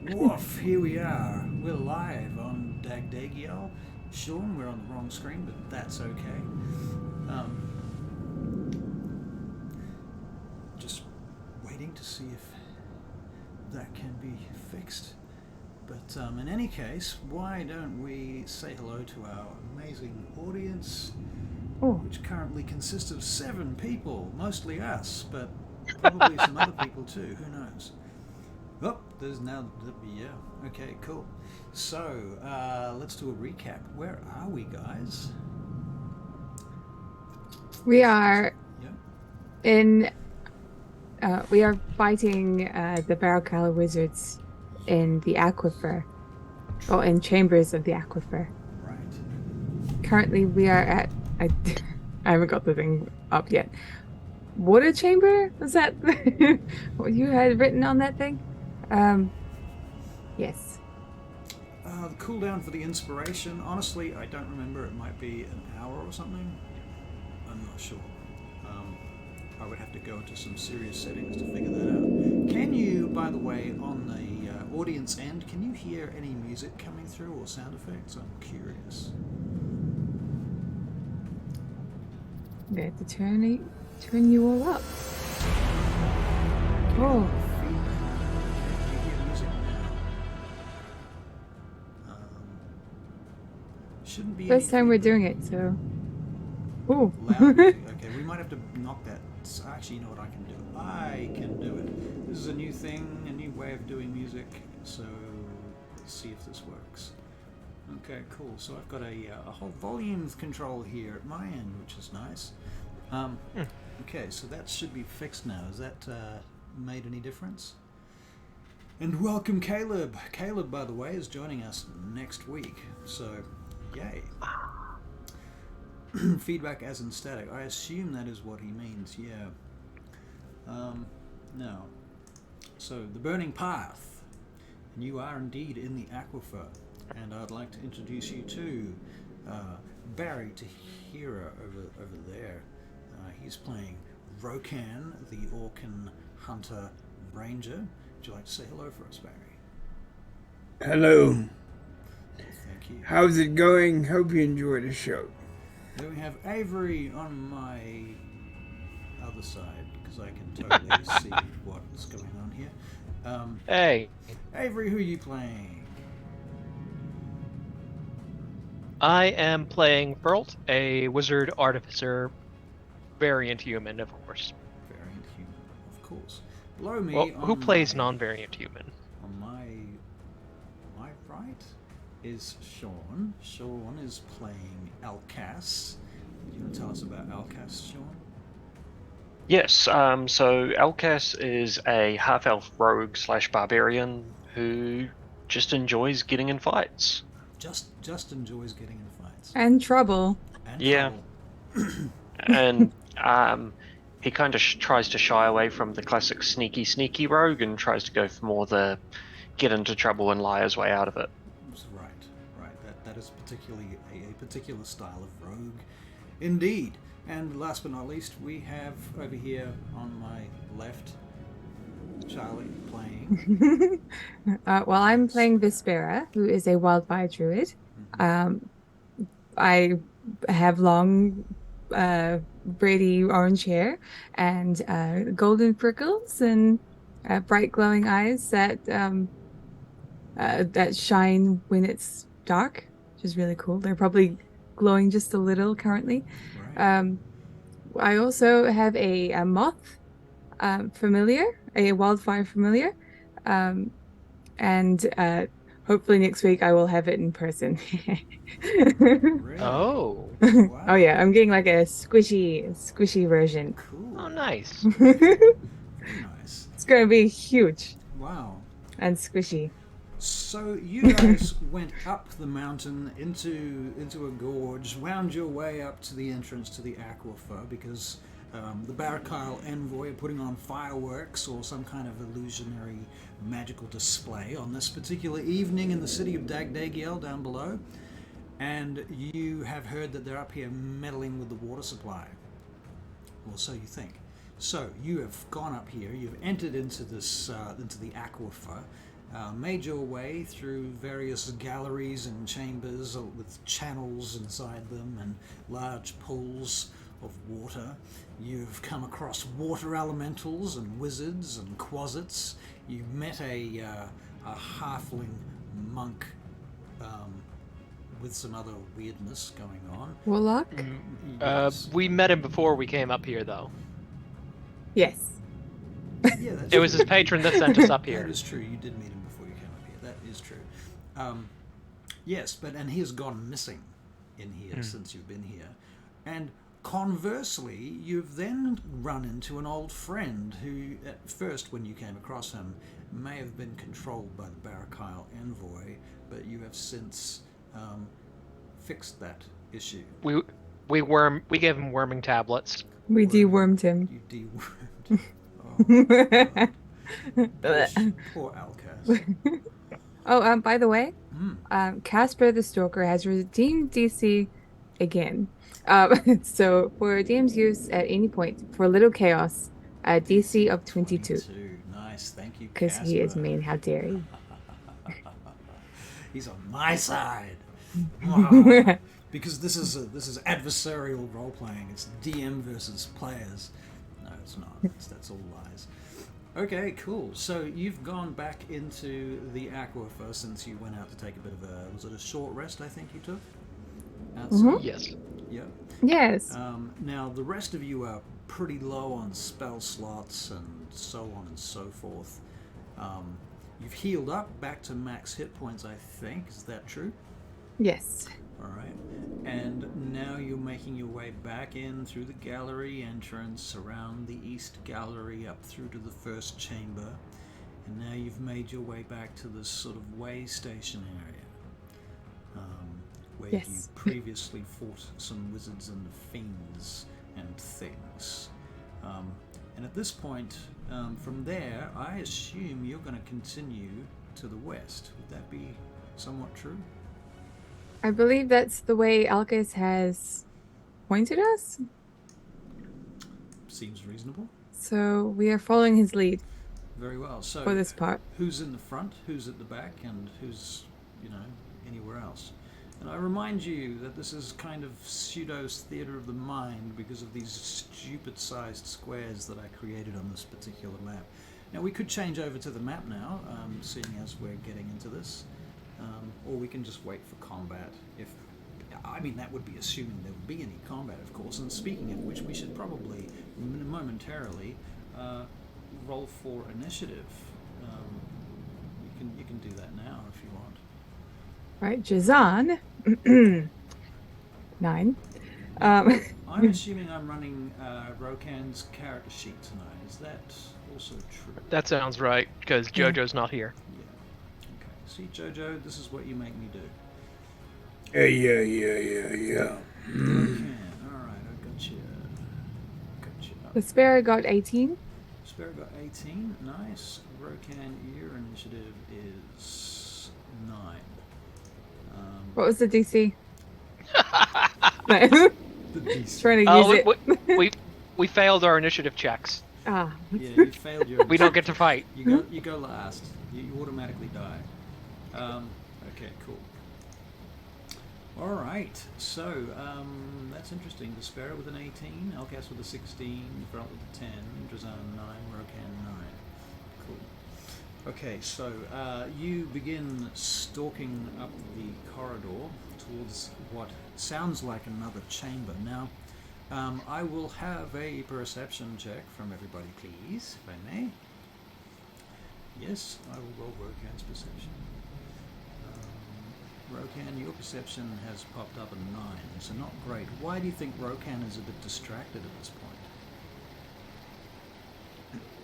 Woof, here we are. We're live on Dagdagiel. Sean, we're on the wrong screen, but that's okay. Just waiting to see if that can be fixed. But in any case, why don't we say hello to our amazing audience, which currently consists of 7 people, mostly us, but probably some other people too, who knows. Oh, there's now, yeah, okay, cool. So, let's do a recap. Where are we, guys? We are we are fighting the Barrowcala wizards in the aquifer, or in chambers of the aquifer. Right. Currently, we are at, I haven't got the thing up yet. Water chamber? Was that what you had written on that thing? Yes. The cooldown for the inspiration, honestly, I don't remember. It might be an hour or something. I'm not sure. I would have to go into some serious settings to figure that out. Can you, by the way, on the audience end, can you hear any music coming through or sound effects? I'm curious. I'm going to turn you all up. Oh. You hear music now. Shouldn't be First time we're doing it, so. Ooh. Loud music. Okay, we might have to knock that. Actually, you know what I can do? I can do it. This is a new thing, a new way of doing music. So let's see if this works. Okay, cool. So I've got a whole volume control here at my end, which is nice. Okay, so that should be fixed now. Has that made any difference? And welcome, Caleb. Caleb, by the way, is joining us next week. So, yay. Feedback as in static. I assume that is what he means, yeah. No. So, the Burning Path. And you are indeed in the aquifer. And I'd like to introduce you to Barry Tahira over there. He's playing Rokan, the Orcan Hunter Ranger. Would you like to say hello for us, Barry? Hello. Thank you. How's it going? Hope you enjoy the show. Then we have Avery on my other side, because I can totally see what's going on here. Hey. Avery, who are you playing? I am playing Fferrylt, a wizard artificer, variant human, of course. Variant human, of course. Below me, well, who plays non-variant human? On my right is Sean. Sean is playing Elkas. Do you want to tell us about Elkas, Sean? Yes, so Elkas is a half-elf rogue / barbarian who just enjoys getting in fights. Just enjoys getting in fights. And trouble. Trouble. And he kind of tries to shy away from the classic sneaky rogue and tries to go for more the get into trouble and lie his way out of it. Right. That is particularly a particular style of rogue, indeed. And last but not least, we have over here on my left, Charlie playing. Well, I'm playing Vespera, who is a wildfire druid. I have long, braidy orange hair and golden prickles and bright glowing eyes that shine when it's dark, which is really cool. They're probably glowing just a little currently. Right. I also have a moth familiar, a wildfire familiar, and hopefully next week I will have it in person. Really? Oh. Wow. Oh yeah, I'm getting like a squishy version. Cool. Oh, nice. Very nice. It's gonna be huge. Wow. And squishy. So you guys went up the mountain into a gorge, wound your way up to the entrance to the aquifer because the Barrowcala envoy are putting on fireworks or some kind of illusionary magical display on this particular evening in the city of Dagdagiel down below. And you have heard that they're up here meddling with the water supply. Well, so you think. So you have gone up here, you've entered into this, into the aquifer, made your way through various galleries and chambers with channels inside them and large pools of water. You've come across water elementals and wizards and quasits. You've met a halfling monk with some other weirdness going on. Warlock? Yes. We met him before we came up here, though. Yes. Yeah, that's It was true. his patron that sent us up That here. is true. You did meet him before you came up here. That is true. Yes, and he has gone missing in here since you've been here. And conversely, you've then run into an old friend who, at first, when you came across him, may have been controlled by the Barakyle envoy, but you have since fixed that issue. We gave him worming tablets. We dewormed him. You dewormed. Poor Elkas. Oh, by the way, Casper the Stalker has redeemed DC again. So for DM's use at any point for Little Chaos, DC of 22. Nice, thank you, Because he is Casper. mean, how dare he? He's on my side. Because this is adversarial role playing. It's DM versus players. No, it's not. That's all lies. Okay, cool. So you've gone back into the aquifer since you went out to take a bit of was it a short rest? I think you took. Outside? Yes. Yep. Yes. Now the rest of you are pretty low on spell slots and so on and so forth. You've healed up back to max hit points, I think. Is that true? Yes. All right. And now you're making your way back in through the gallery entrance, around the east gallery, up through to the first chamber. And now you've made your way back to this sort of way station area, where Yes. you previously fought some wizards and fiends and things. And at this point, from there, I assume you're going to continue to the west. Would that be somewhat true? I believe that's the way Elkas has pointed us. Seems reasonable. So we are following his lead Very well. So for this part. who's in the front, who's at the back, and who's, anywhere else? And I remind you that this is kind of pseudo's theater of the mind because of these stupid-sized squares that I created on this particular map. Now, we could change over to the map now, seeing as we're getting into this, or we can just wait for combat. That would be assuming there would be any combat, of course, and speaking of which, we should probably momentarily roll for initiative. You can do that now if you want. Right, Jazan. 9. I'm assuming I'm running Rokan's character sheet tonight. Is that also true? That sounds right, because JoJo's not here. Yeah. Okay. See, Jojo, this is what you make me do. Yeah. Rokan. Alright, I got you. The Sparrow got 18. Sparrow got 18. Nice. Rokan, your initiative is 9. What was the DC? The DC. Trying to use it. We failed our initiative checks. Ah. Yeah, you failed your. We don't get to fight. You go last. You automatically die. Okay, cool. All right. So that's interesting. The Sparrow with an 18, Elkas with a 16, Fferrylt with a 10, Drazan 9, Rokan 9. Cool. Okay, so you begin stalking up the corridor towards what sounds like another chamber. Now, I will have a perception check from everybody, please, if I may. Yes, I will roll Rokan's perception. Rokan, your perception has popped up a 9, so not great. Why do you think Rokan is a bit distracted at this point?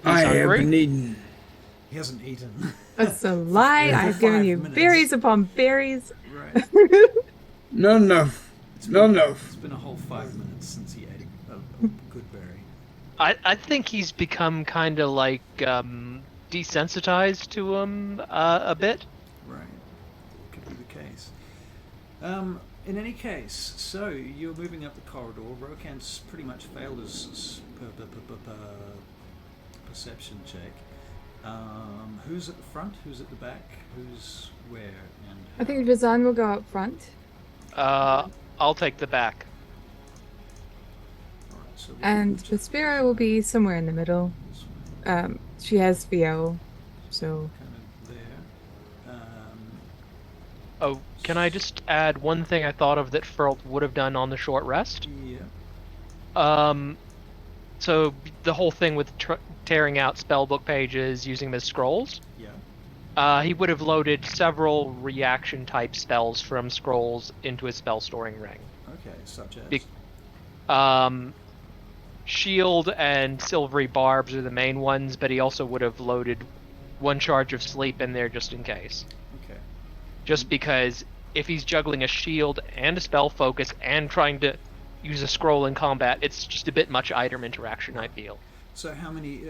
I hungry? haven't eaten. He hasn't eaten. That's a lie. For I've given 5 you minutes. berries upon berries. Right. No. It's been a whole 5 minutes since he ate a good berry. I think he's become kind of like desensitized to him a bit. Right. Could be the case. In any case, so you're moving up the corridor. Rokan's pretty much failed his perception check. Who's at the front? Who's at the back? Who's where? And I think Razan will go up front, I'll take the back. All right, so and Vespera will be somewhere in the middle. this one, She has VO, so kind of there. Oh, can I just add one thing I thought of that Fferrylt would have done on the short rest? Yeah. So the whole thing with tearing out spellbook pages, using them as scrolls, Yeah. he would have loaded several reaction type spells from scrolls into his spell storing ring. Okay. Such as. Shield and silvery barbs are the main ones, but he also would have loaded one charge of sleep in there just in case. Okay. Just because if he's juggling a shield and a spell focus and trying to use a scroll in combat, it's just a bit much item interaction, I feel. So how many?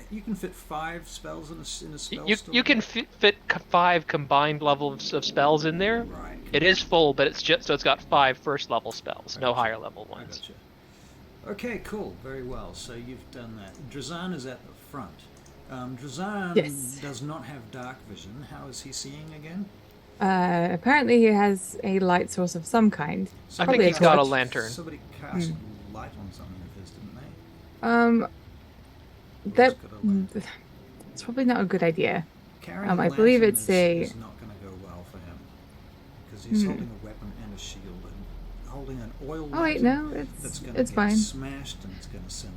You can fit 5 spells in a spell. You can fit 5 combined levels of spells in there. Right. It is full, but it's just so it's got 5 first level spells, no higher level I ones. gotcha. Okay, cool. Very well. So you've done that. Drazan is at the front. Drazan Yes. does not have dark vision. How is he seeing again? apparently he has a light source of some kind. I Probably think a he's got a torch. lantern. Somebody cast light on something of his, didn't they? Or That he's got a lantern. it's probably not a good idea. Carrying I a believe lantern it's a- is not going to go well for him because he's holding a weapon and a shield and holding an oil. Oh wait, lantern no, that's going it's get fine. smashed and it's going to send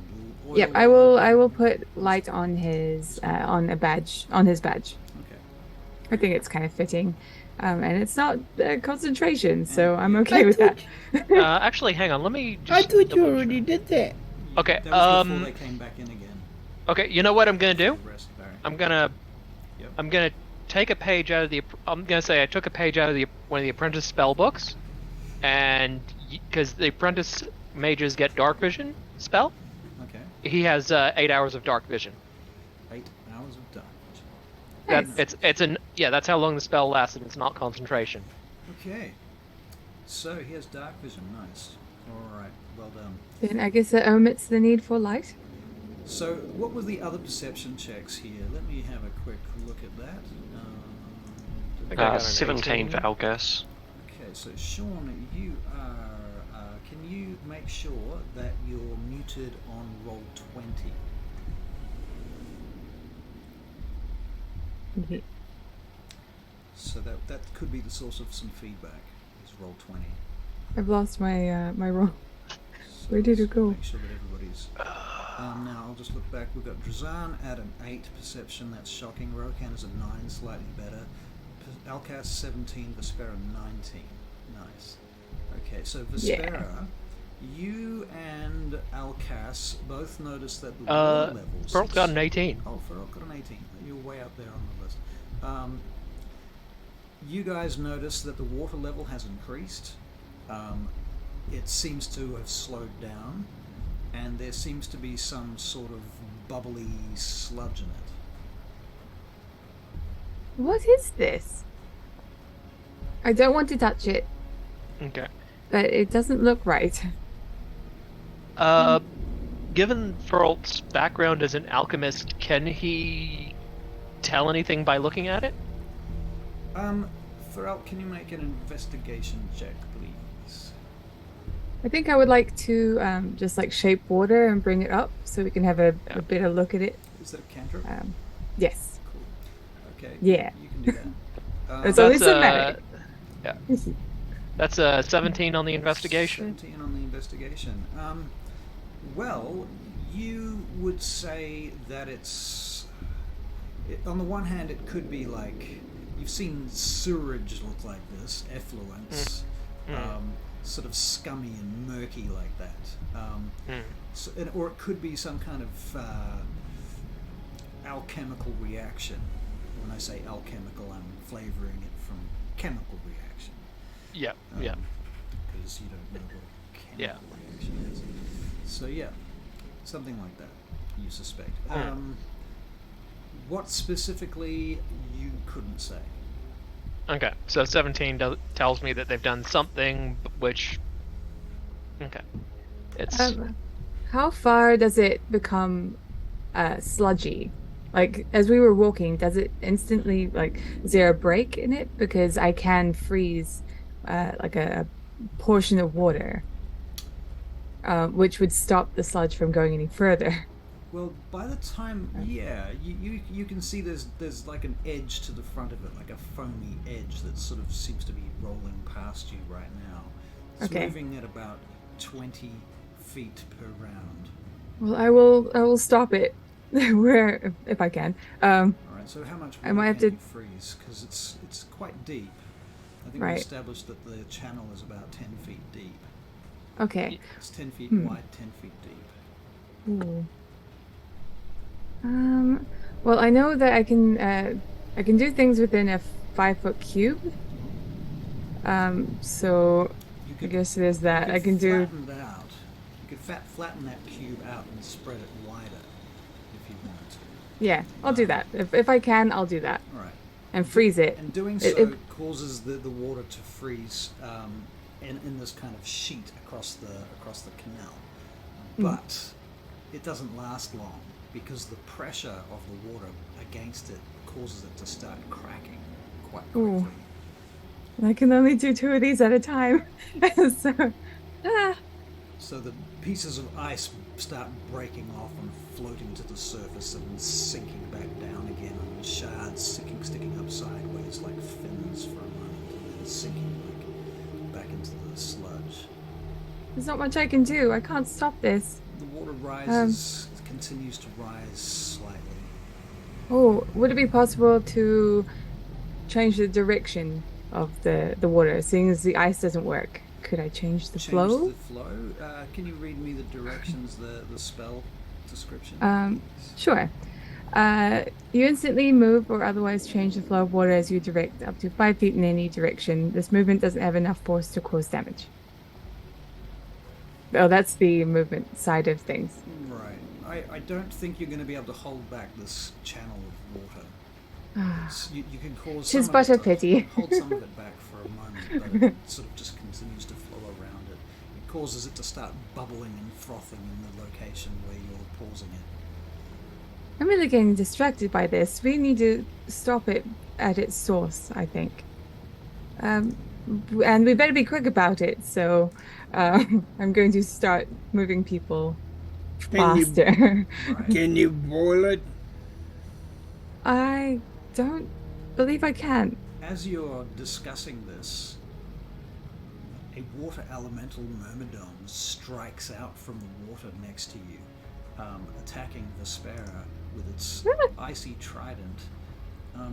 oil. Yep, I will put light on his on his badge. Okay. I think it's kind of fitting. And it's not concentration, so I'm okay I with that. Actually, hang on. Let me just I thought you double already did that. Okay, That was before they came back in again. Okay, you know what I'm gonna do? The rest, Barry. I'm gonna Yep. take a page out of the. I'm gonna say I took a page out of the one of the apprentice spell books, and because the apprentice mages get dark vision spell, Okay. he has 8 hours of dark vision. 8 hours of dark. Nice. That's how long the spell lasts, and it's not concentration. Okay. So he has dark vision. Nice. All right. Well done. Then I guess it omits the need for light. So what were the other perception checks here? Let me have a quick look at that. think I got an 17 for 18. Elkas. Okay, so Sean, you are. Can you make sure that you're muted on roll 20? So that could be the source of some feedback. Is roll 20. I've lost my my roll. So Where did it let's go? Make sure that everybody's. Now I'll just look back. We've got Drazan at an 8 perception. That's shocking. Rokan is a 9, slightly better. Elkas 17. Vespera 19. Nice. Okay, so Vespera, you and Elkas both noticed that the water levels. Fferrylt got an 18. Oh, Fferrylt got an 18. You're way up there on the list. You guys noticed that the water level has increased. It seems to have slowed down, and there seems to be some sort of bubbly sludge in it. What is this? I don't want to touch it, Okay. but it doesn't look right. Given Fferrylt's background as an alchemist, can he tell anything by looking at it? Fferrylt, can you make an investigation check, please? I think I would like to just like shape water and bring it up so we can have a better look at it. Is that a cantrip? Yes. Cool. Okay. Yeah. You can do that. It's only somatic. Yeah. That's a 17 on the investigation. 17 on the investigation. Well, you would say that on the one hand, it could be like, you've seen sewerage look like this, effluents, sort of scummy and murky like that. Or it could be some kind of alchemical reaction. When I say alchemical, I'm flavoring it from chemical reaction. Yeah. Because you don't know what a chemical reaction is. So yeah, something like that, you suspect. What specifically, you couldn't say. Okay, so 17 tells me that they've done something, which... Okay. It's... How far does it become sludgy? Like, as we were walking, does it instantly, like, is there a break in it? Because I can freeze like a portion of water, which would stop the sludge from going any further. Well, by the time, yeah, you can see there's like an edge to the front of it, like a foamy edge that sort of seems to be rolling past you right now. It's Okay. moving at about 20 feet per round. Well, I will stop it where if I can. All right. So how much I water might have can to- you freeze? Because it's quite deep. I think we Right. established that the channel is about 10 feet deep. Okay. It's 10 feet Hmm. wide, 10 feet deep. Ooh. Well, I know that I can do things within a 5-foot cube. So You I could, guess there's that. you I could can do. flatten it out. You could flatten that cube out and spread it wider if you wanted to. Yeah, I'll do that. If I can, I'll do that All right. and freeze it. And doing so causes the water to freeze in this kind of sheet across the canal. But it doesn't last long because the pressure of the water against it causes it to start cracking quite quickly. Ooh. I can only do 2 of these at a time. So, So the pieces of ice start breaking off and floating to the surface and sinking back down again, and shards sticking up sideways like fins for a moment, and then sinking back into the sludge. there's not much I can do. I can't stop this. The water rises, it continues to rise slightly. Oh, would it be possible to change the direction of the water, seeing as the ice doesn't work? Could I change the flow? The flow? Can you read me the directions, the spell description? Sure. You instantly move or otherwise change the flow of water as you direct up to 5 feet in any direction. This movement doesn't have enough force to cause damage. Oh, that's the movement side of things. Right. I don't think you're going to be able to hold back this channel of water. You can cause Tis some but of a it pity. to hold some of it back for a moment, but it sort of just continues to flow around it. It causes it to start bubbling and frothing in the location where you're pausing it. I'm really getting distracted by this. We need to stop it at its source, I think. And we better be quick about it, so I'm going to start moving people faster. Can you boil it? I don't believe I can. As you're discussing this, a water elemental myrmidon strikes out from the water next to you, attacking Vespera with its icy trident.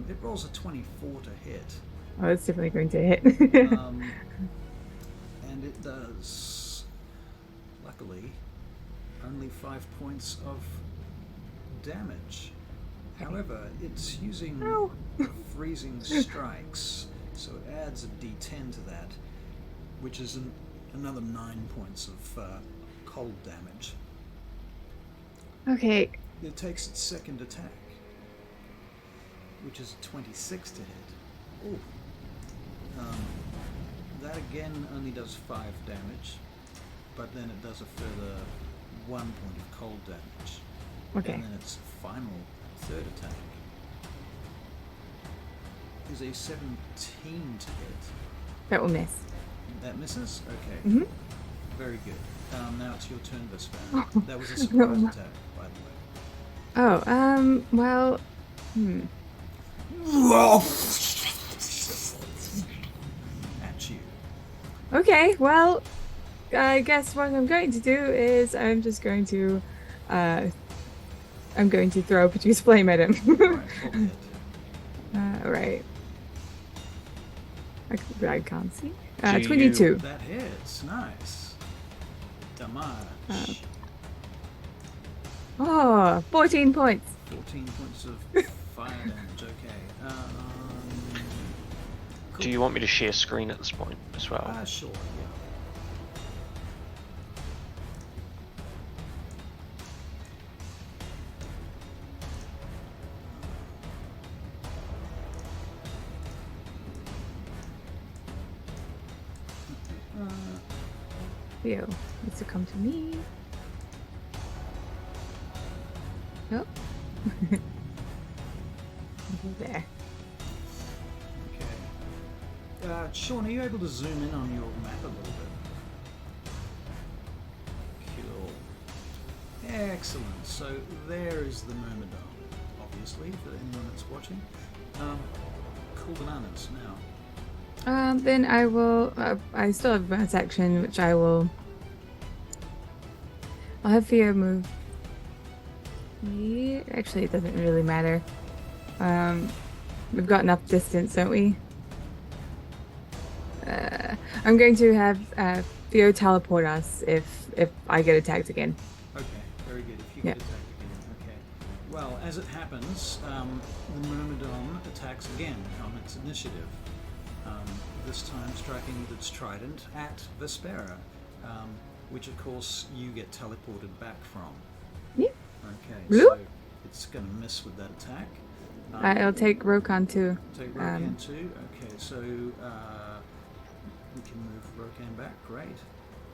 It rolls a 24 to hit. Oh, it's definitely going to hit. And it does, luckily, only 5 points of damage. However, it's using freezing strikes, so it adds a d10 to that, which is another 9 points of cold damage. Okay. It takes its second attack, which is a 26 to hit. Ooh. That again only does 5 damage, but then it does a further 1 point of cold damage. Okay. And then its final third attack is a 17 to hit. That will miss. That misses? Okay. Mm-hmm. Very good. Now it's your turn, Vespera. That was a surprise attack, by the way. Oh, well, At you. Okay, well, I guess what I'm going to do is I'm just going to, I'm going to throw Produce Flame at him. Right, roll hit. Alright. I can't see. Do 22. That hits. Nice. Damage. Oh, 14 points. 14 points of fire damage. Okay. Cool. Do you want me to share screen at this point as well? Sure, yeah. Theo needs to come to me. Oh. There. Okay. Sean, are you able to zoom in on your map a little bit? Cool. Excellent. So there is the Myrmidon, obviously, for anyone that's watching. Cool bananas now. Then I will. I still have a bonus action, which I'll have Theo move. Yeah, actually, it doesn't really matter. We've got enough distance, don't we? I'm going to have Theo teleport us if I get attacked again. Okay, very good. If you get attacked again, okay. Well, as it happens, the Myrmidon attacks again on its initiative. This time striking with its trident at Vespera, which of course you get teleported back from. Yeah. Okay, Bloop. so it's going to miss with that attack. I'll take Rokan too. Take Rokan too. Okay, so we can move Rokan back. Great.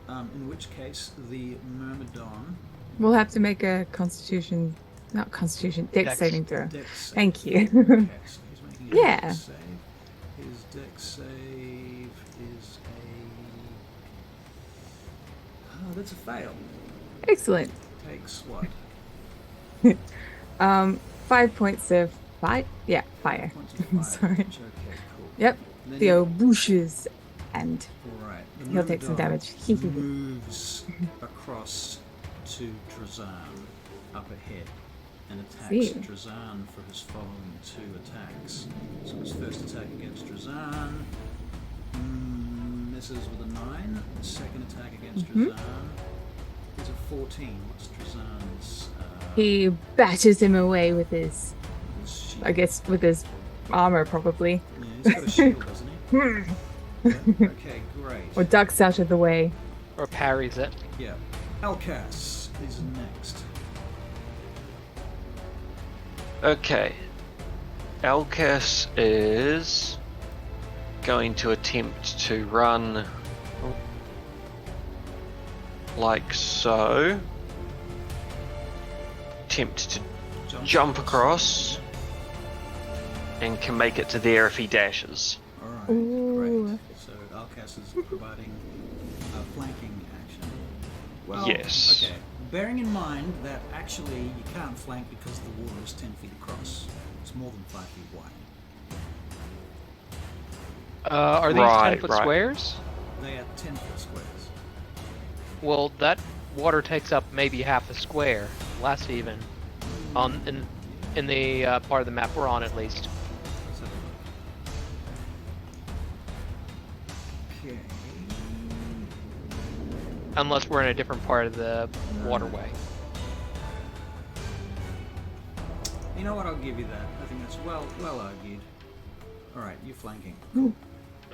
In which case, the Myrmidon. We'll have to make a Dex saving throw. Dex save. Thank you. Okay, so he's making a Yeah. Dex save. His Dex save is a. Oh, that's a fail. Excellent. Takes what? 5 points of fire. Yeah, fire. Points of fire Sorry. damage. Okay, cool. Yep. And then Theo bushes and Right. The he'll take some Myrmidon damage. moves across to Drazan up ahead and attacks See. Drazan for his following 2 attacks. So his first attack against Drazan misses with a 9. The second attack against Drazan is a 14. What's Drazan's? he bashes him away with his, Shield? I guess, with his armor probably. Yeah, he's got a shield, doesn't he? Yeah, okay, great. Or ducks out of the way. Or parries it. Yeah. Elkas is next. Okay. Elkas is going to attempt to run like so. Attempt to jump across and can make it to there if he dashes. Alright, Ooh. great. So Elkas is providing a flanking action. Well, Yes. okay. Bearing in mind that actually you can't flank because the water is 10 feet across. It's more than 5 feet wide. Are these Right, 10-foot right. squares? They are 10-foot squares. Well, that water takes up maybe half a square, less even, in the part of the map we're on at least. Let's have a look. Okay. Unless we're in a different part of the waterway. You know what? I'll give you that. I think that's well argued. Alright, you're flanking.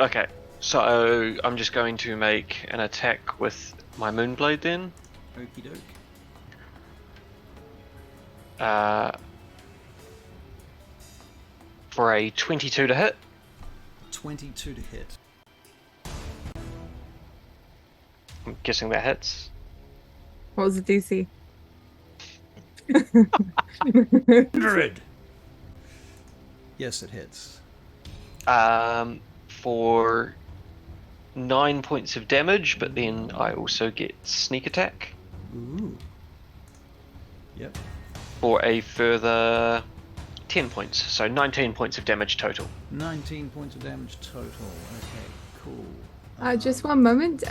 Okay, so I'm just going to make an attack with my Moonblade then. Okie doke. For a 22 to hit. 22 to hit. I'm guessing that hits. What was the DC? 100! Yes, it hits. For 9 points of damage, but then I also get sneak attack Ooh. Yep. for a further 10 points. So 19 points of damage total. 19 points of damage total. Okay, cool. Just one moment.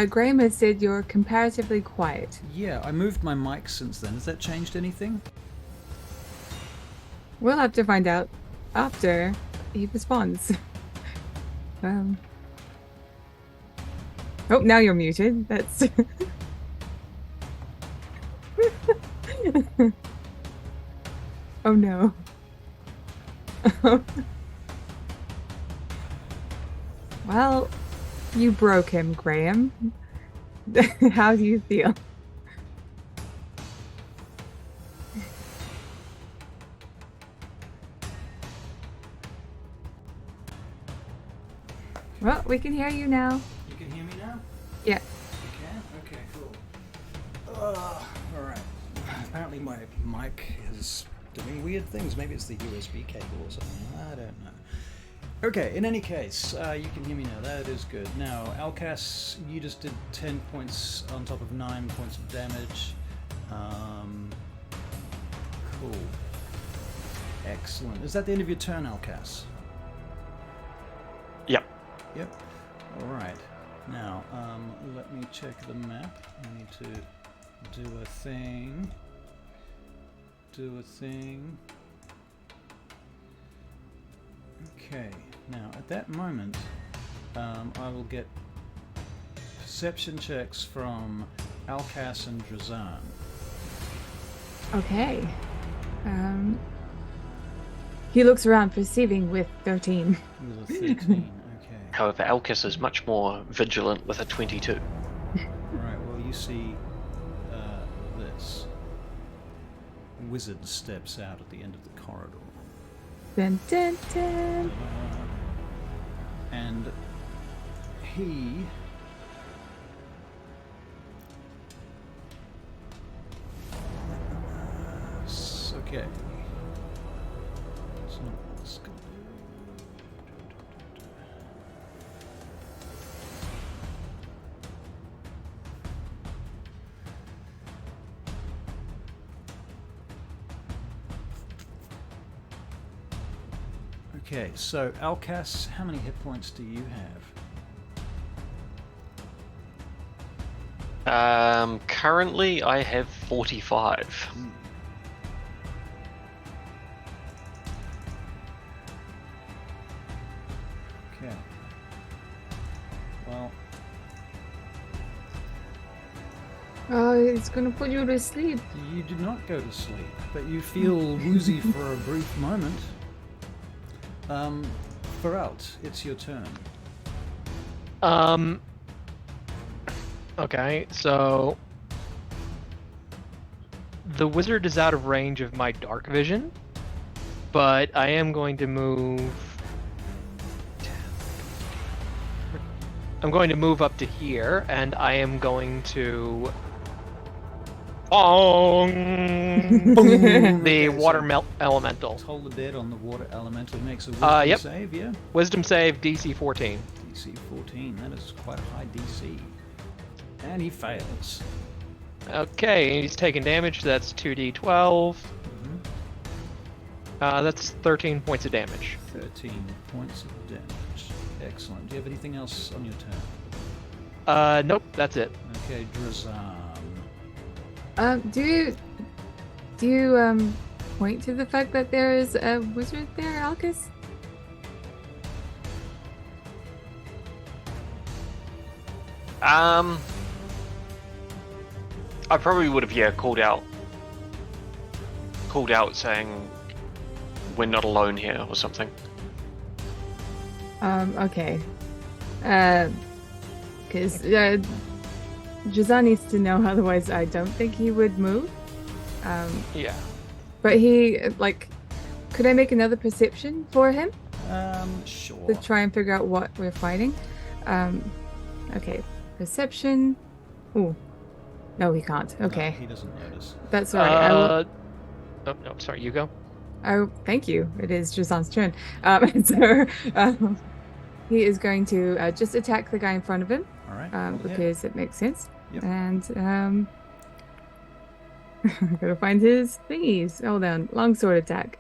Graham has said you're comparatively quiet. Yeah, I moved my mic since then. Has that changed anything? We'll have to find out after he responds. Oh, now you're muted. That's. Oh no. Well, you broke him, Graham. How do you feel? Well, we can hear you now. You can hear me now? Yeah. You can? Okay, cool. Alright. Apparently my mic has doing weird things. Maybe it's the USB cable or something. I don't know. Okay, in any case, you can hear me now. That is good. Now, Elkas, you just did 10 points on top of 9 points of damage. Cool. Excellent. Is that the end of your turn, Elkas? Yep. Yep. Alright. Now, let me check the map. I need to do a thing. Okay. Now, at that moment, I will get perception checks from Elkas and Drazan. Okay. He looks around, perceiving with 13. With a 13, okay. However, Elkas is much more vigilant with a 22. Alright, well, you see this. Wizard steps out at the end of the corridor. Dun, dun, dun. And he okay. It's not what's gonna Okay, so Elkas, how many hit points do you have? Currently, I have 45. Okay. Well, Oh, it's gonna put you to sleep. you do not go to sleep, but you feel woozy for a brief moment. Fferrylt, it's your turn. Okay, so the wizard is out of range of my dark vision, but I am going to move. I'm going to move up to here, and I am going to. The water elemental. Toll the dead on the water elemental makes a wisdom Yep. save, yeah? Wisdom save DC 14. DC 14, that is quite a high DC. And he fails. Okay, he's taking damage, so that's 2d12. That's 13 points of damage. 13 points of damage. Excellent. Do you have anything else on your turn? Nope, that's it. Okay, Drazan. Do you point to the fact that there is a wizard there, Elkas? I probably would have, called out saying we're not alone here or something. Okay. Because Drazan needs to know, otherwise I don't think he would move. Yeah. But he, could I make another perception for him Sure. to try and figure out what we're fighting? Okay, perception. Ooh. No, he can't. Okay. No, he doesn't notice. That's all right. Oh, no, sorry, you go. Oh, thank you. It is Drazan's turn. He is going to just attack the guy in front of him. All right. Because it makes sense. Yep. And I'm gonna find his thingies. Hold on. Longsword attack.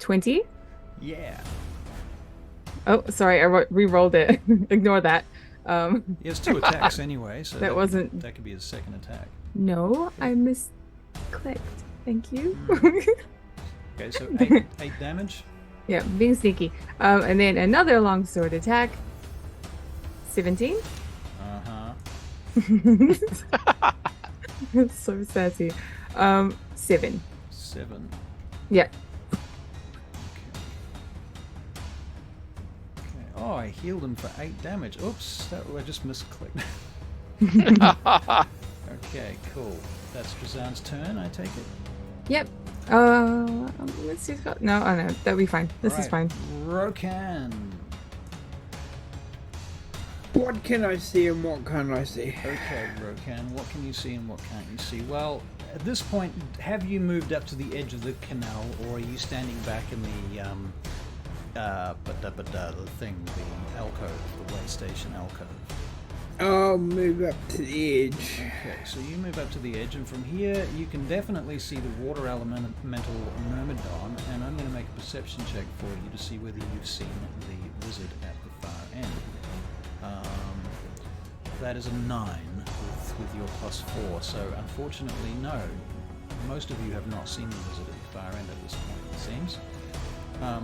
20. Yeah. Oh, sorry. I re-rolled it. Ignore that. He has 2 attacks anyway, so That wasn't- that could be his second attack. No, I misclicked. Thank you. Okay, so 8 damage. Yeah, being sneaky. And then another longsword attack. 17. Uh-huh. It's so sassy. 7. 7. Yeah. Okay. Oh, I healed him for 8 damage. Oops, I just misclicked. Okay, cool. That's Drazan's turn, I take it. Yep. Let's see. No, oh no, that'll be fine. This is fine. Rokan. What can I see and what can't I see? Okay, Rokan, what can you see and what can't you see? Well, at this point, have you moved up to the edge of the canal, or are you standing back in the thing, the alcove, the way station alcove? I'll move up to the edge. Okay, so you move up to the edge, and from here you can definitely see the water elemental myrmidon, and I'm going to make a perception check for you to see whether you've seen the wizard at the far end. That is a 9 with your +4, so unfortunately no. Most of you have not seen the wizard at the far end at this point, it seems.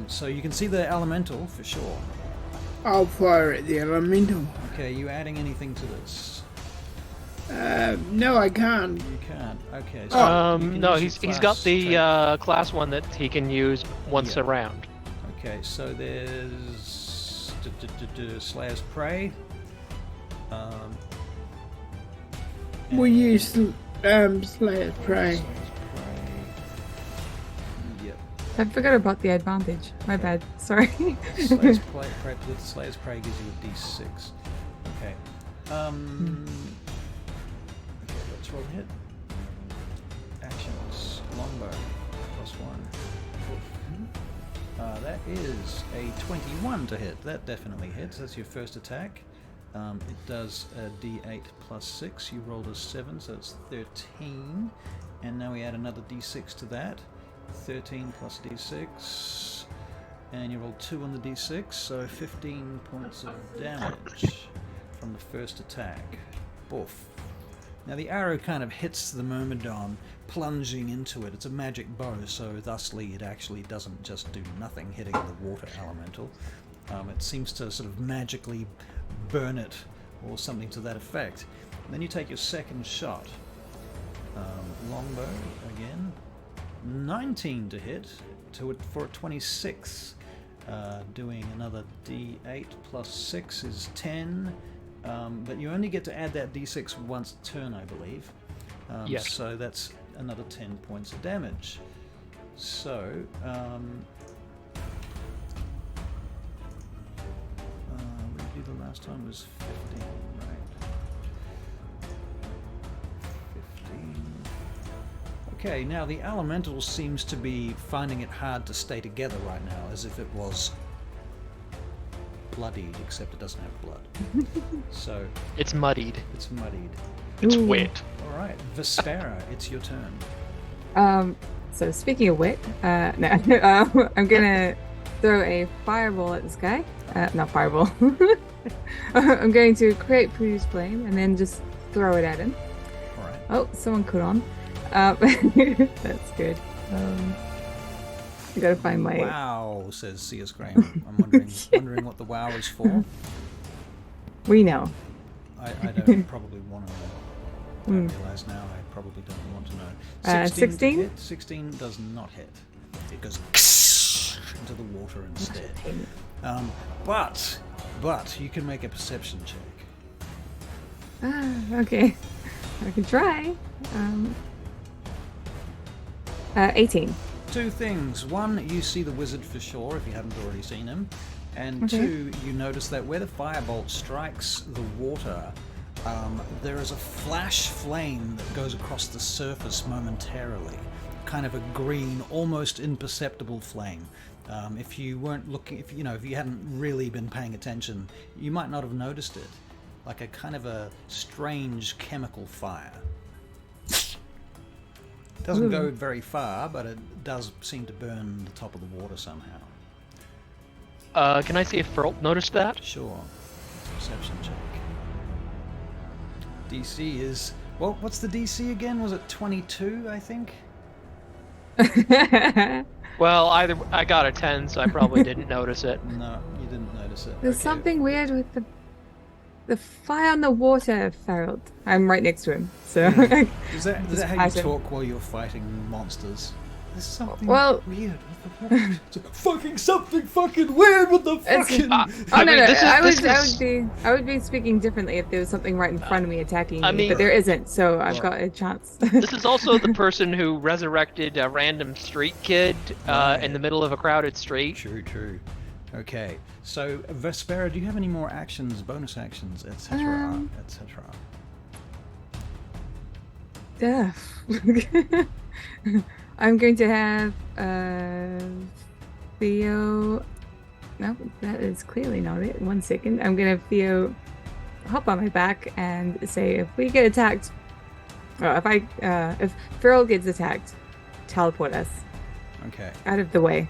So you can see the elemental for sure. I'll fire at the elemental. Okay, you adding anything to this? No, I can't. You can't. Okay. So you can No, use your he's got class the trait. class one that he can use once Yeah. around. Okay, so there's Slayer's Prey. We use Slayer's Prey. Slayer's Prey. Yep. I forgot about the advantage. My bad. Sorry. Slayer's Prey gives you a D6. Okay. Okay, let's roll hit. Actions. Longbow. +1. That is a 21 to hit. That definitely hits. That's your first attack. It does a D8 +6. You rolled a 7, so it's 13. And now we add another D6 to that. 13 plus D6. And you roll 2 on the D6, so 15 points of damage from the first attack. Boof. Now the arrow kind of hits the myrmidon, plunging into it. It's a magic bow, so thusly it actually doesn't just do nothing hitting the water elemental. It seems to sort of magically burn it, or something to that effect. And then you take your second shot. Longbow again. 19 to hit, for a 26. Doing another D8 +6 is 10. But you only get to add that D6 once a turn, I believe. Yes. So that's another 10 points of damage. So, what did you do the last time? Was 15, right? 15. Okay, now the elemental seems to be finding it hard to stay together right now, as if it was bloodied, except it doesn't have blood. So It's muddied. it's muddied. It's Ooh. wet. All right, Vespera, it's your turn. So speaking of wit, no, I'm gonna throw a fireball at this guy. Not fireball. I'm going to create Pooh's flame and then just throw it at him. All right. Oh, someone caught on. That's good. I gotta find my. Wow, says C.S. Graham. I'm wondering what the wow is for. We know. I don't probably want to know. I Hmm. realize now I probably don't want to know. 16? hit? 16 does not hit. It goes into the water instead. But you can make a perception check. Okay. I can try. 18. Two things. One, you see the wizard for sure if you haven't already seen him. And Okay. two, you notice that where the firebolt strikes the water, there is a flash flame that goes across the surface momentarily. Kind of a green, almost imperceptible flame. If you weren't looking, if you hadn't really been paying attention, you might not have noticed it. Like a kind of a strange chemical fire. Doesn't go very far, but it does seem to burn the top of the water somehow. Can I see if Fferrylt noticed that? Sure. Perception check. DC is... Well, what's the DC again? Was it 22, I think? Well, either I got a 10, so I probably didn't notice it. No, you didn't notice it. There's Okay. something weird with the fire on the water, Fferrylt. I'm right next to him, so. Is that Just how you passive. talk while you're fighting monsters? There's something Well- weird with the water. It's like, fucking something fucking weird with the It's- fucking... Oh I no, mean, no! this is- I would be speaking differently if there was something right in front of me attacking me, I mean- but there isn't, so I've got a chance. This is also the person who resurrected a random street kid in the middle of a crowded street. True. Okay, so Vespera, do you have any more actions, bonus actions, etc., etc.? I'm going to have Theo. No, that is clearly not it. 1 second. I'm going to have Theo hop on my back and say, if we get attacked, or if Fferrylt gets attacked, teleport us Okay. out of the way.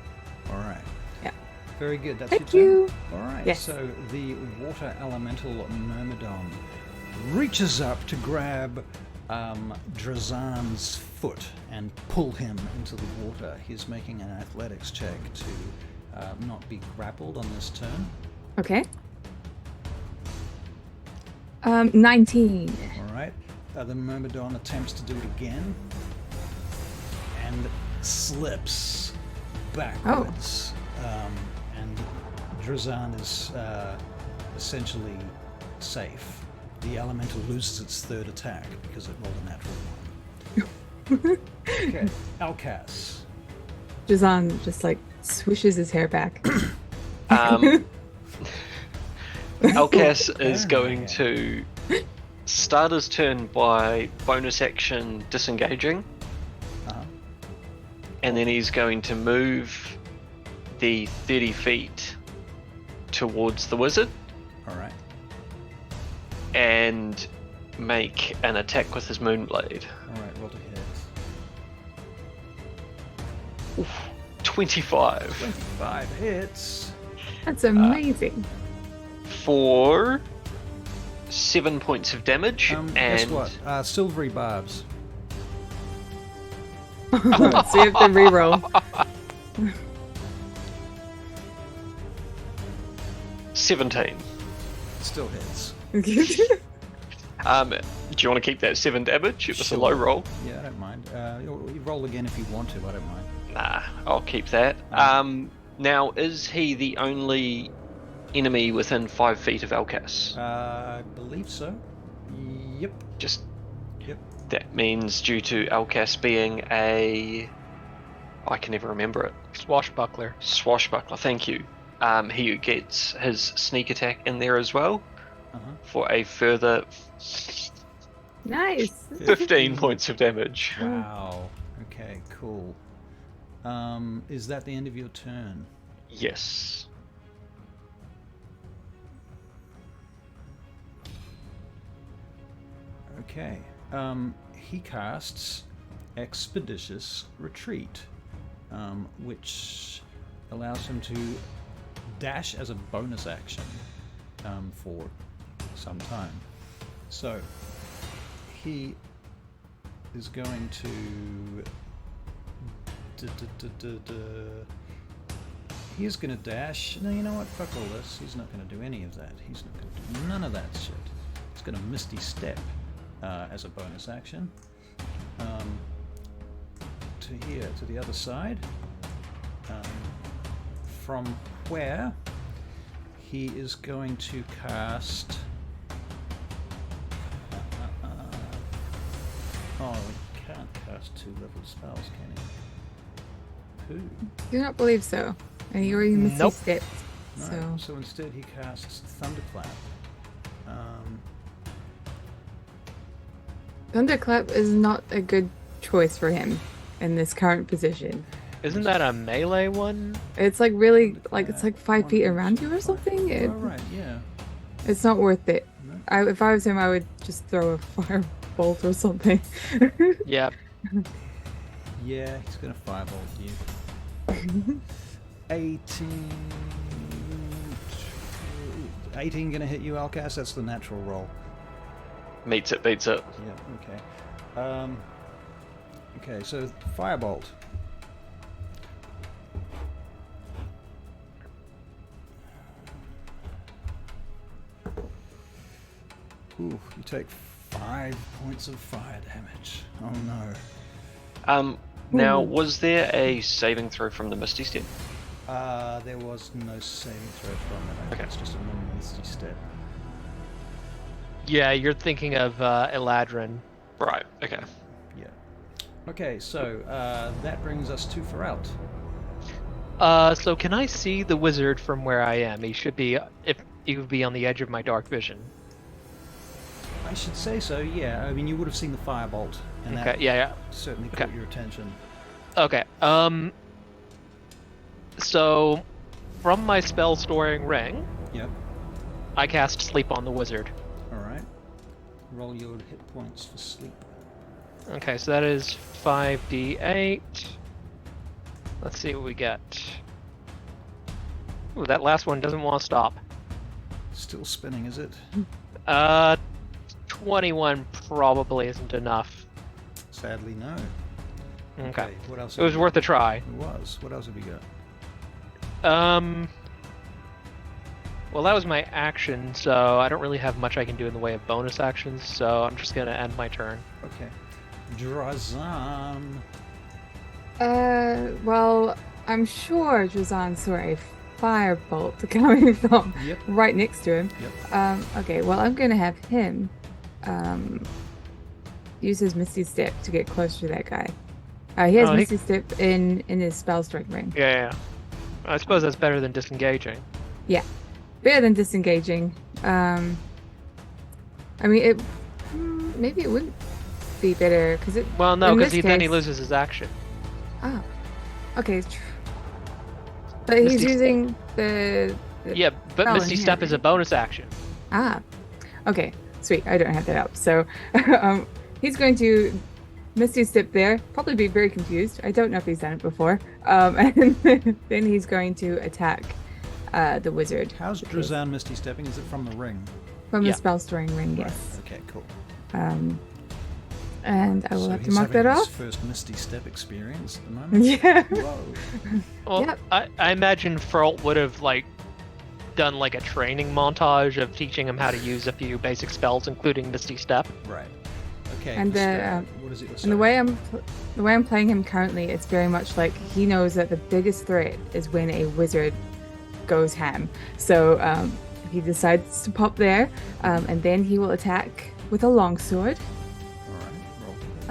All right. Yeah. Very good. That's Thank your you. turn. All right. Yes. So the water elemental Myrmidon reaches up to grab Drazan's foot and pull him into the water. He's making an athletics check to not be grappled on this turn. Okay. 19. All right. The Myrmidon attempts to do it again and slips backwards. And Drazan is essentially safe. The elemental loses its third attack because it rolled a natural 1. Okay, Elkas. Jazan just like swishes his hair back. Elkas is going to start his turn by bonus action disengaging. And then he's going to move the 30 feet towards the wizard. All right. And make an attack with his moonblade. All right, roll to hit. 25 25 hits. That's amazing. for 7 points of damage. Guess and what? Silvery barbs. So you have to reroll. 17. Still hits. Do you want to keep that 7 damage? It was a low roll. Yeah, I don't mind. You roll again if you want to. I don't mind. Nah, I'll keep that. Now, is he the only enemy within 5 feet of Elkas? I believe so. Yep. Yep. That means due to Elkas being a... I can never remember it. Swashbuckler. Swashbuckler, thank you. He gets his sneak attack in there as well for a further Nice. 15 points of damage. Wow. Okay, cool. Is that the end of your turn? Yes. Okay. He casts Expeditious Retreat, which allows him to dash as a bonus action for some time. So he is going to he's going to dash. No, you know what? Fuck all this. He's not going to do any of that. He's not going to do none of that shit. He's going to Misty Step as a bonus action to here, to the other side, from where he is going to cast oh, he can't cast 2-level spells, can he? Who? Do not believe so. And you already missed Nope. steps. No, So so instead he casts Thunderclap. Thunderclap is not a good choice for him in this current position. Isn't that a melee one? It's like really like it's like 5 feet around you or something. Oh, right, yeah. It's not worth it. No. If I was him, I would just throw a firebolt or something. Yeah. Yeah, he's gonna firebolt you. 18 gonna hit you, Elkas. That's the natural roll. Meets it, beats it. Yeah, okay. Okay, so firebolt. Ooh, you take 5 points of fire damage. Oh no. Now, was there a saving throw from the Misty Step? There was no saving throw from it. I think Okay. it's just a normal Misty Step. Yeah, you're thinking of Eladrin. Right, okay. Yeah. Okay, so that brings us to Fferrylt. So can I see the wizard from where I am? He should be, if he would be on the edge of my dark vision. I should say so. Yeah. I mean, you would have seen the firebolt, and Okay. that Yeah. certainly Okay. caught your attention. Okay. So, from my spell storing ring, Yep. I cast Sleep on the wizard. All right. Roll your hit points for sleep. Okay, so that is 5d8. Let's see what we get. Ooh, that last one doesn't want to stop. Still spinning, is it? 21 probably isn't enough. Sadly, no. Okay. What else? It was worth a try. It was. What else have you got? Well, that was my action, so I don't really have much I can do in the way of bonus actions, so I'm just gonna end my turn. Okay. Drazan. Well, I'm sure Drazan saw a firebolt coming from Yep. right next to him. Yep. Okay, well, I'm gonna have him use his Misty Step to get closer to that guy. He has Misty Step in his spell strike ring. Yeah. I suppose that's better than disengaging. Yeah, better than disengaging. I mean, maybe it wouldn't be better because it. Well, no, in because this then he case- loses his action. Oh, okay. But he's Misty- using the. Yeah, but spell Misty in Step hand, is a right? bonus action. Ah, okay, sweet. I don't have that up, so he's going to Misty Step there. Probably be very confused. I don't know if he's done it before. And then he's going to attack the wizard. How's Drazan Misty stepping? Is it from the ring? From Yeah. the spell storing ring, yes. Right. Okay. Cool. And I will So have to he's mark that having his off. first Misty Step experience at the moment. Yeah. Whoa. Well, Yep. I imagine Fferrylt would have done a training montage of teaching him how to use a few basic spells, including Misty Step. Right. Okay. And what is it? And the way I'm playing him currently, it's very much like he knows that the biggest threat is when a wizard goes ham. So he decides to pop there, and then he will attack with a longsword. All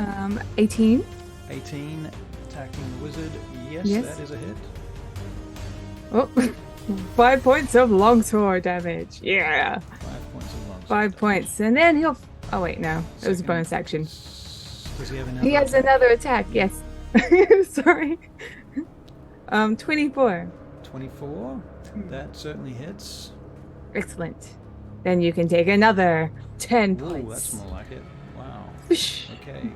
right. Roll. 18. 18 attacking the wizard. Yes, Yes. that is a hit. Oh, 5 points of longsword damage. Yeah, 5 points of longsword. 5 points, and then he'll. Oh wait, no, it was a Second. bonus action. Does he have another? He has attack? another attack. Yes. Sorry. 24. 24. That certainly hits. Excellent. Then you can take another 10 Ooh, points. that's more like it. Wow. Whoosh. Okay.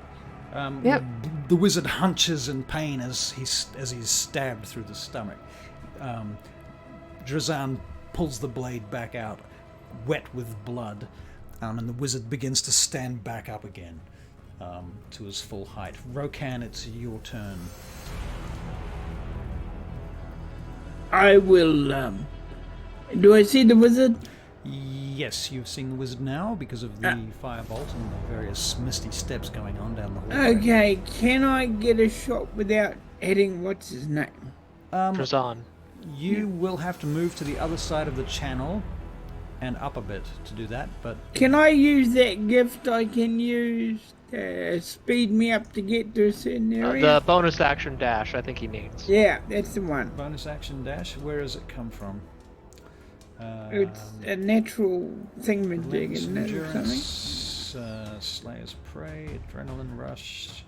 Yep. The wizard hunches in pain as he's stabbed through the stomach. Drazan pulls the blade back out, wet with blood, and the wizard begins to stand back up again to his full height. Rokan, it's your turn. I will, do I see the wizard? Yes, you've seen the wizard now because of the firebolt and the various misty steps going on down the hallway. Okay, can I get a shot without hitting what's his name? Drazan. You will have to move to the other side of the channel and up a bit to do that, but Can I use that gift I can use to speed me up to get to a certain area? The bonus action dash, I think he needs. Yeah, that's the one. bonus action dash, where does it come from? It's a natural thingamajig, Relentless isn't it, or something? endurance, Slayer's Prey, Adrenaline Rush.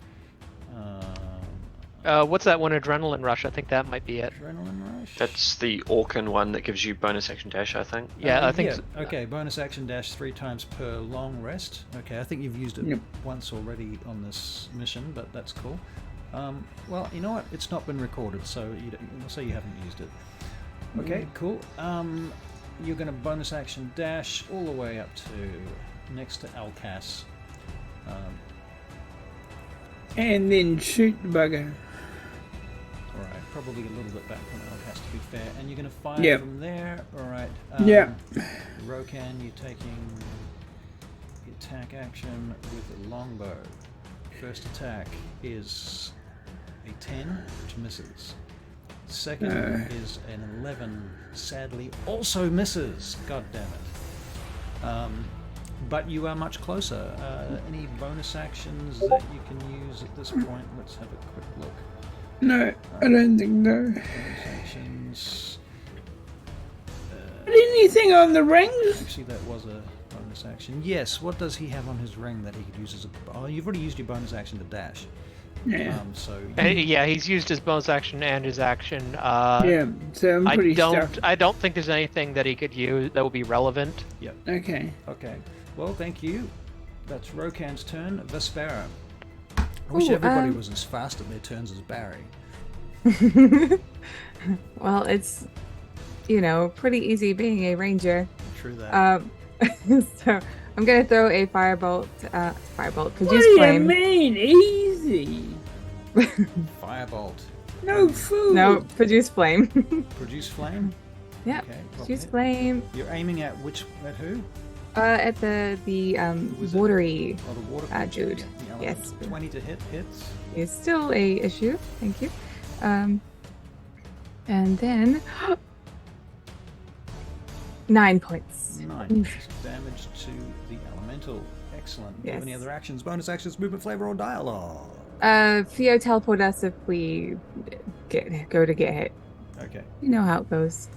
What's that one? Adrenaline rush. I think that might be it. Adrenaline Rush? That's the Orcan one that gives you bonus action dash, I think. Yeah, I think. Yeah, okay, bonus action dash 3 times per long rest. Okay, I think you've used it Yep. once already on this mission, but that's cool. Well, you know what? It's not been recorded, so we'll say you haven't used it. Okay, cool. You're going to bonus action dash all the way up to next to Elkas. And then shoot the bugger. Alright, probably a little bit back from Elkas to be fair. And you're going to fire Yep. from there. Alright. Yeah. Rokan, you're taking the attack action with a longbow. First attack is a 10, which misses. Second is an 11, sadly also misses. God damn it. But you are much closer. Any bonus actions that you can use at this point? Let's have a quick look. No, I don't think so. Bonus actions. Anything on the rings? Actually, that was a bonus bonus action. Yes, what does he have on his ring that he could use as a... Oh, you've already used your bonus action to dash. Yeah. So... Yeah, he's used his bonus action and his action. Yeah, so I'm pretty stuck. I don't think there's anything that he could use that would be relevant. Yep. Okay. Okay. Well, thank you. That's Rokan's turn. Vespera. I wish Ooh, everybody was as fast at their turns as Barry. Well, it's, pretty easy being a ranger. True that. So I'm gonna throw a firebolt. What Produce do flame. you mean? Easy. Firebolt. No food. No, produce flame. Produce flame. Yeah, Okay. produce okay. flame. You're aiming at who? At the Wizard. watery Oh, the water. Jude. The element. Yes. 20 to hits. Is still a issue. Thank you. And then 9 points. 9 damage to the elemental. Excellent. Do you have any Yes. other actions, bonus actions, movement, flavor, or dialogue? Theo teleport us if we go to get hit. Okay. You know how it goes.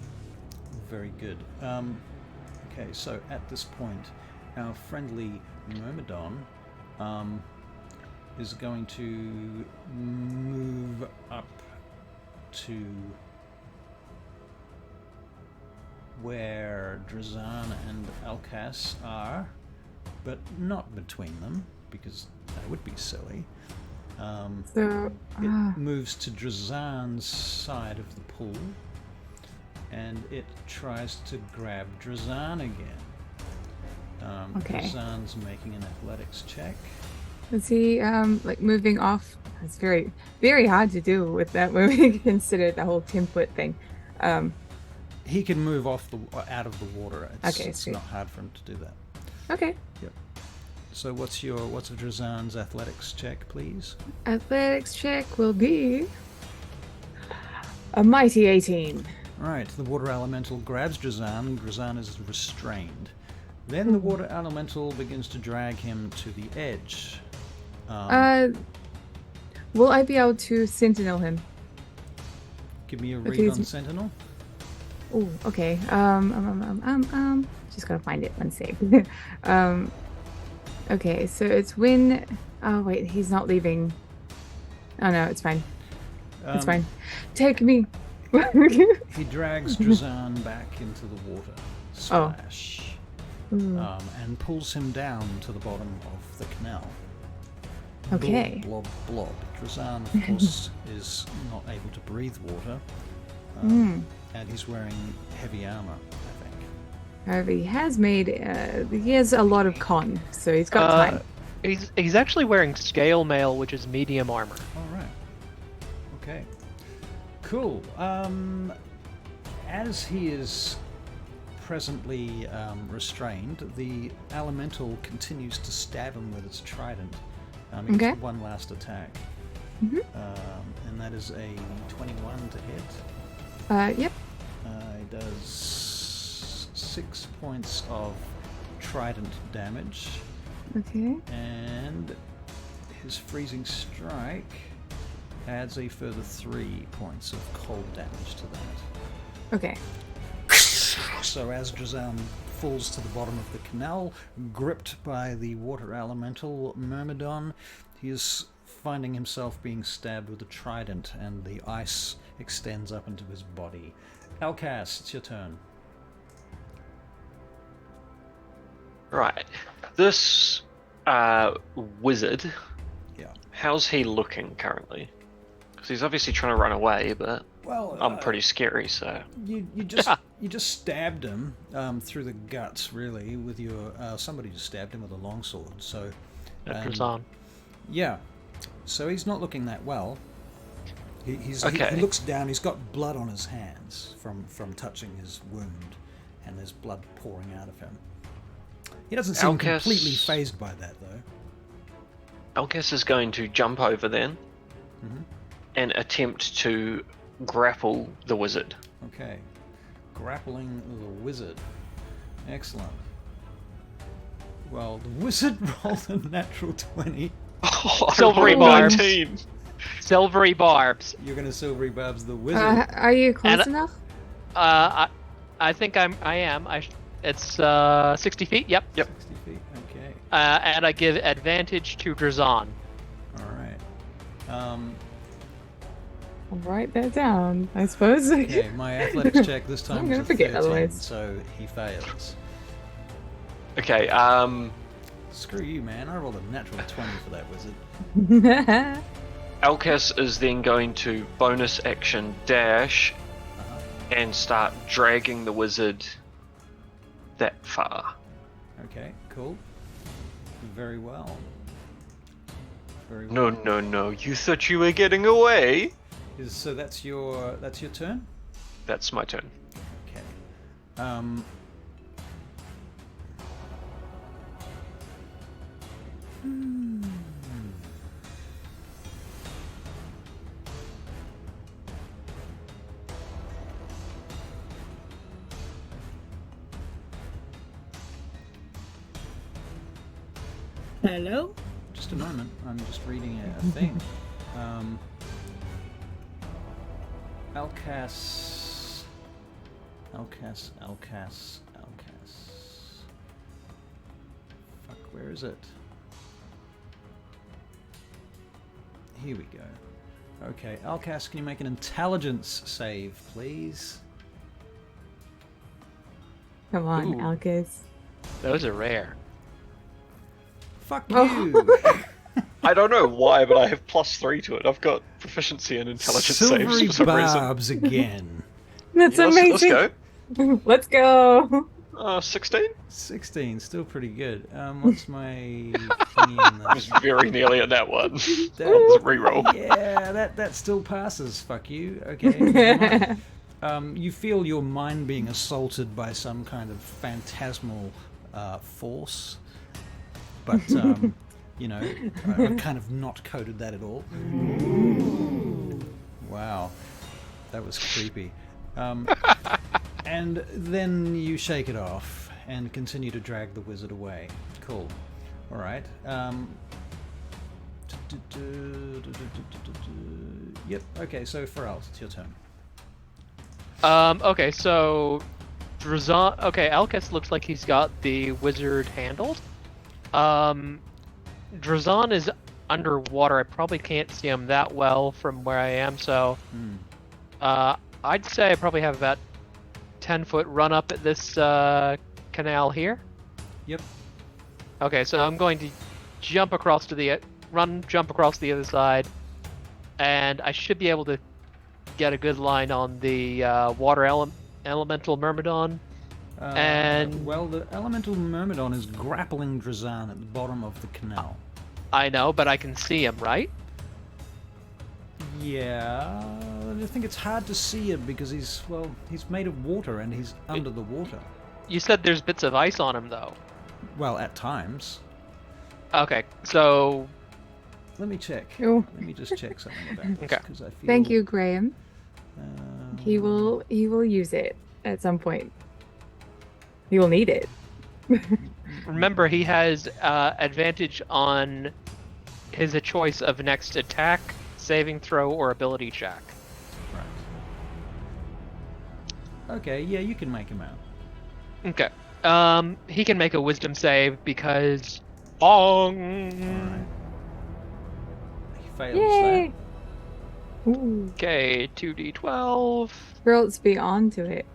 Very good. Okay, so at this point, our friendly Myrmidon is going to move up to where Drazan and Elkas are, but not between them, because that would be silly. It moves to Drazan's side of the pool, and it tries to grab Drazan again. Okay. Drazan's making an athletics check. Is he moving off? It's very, very hard to do with that when we consider the whole 10-foot thing. He can move out of the water. It's sweet. not hard for him to do that. Okay. Yep. So what's Drazan's athletics check, please? Athletics check will be a mighty 18. Right, the water elemental grabs Drazan. Drazan is restrained. Then the water elemental begins to drag him to the edge. Will I be able to sentinel him? Give me a If read he's- on Sentinel. Oh, okay. Just gotta find it. One sec. Okay, so it's when. Oh wait, he's not leaving. Oh no, it's fine. It's fine. Take me. He drags Drazan back into the water. Splash. And pulls him down to the bottom of the canal. Okay. Blob, blob, blob. Drazan, of course, is not able to breathe water. And he's wearing heavy armor, I think. However, he has he has a lot of con, so he's got time. He's actually wearing scale mail, which is medium armor. All right. Okay. Cool. As he is presently restrained, the elemental continues to stab him with its trident. It gets one last attack. And that is a 21 to hit. Yep. He does 6 points of trident damage. Okay. And his freezing strike adds a further 3 points of cold damage to that. Okay. So as Drazan falls to the bottom of the canal, gripped by the water elemental Myrmidon, he is finding himself being stabbed with a trident, and the ice extends up into his body. Elkas, it's your turn. Right. This wizard, Yeah. how's he looking currently? Because he's obviously trying to run away, but Well, I'm pretty scary, so... You just stabbed him through the guts, really, with your... somebody just stabbed him with a longsword, so... Drazan. Yeah. So he's not looking that well. He looks down, he's got blood on his hands from touching his wound, and there's blood pouring out of him. He doesn't seem completely fazed by that, though. Elkas is going to jump over then and attempt to grapple the wizard. Okay. Grappling the wizard. Excellent. Well, the wizard rolled a natural 20. Silvery barbs. barbs. Silvery barbs. You're going to silvery barbs the wizard. Are you close And- enough? I think I am. It's 60 feet. Yep. 60 feet. Okay. And I give advantage to Drazan. All right. I'll write that down, I suppose. Okay, my athletics check this time I'm is gonna a forget 13, otherwise. so he fails. Okay, Screw you, man. I rolled a natural 20 for that wizard. Elkas is then going to bonus action dash and start dragging the wizard that far. Okay, cool. Very well. Very well. No, no, no. You thought you were getting away? So that's your turn? That's my turn. Okay. Hello? Just a moment. I'm just reading a thing. Elkas. Fuck, where is it? Here we go. Okay, Elkas, can you make an intelligence save, please? Come on, Ooh. Elkas. Those are rare. Fuck Oh. you! I don't know why, but I have +3 to it. I've got proficiency in intelligence saves Silvery for some reason. barbs again. That's Yeah, let's amazing. go. Let's go. 16? 16, still pretty good. What's my thingy in I was this? very nearly at that one. That- It's a reroll. Yeah, that still passes. Fuck you. Okay. Never mind. You feel your mind being assaulted by some kind of phantasmal force, but you know, I've kind of not coded that at all. Wow, that was creepy. And then you shake it off and continue to drag the wizard away. Cool. All right. Yep. Okay. So Fferrylt, it's your turn. Okay, so Drazan. Okay, Elkas looks like he's got the wizard handled. Drazan is underwater. I probably can't see him that well from where I am, so I'd say I probably have about 10-foot run up at this canal here. Yep. Okay, so I'm going to jump across to the jump across the other side, and I should be able to get a good line on the water elemental myrmidon. And well, the elemental myrmidon is grappling Drazan at the bottom of the canal. I know, but I can see him, right? Yeah, I think it's hard to see him because he's made of water and he's under the water. You said there's bits of ice on him, though. Well, at times. Okay, so Let me check. Oh. Let me just check something about this Okay. because I feel. Thank you, Graham. He um, will use it at some point. He will need it. remember he has advantage on his choice of next attack, saving throw, or ability check. Right. Okay, yeah, you can make him out. Okay. He can make a wisdom save because bong. Alright. He fails Yay! Ooh, Okay, 2d12. girls be on to it.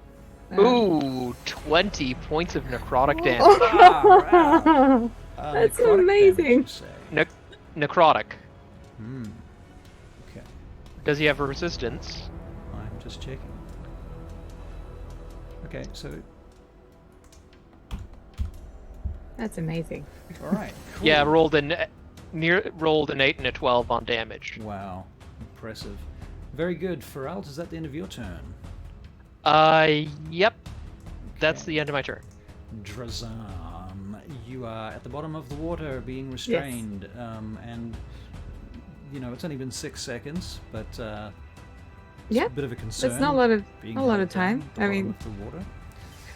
Ooh, 20 points of necrotic damage. Wow. That's necrotic amazing. damage, you say? Necrotic. Okay, Does he have a resistance? I'm just checking. Okay, so That's amazing. all right. Cool. Yeah, rolled an 8 and a 12 on damage. Wow, impressive. Very good, Fferrylt. Is that the end of your turn? Yep. That's Okay. the end of my turn. Drazan, you are at the bottom of the water being restrained, and you know it's only been 6 seconds, but it's Yeah, a bit of a concern. That's not a lot of being not a lot held of time. down at the I bottom mean, of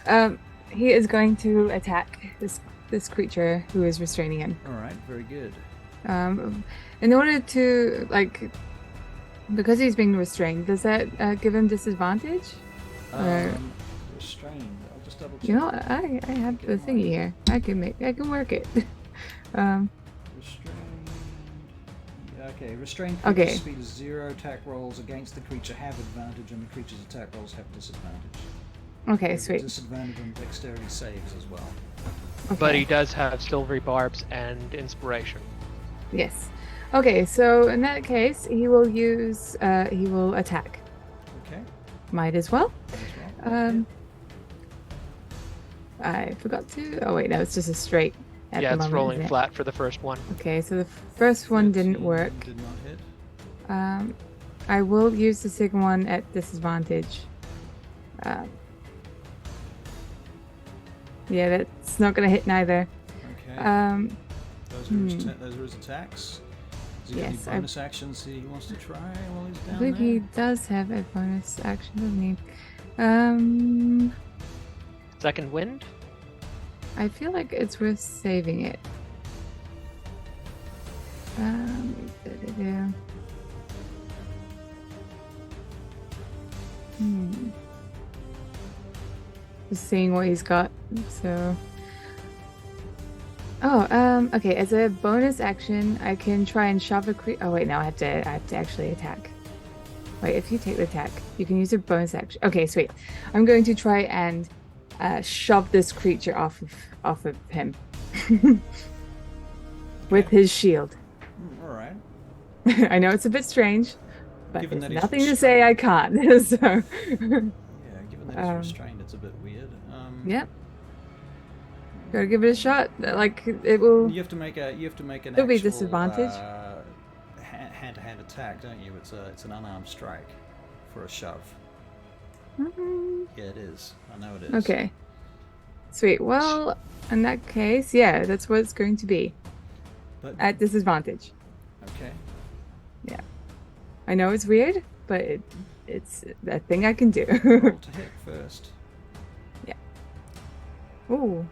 the water. he is going to attack this creature who is restraining him. All right, very good. In order to because he's being restrained, does that give him disadvantage? Or- Restrained. I'll just double check. You know, I have the thingy here. I can work it. Restrained. Yeah, okay, restrained creature's Okay. speed is 0. Attack rolls against the creature have advantage, and the creature's attack rolls have disadvantage. Okay, They have sweet. disadvantage on dexterity saves as well. Okay. But he does have silvery barbs and inspiration. Yes. Okay, so in that case, he will use. He will attack. Okay, Might as well. as well. I forgot to. Oh wait, no, it's just a straight. At Yeah, the it's moment, rolling isn't it? flat for the first one. Okay, so the first one didn't 13 work. Did not hit. I will use the second one at disadvantage. Yeah, that's not gonna hit neither. Okay. Those are his attacks. Has he got Yes, any bonus actions he wants to try while he's I down believe there? he does have a bonus action, doesn't he? Second wind? I feel like it's worth saving it. Da-da-da. Just seeing what he's got. So. Oh, okay. As a bonus action, I can try and shove a creature. Oh wait, no, I have to actually attack. Wait, if you take the attack, you can use a bonus action. Okay, sweet. I'm going to try and shove this creature off of him with his shield. All right. I know it's a bit strange, but Given there's that he's nothing to say I can't. So, Yeah, given that he's restrained, it's a bit weird. yep. Gotta give it a shot. Like it will. You have to make an It'll be actual, disadvantage. hand-to-hand attack, don't you? It's an unarmed strike for a shove. Mhm. Yeah, it is. I know it is. Okay. Sweet. Well, in that case, yeah, that's what it's going to be But at disadvantage. okay. I know it's weird, but it's a thing I can do. Roll to hit first. Ooh.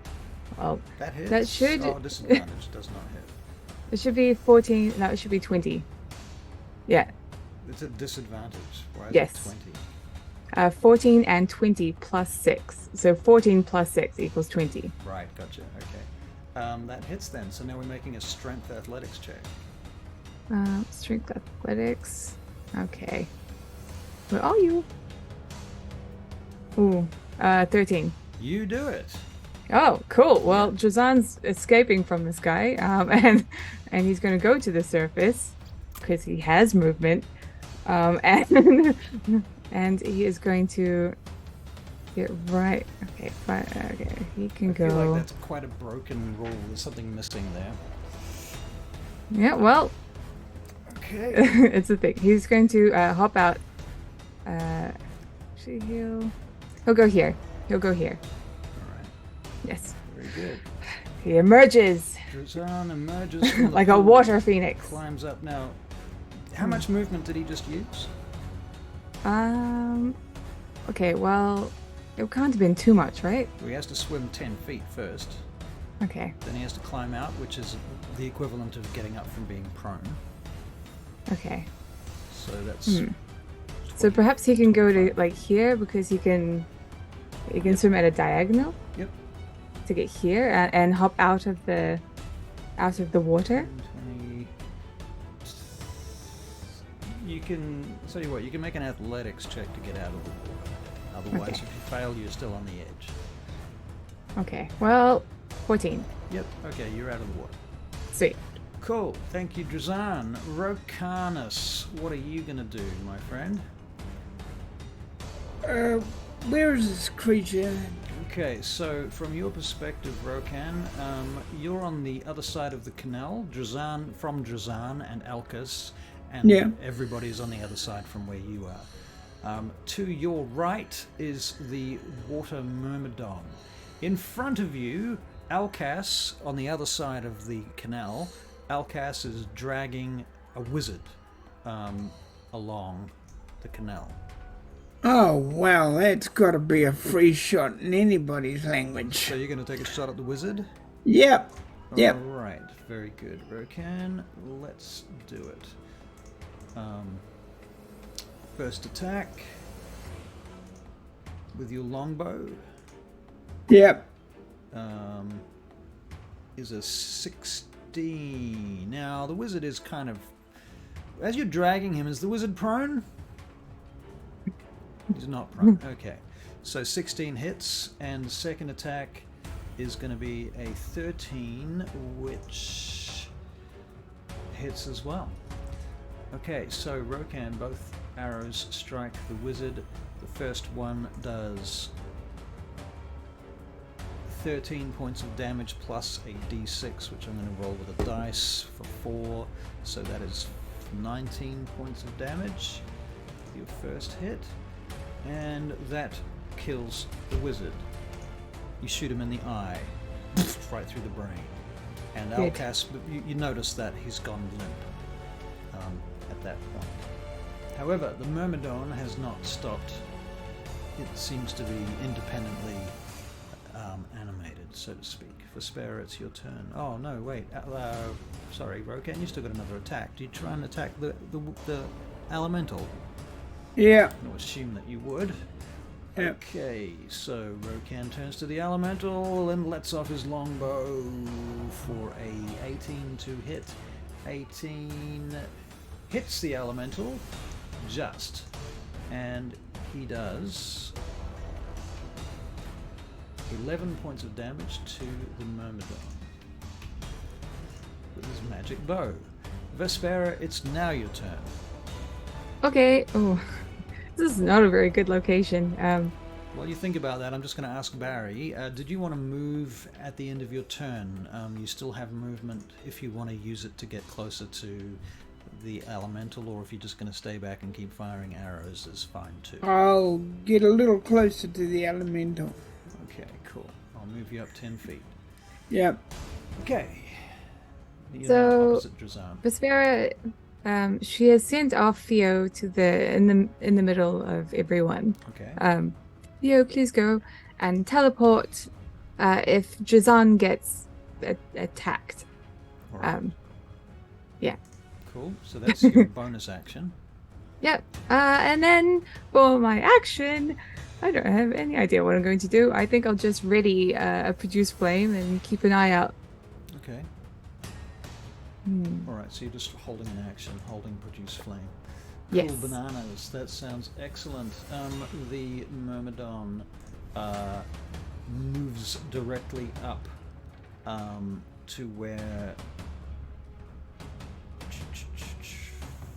Well, That hits. That should- Oh, disadvantage does not hit. it should be 14. No, it should be 20. Yeah. It's a disadvantage. Why is Yes. it 20? 14 and 20 plus 6. So 14 plus 6 equals 20. Right, gotcha. Okay. That hits then. So now we're making a strength athletics check. Strength athletics. Okay. Where are you? Ooh. 13. You do it. Oh, cool. Well, Jazan's escaping from this guy, and he's going to go to the surface because he has movement, and and he is going to get right. Okay, fine. Okay, he can I feel go. like that's quite a broken rule. There's something missing there. Yeah, well, Okay. it's a thing. He's going to hop out. Actually, he'll go here. He'll go here. All right. Yes. Very good. He emerges Drazan emerges from the like a pool, water phoenix. climbs up. Now, how much movement did he just use? Okay, well, it can't have been too much, right? Well, he has to swim 10 feet first. Okay. Then he has to climb out, which is the equivalent of getting up from being prone. Okay. So that's... So perhaps he can go to like here because he can swim at a diagonal Yep. to get here and hop out of the water. 20. You can... Tell you what, you can make an athletics check to get out of the water. Otherwise, Okay. if you fail, you're still on the edge. Okay. Well, 14. Yep. Okay, you're out of the water. Sweet. Cool. Thank you, Drazan. Rocanus, what are you going to do, my friend? Where is this creature? Okay, so from your perspective, Rokan, you're on the other side of the canal. From Drazan and Elkas, and Yeah. everybody's on the other side from where you are. To your right is the water myrmidon. In front of you, Elkas, on the other side of the canal, Elkas is dragging a wizard along the canal. Oh, well, that's got to be a free shot in anybody's language. So you're going to take a shot at the wizard? Yep. Yep. Alright, very good. Rokan, let's do it. First attack with your longbow. Yep. Is a 16. Now, the wizard is kind of... As you're dragging him, is the wizard prone? He's not prone. Okay. So 16 hits, and the second attack is going to be a 13, which hits as well. Okay, so Rokan, both arrows strike the wizard. The first one does 13 points of damage plus a d6, which I'm going to roll with a dice for 4. So that is 19 points of damage. Your first hit. And that kills the wizard. You shoot him in the eye, right through the brain. And Good. Elkas, you notice that he's gone limp at that point. However, the Myrmidon has not stopped. It seems to be independently animated, so to speak. For Spare, it's your turn. Oh no, wait. Sorry, Rokan, you still got another attack. Do you try and attack the elemental? Yeah. I'll assume that you would. Yep. Okay, so Rokan turns to the elemental and lets off his longbow for a 18 to hit. 18 hits the elemental, just. And he does 11 points of damage to the Myrmidon with his magic bow. Vespera, it's now your turn. Okay. Oh, this is not a very good location. While you think about that, I'm just going to ask Barry, did you want to move at the end of your turn? You still have movement if you want to use it to get closer to the elemental, or if you're just going to stay back and keep firing arrows, is fine too. I'll get a little closer to the elemental. Okay, cool. I'll move you up 10 feet. Yep. Okay. You're now So, opposite Drazan. Vespera, she has sent off Theo to in the middle of everyone. Okay. Theo, please go and teleport if Drazan gets attacked. All right. Yeah. Cool. So that's your bonus action. Yep. And then for my action, I don't have any idea what I'm going to do. I think I'll just ready a produce flame and keep an eye out. Okay. All right. So you're just holding an action, holding produce flame. Cool. Yes. Bananas. That sounds excellent. The Myrmidon moves directly up to where.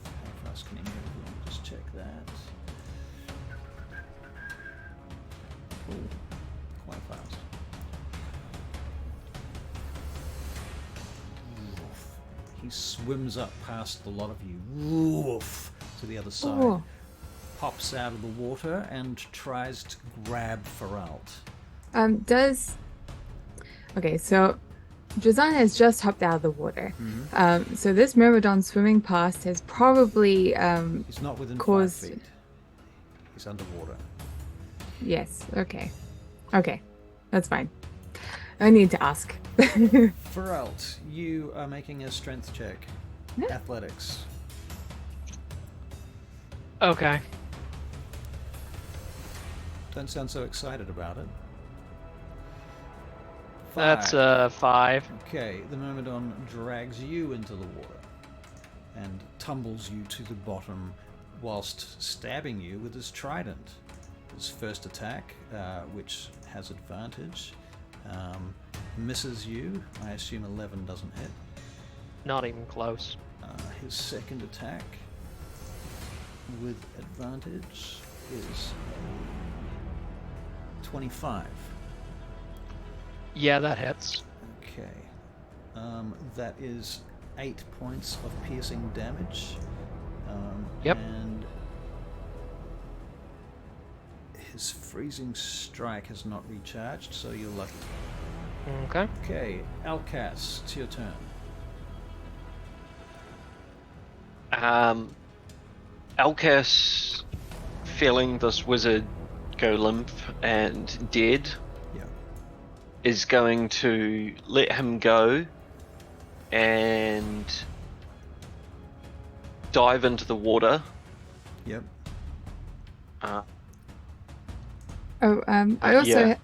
How fast can he move? Let me just check that. Cool. Quite fast. Woof. He swims up past the lot of you. Woof. To the other side. Oh. Pops out of the water and tries to grab Fferrylt. Okay, so Drazan has just hopped out of the water. So this Myrmidon swimming past has probably He's not within caused... 5 feet. He's underwater. Yes, okay. Okay, that's fine. I need to ask. Fferrylt, you are making a strength check. Yeah. Athletics. Okay. Don't sound so excited about it. That's 5. 5. Okay, the Myrmidon drags you into the water and tumbles you to the bottom whilst stabbing you with his trident. His first attack, which has advantage, misses you. I assume 11 doesn't hit. Not even close. His second attack with advantage is 25. Yeah, that hits. Okay. That is 8 points of piercing damage. Yep. And his freezing strike has not recharged, so you're lucky. Okay. Okay, Elkas, it's your turn. Elkas, feeling this wizard go limp and dead, Yeah. is going to let him go and dive into the water. Yep. Uh, I also yeah.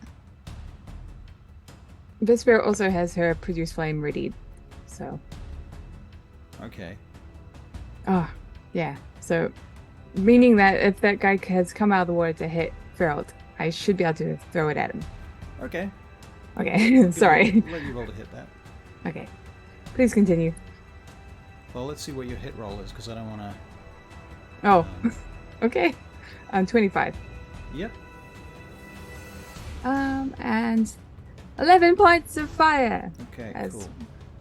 Vesper also has her produce flame ready, so. Okay. Oh, yeah. So, meaning that if that guy has come out of the water to hit Fferrylt, I should be able to throw it at him. Okay. Okay, sorry. Let you roll to hit that. Okay. Please continue. Well, let's see what your hit roll is, because I don't want to... Oh, okay. 25. Yep. And 11 points of fire. Okay, As cool.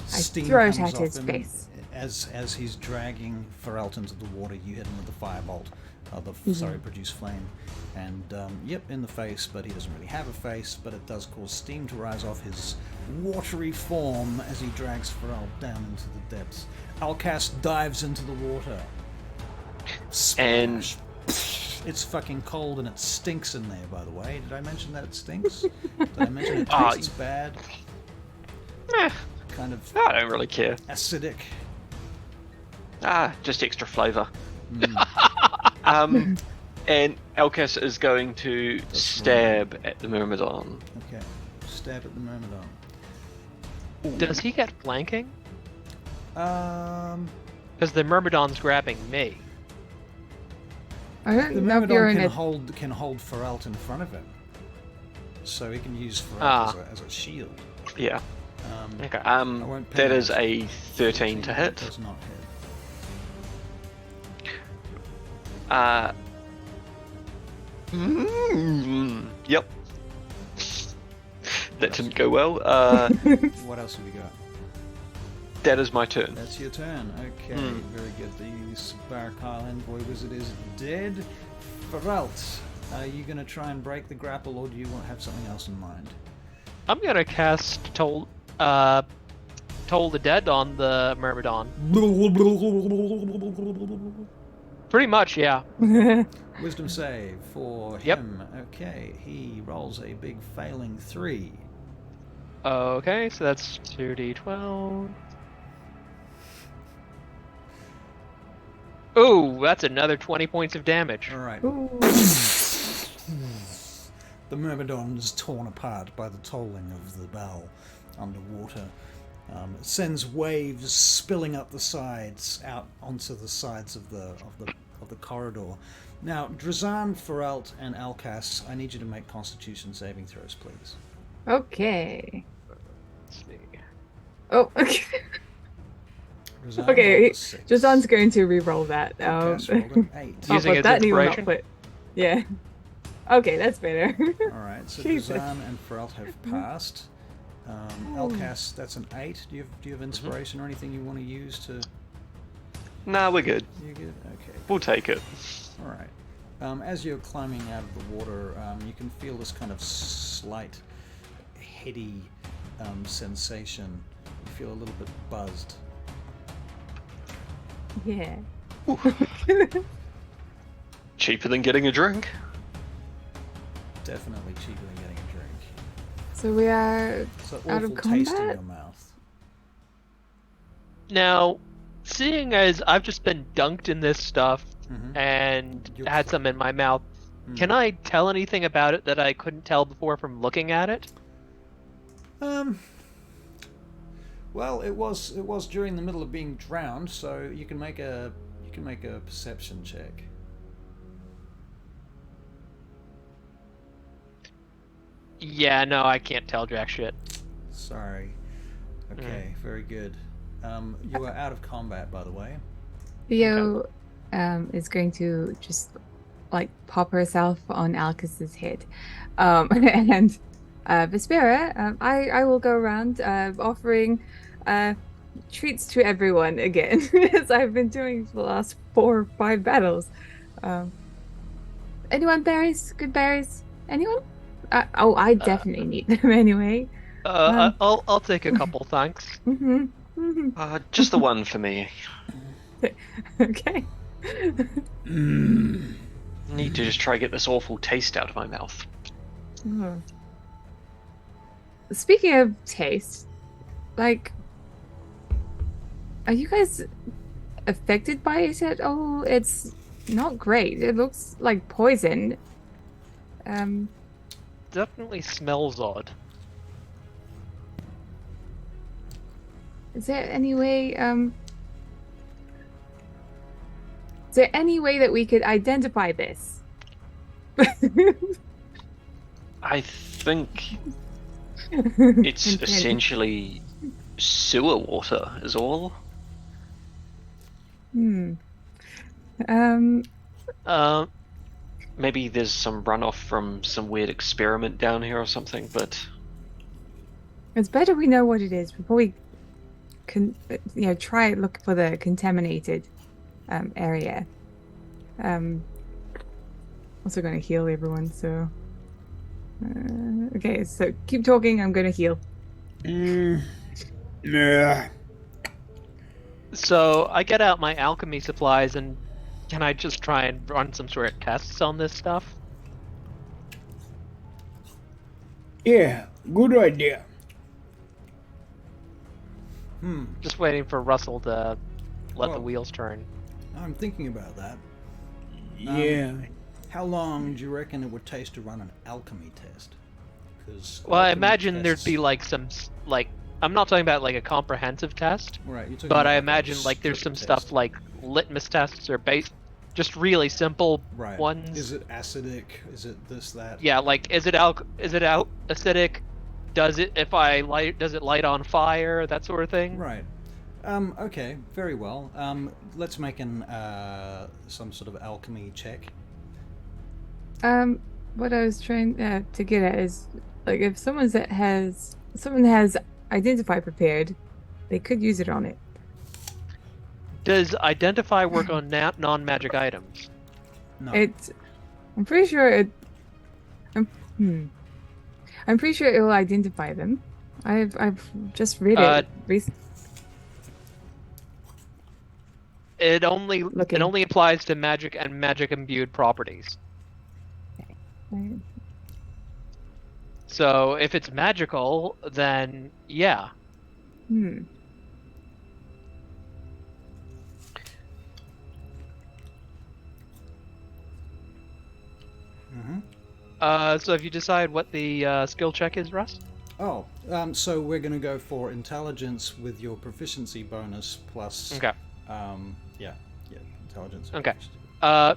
I Steam throw it comes at off his him. face. As he's dragging Fferrylt into the water, you hit him with the firebolt. Produce flame. And, yep, in the face, but he doesn't really have a face, but it does cause steam to rise off his watery form as he drags Fferrylt down into the depths. Elkas dives into the water. Splash. It's fucking cold and it stinks in there, by the way. Did I mention that it stinks? Did I mention it tastes bad? Kind of I don't really care. acidic. Just extra flavour. And Elkas is going to stab at the Myrmidon. Okay. Stab at the Myrmidon. Does he get flanking? Um, Because the Myrmidon's grabbing me. I the don't know if you're Myrmidon in can hold Fferrylt in front of him, so he can use Fferrylt as a shield. Yeah. Okay. I won't pay That you is a 13 to hit. Does not hit. Yep. That didn't go well. What else have we got? That is my turn. That's your turn. Okay, very good. The Barakyle Envoy Wizard is dead. Fferrylt, are you going to try and break the grapple, or do you want to have something else in mind? I'm gonna cast Toll the Dead on the Myrmidon. Pretty much, yeah. Wisdom save for Yep. him. Okay, he rolls a big failing 3. Okay, so that's 2d12. Ooh, that's another 20 points of damage. All right. Ooh. The Myrmidon is torn apart by the tolling of the bell underwater. It sends waves spilling up the sides, out onto the sides of the corridor. Now, Drazan, Fferrylt, and Elkas, I need you to make Constitution saving throws, please. Okay. Let's see. Oh, okay. Drazan Okay, rolled a 6. Jason's going to re-roll that. Elkas rolled an 8. Using but his that he will not inspiration? put. Yeah. Okay, that's better. All right, so Jesus. Drazan and Fferrylt have passed. Elkas, that's an 8. Do you have inspiration or anything you want to use to? Nah, we're good. You good? Okay. We'll take it. All right. As you're climbing out of the water, you can feel this kind of slight, heady sensation. You feel a little bit buzzed. Yeah. Cheaper than getting a drink. Definitely cheaper than getting a drink. So we are It's an out awful of taste in combat? your mouth. Now, seeing as I've just been dunked in this stuff Mhm. and You're had fine. some in my mouth, can I tell anything about it that I couldn't tell before from looking at it? Well, it was during the middle of being drowned, so you can make a perception check. Yeah, no, I can't tell jack shit. Sorry. Okay, very good. You are out of combat, by the way. Theo is going to just like pop herself on Alcas's head. And Vespera, I will go around offering treats to everyone again, as I've been doing for the last 4 or 5 battles. Anyone berries? Good berries? Anyone? I definitely need them anyway. I'll take a couple, thanks. Just the one for me. Okay. Need to just try to get this awful taste out of my mouth. Oh. Speaking of taste, like, are you guys affected by it at all? It's not great. It looks like poison. Definitely smells odd. Is there any way? Is there any way that we could identify this? I think it's And- essentially sewer water, is all. Um. Maybe there's some runoff from some weird experiment down here or something, but It's better we know what it is before we can, try look for the contaminated area. Also going to heal everyone. So, okay. So keep talking. I'm going to heal. Nah. So I get out my alchemy supplies, and can I just try and run some sort of tests on this stuff? Yeah, good idea. Just waiting for Russell to let the Well- wheels turn. I'm thinking about that. Yeah. How long do you reckon it would take to run an alchemy test? Because Well, I imagine there'd be like I'm not talking about like a comprehensive test, right. You're talking but about I a imagine like there's some strict test. stuff like litmus tests or just really simple Right. ones. Is it acidic? Is it this that? Yeah, like is it acidic? Does it light on fire? That sort of thing. Right. Okay. Very well. Let's make an some sort of alchemy check. What I was trying to get at is like if someone has identify prepared, they could use it on it. Does identify work on non-magic items? No. I'm pretty sure it. I'm pretty sure it will identify them. I've just read it. It only Looking. applies to magic and magic imbued properties. So if it's magical, then yeah. So if you decide what the skill check is, Russ? Oh, so we're going to go for intelligence with your proficiency bonus plus. Okay. Yeah, intelligence. Okay.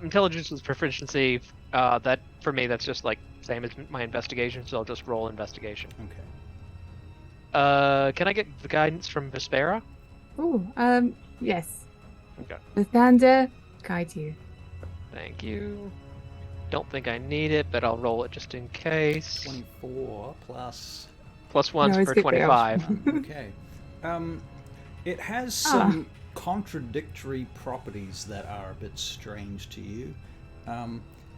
Intelligence with proficiency. That for me, that's just like same as my investigation, so I'll just roll investigation. Okay. Can I get the guidance from Vespera? Oh, yes. Okay. The thunder guide you. Thank you. Don't think I need it, but I'll roll it just in case. 24 plus. Plus one's No, it's for good there. 25. Okay. It has some contradictory properties that are a bit strange to you.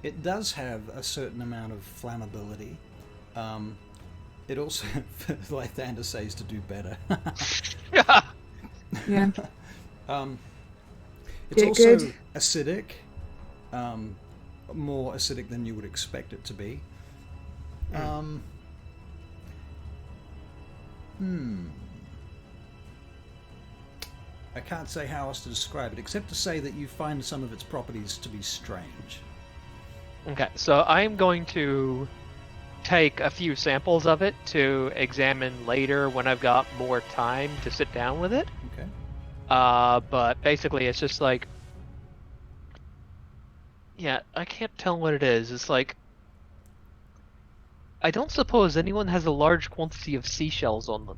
It does have a certain amount of flammability. It also, like Thunder says, to do better. Yeah. It's Yeah, also good. acidic. More acidic than you would expect it to be. I can't say how else to describe it, except to say that you find some of its properties to be strange. Okay, so I'm going to take a few samples of it to examine later when I've got more time to sit down with it. Okay. But basically it's just like, yeah, I can't tell what it is. It's like, I don't suppose anyone has a large quantity of seashells on them.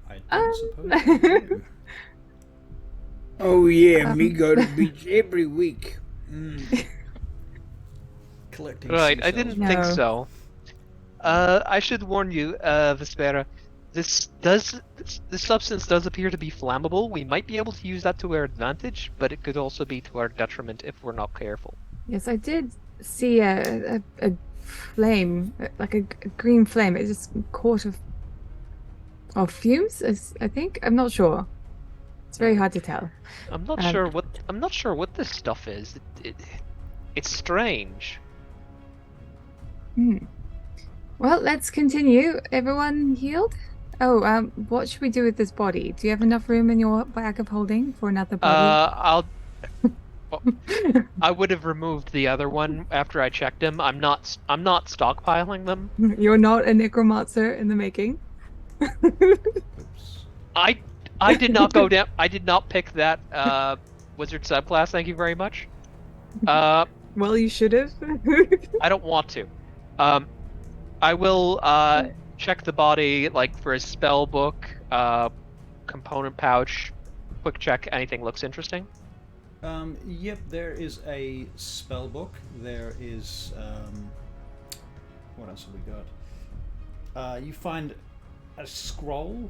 I don't suppose you do. Oh yeah, me go to beach every week. Collecting Right, I seashells. didn't think No. so. I should warn you, Vespera, this substance does appear to be flammable. We might be able to use that to our advantage, but it could also be to our detriment if we're not careful. Yes, I did see a flame, like a green flame. It just caught of fumes. I think. I'm not sure. It's very hard to tell. I'm not sure what this stuff is. It's strange. Well, let's continue. Everyone healed? Oh, what should we do with this body? Do you have enough room in your bag of holding for another body? I would have removed the other one after I checked him. I'm not stockpiling them. You're not a necromancer in the making. Oops. I did not go down. I did not pick that wizard subclass. Thank you very much. Well, you should have. I don't want to. I will check the body like for a spell book, component pouch, quick check. Anything looks interesting. Yep, there is a spell book. There is what else have we got? You find a scroll.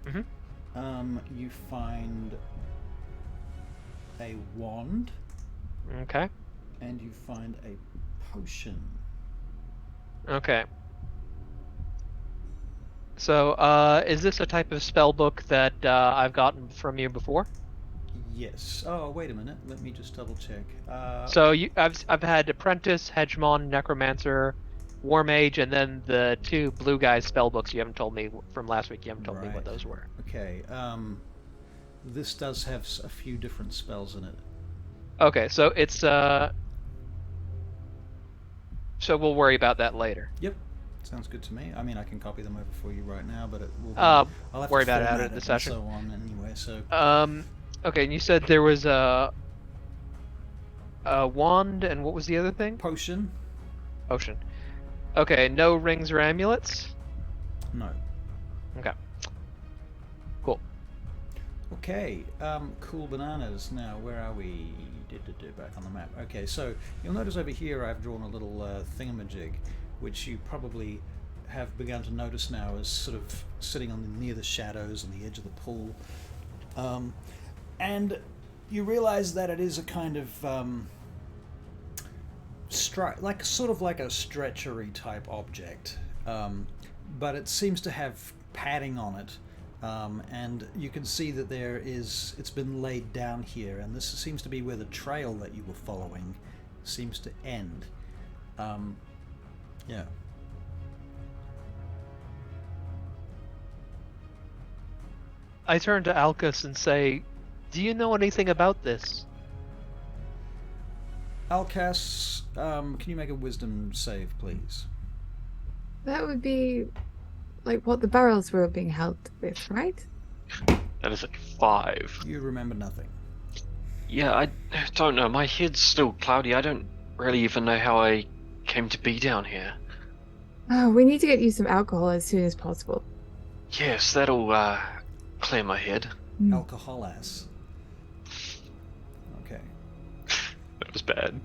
Mm-hmm. You find a wand. Okay. And you find a potion. Okay. So, is this a type of spell book that I've gotten from you before? Yes. Oh, wait a minute. Let me just double check. So I've had Apprentice, Hegemon, Necromancer, War Mage, and then the 2 blue guys spell books you haven't told me from last week. You haven't told me what those were. Okay. This does have a few different spells in it. Okay, so it's so we'll worry about that later. Yep. Sounds good to me. I mean, I can copy them over for you right now, but it will be, I'll have worry to about it format at the and session. so on anyway. So. Okay, and you said there was a wand, and what was the other thing? Potion. Potion. Okay, no rings or amulets? No. Okay. Cool. Okay, cool bananas. Now, where are we? Back on the map. Okay, so you'll notice over here I've drawn a little thingamajig, which you probably have begun to notice now is sort of sitting on near the shadows on the edge of the pool. And you realize that it is a kind of sort of like a stretchery type object, but it seems to have padding on it, and you can see that it's been laid down here, and this seems to be where the trail that you were following seems to end. Yeah. I turn to Elkas and say, do you know anything about this? Elkas, can you make a wisdom save, please? That would be like what the barrels were being held with, right? That is a 5. You remember nothing. Yeah, I don't know. My head's still cloudy. I don't really even know how I came to be down here. Oh, we need to get you some alcohol as soon as possible. Yes, that'll clear my head. Alcoholas. Okay. That was bad.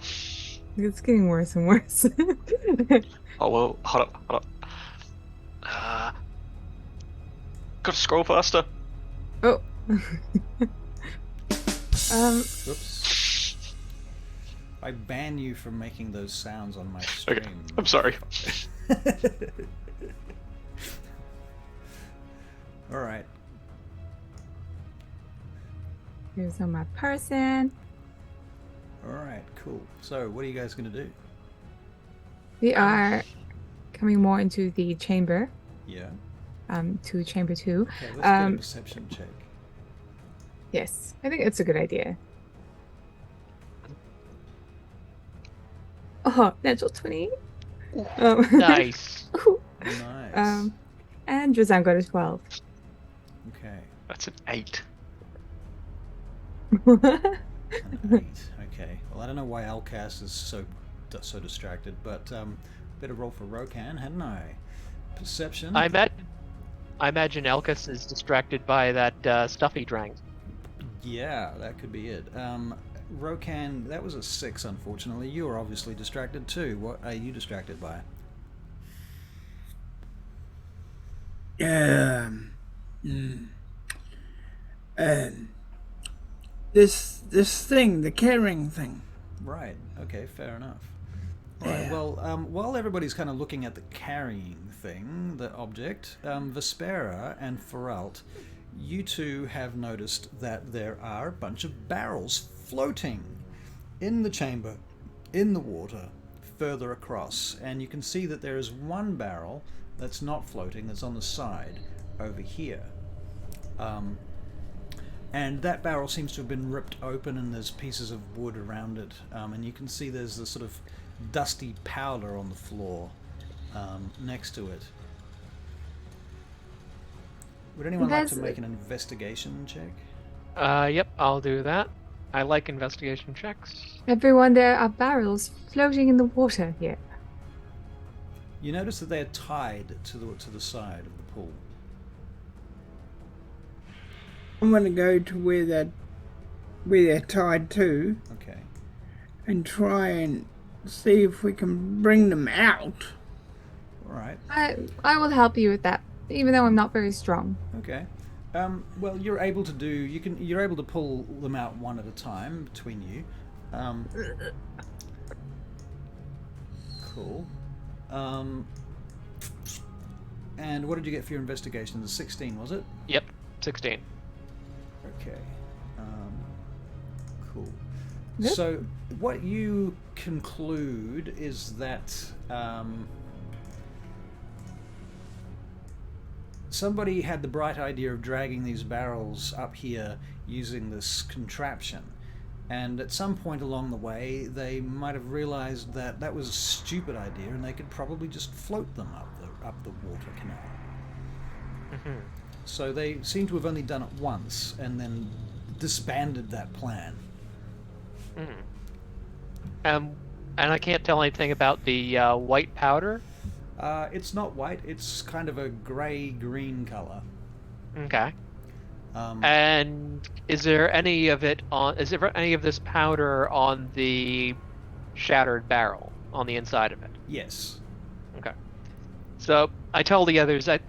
It's getting worse and worse. Oh well, hold up. Gotta scroll faster. Oh. Whoops. I ban you from making those sounds on my stream. Okay, I'm sorry. Alright. Here's on my person. Alright, cool. So, what are you guys going to do? We are coming more into the chamber. Yeah. To chamber 2. Okay, let's get a perception check. Yes, I think it's a good idea. Oh, natural 20. Nice. Nice. And Drazan got a 12. Okay. That's an 8. An 8. Okay. Well, I don't know why Elkas is so distracted, but better roll for Rokan, hadn't I? Perception. I imagine Elkas is distracted by that stuff he drank. Yeah, that could be it. Rokan, that was a 6, unfortunately. You are obviously distracted too. What are you distracted by? This thing, the carrying thing. Right. Okay, fair enough. Right, well, while everybody's kind of looking at the carrying thing, the object, Vespera and Fferrylt, you two have noticed that there are a bunch of barrels floating in the chamber, in the water, further across. And you can see that there is one barrel that's not floating, that's on the side over here. And that barrel seems to have been ripped open and there's pieces of wood around it. And you can see there's this sort of dusty powder on the floor next to it. Would anyone like to That's- make an investigation check? Yep, I'll do that. I like investigation checks. Everyone, there are barrels floating in the water here. You notice that they are tied to the side of the pool. I'm gonna go to where they're tied to Okay. and try and see if we can bring them out. All right. I will help you with that, even though I'm not very strong. Okay. Well, you're able to pull them out one at a time between you. Cool. And what did you get for your investigation? The 16, was it? Yep, 16. Okay. Cool. Yep. So, what you conclude is that somebody had the bright idea of dragging these barrels up here using this contraption. And at some point along the way, they might have realized that that was a stupid idea and they could probably just float them up the water canal. Mm-hmm. So they seem to have only done it once and then disbanded that plan. And I can't tell anything about the white powder. It's not white, it's kind of a grey-green colour. Okay. And is there any of it on? Is there any of this powder on the shattered barrel on the inside of it? Yes. Okay. So I tell the others that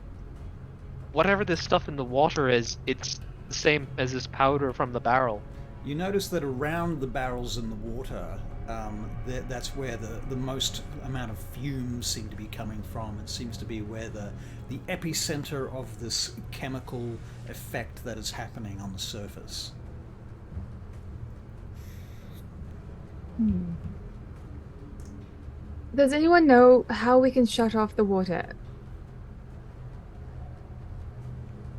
whatever this stuff in the water is, it's the same as this powder from the barrel. You notice that around the barrels in the water, that's where the most amount of fumes seem to be coming from. It seems to be where the epicenter of this chemical effect that is happening on the surface. Does anyone know how we can shut off the water?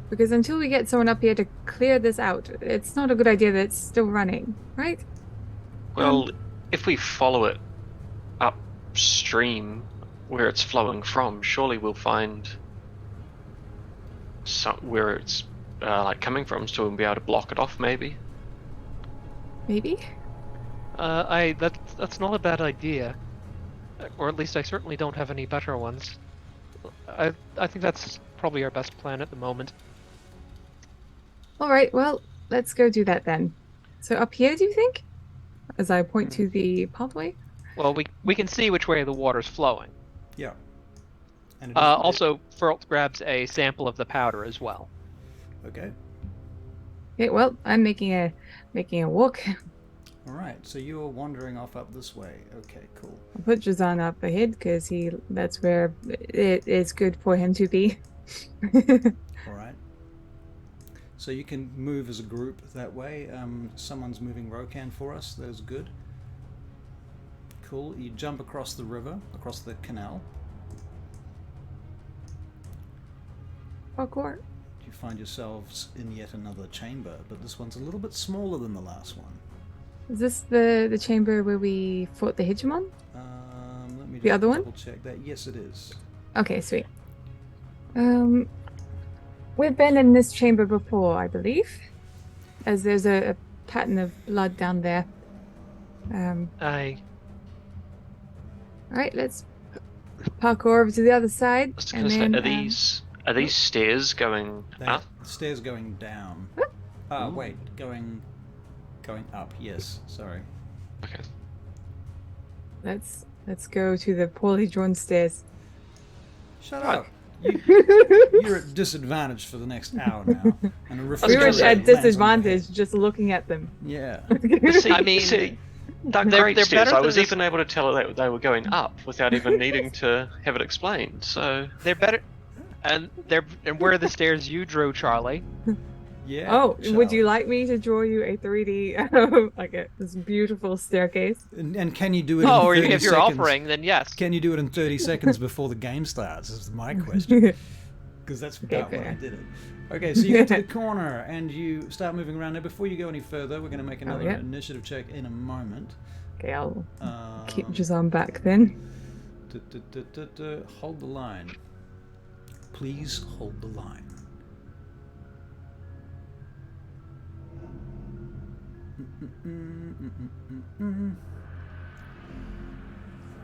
Because until we get someone up here to clear this out, it's not a good idea that it's still running, right? Well, if we follow it upstream where it's flowing from, surely we'll find where it's like coming from, so we'll be able to block it off, maybe. Maybe? That's not a bad idea. Or at least I certainly don't have any better ones. I think that's probably our best plan at the moment. All right, well, let's go do that then. So up here, do you think? As I point to the pathway? Well, we can see which way the water's flowing. Yeah. And it is- Also, Fferrylt grabs a sample of the powder as well. Okay. Okay, well, I'm making a walk. All right. So you're wandering off up this way. Okay. Cool. I'll put Jazan up ahead because that's where it is good for him to be. All right. So you can move as a group that way. Someone's moving Rokan for us. That's good. Cool. You jump across the river, across the canal. Parkour. You find yourselves in yet another chamber, but this one's a little bit smaller than the last one. Is this the chamber where we fought the Hegemon? Let me The just other one? double check that. Yes, it is. Okay, sweet. We've been in this chamber before, I believe, as there's a pattern of blood down there. All right, let's parkour over to the other side. I was And gonna say, then, are these stairs going up? Stairs going down. Wait, going up. Yes, sorry. Okay. let's go to the poorly drawn stairs. Shut up. You're at disadvantage for the next hour now. And a We were refrigerator at lands on your disadvantage head. just looking at them. Yeah. See, I mean, they're they're great stairs. better I than was this- even able to tell that they were going up without even needing to have it explained. So They're better, and where the stairs you drew, Charlie. Yeah. Oh, would Charlie. you like me to draw you a 3D, this beautiful staircase? And can you do it Oh, or in 30 if you're seconds? offering, then yes. Can you do it in 30 seconds before the game starts? Is my question. Because that's about when I fair. did it. Okay, so you get to the corner and you start moving around. Now, before you go any further, we're going to make another yeah. initiative check in a moment. Okay, I'll keep Um, Jazan back then. Hold the line. Please hold the line.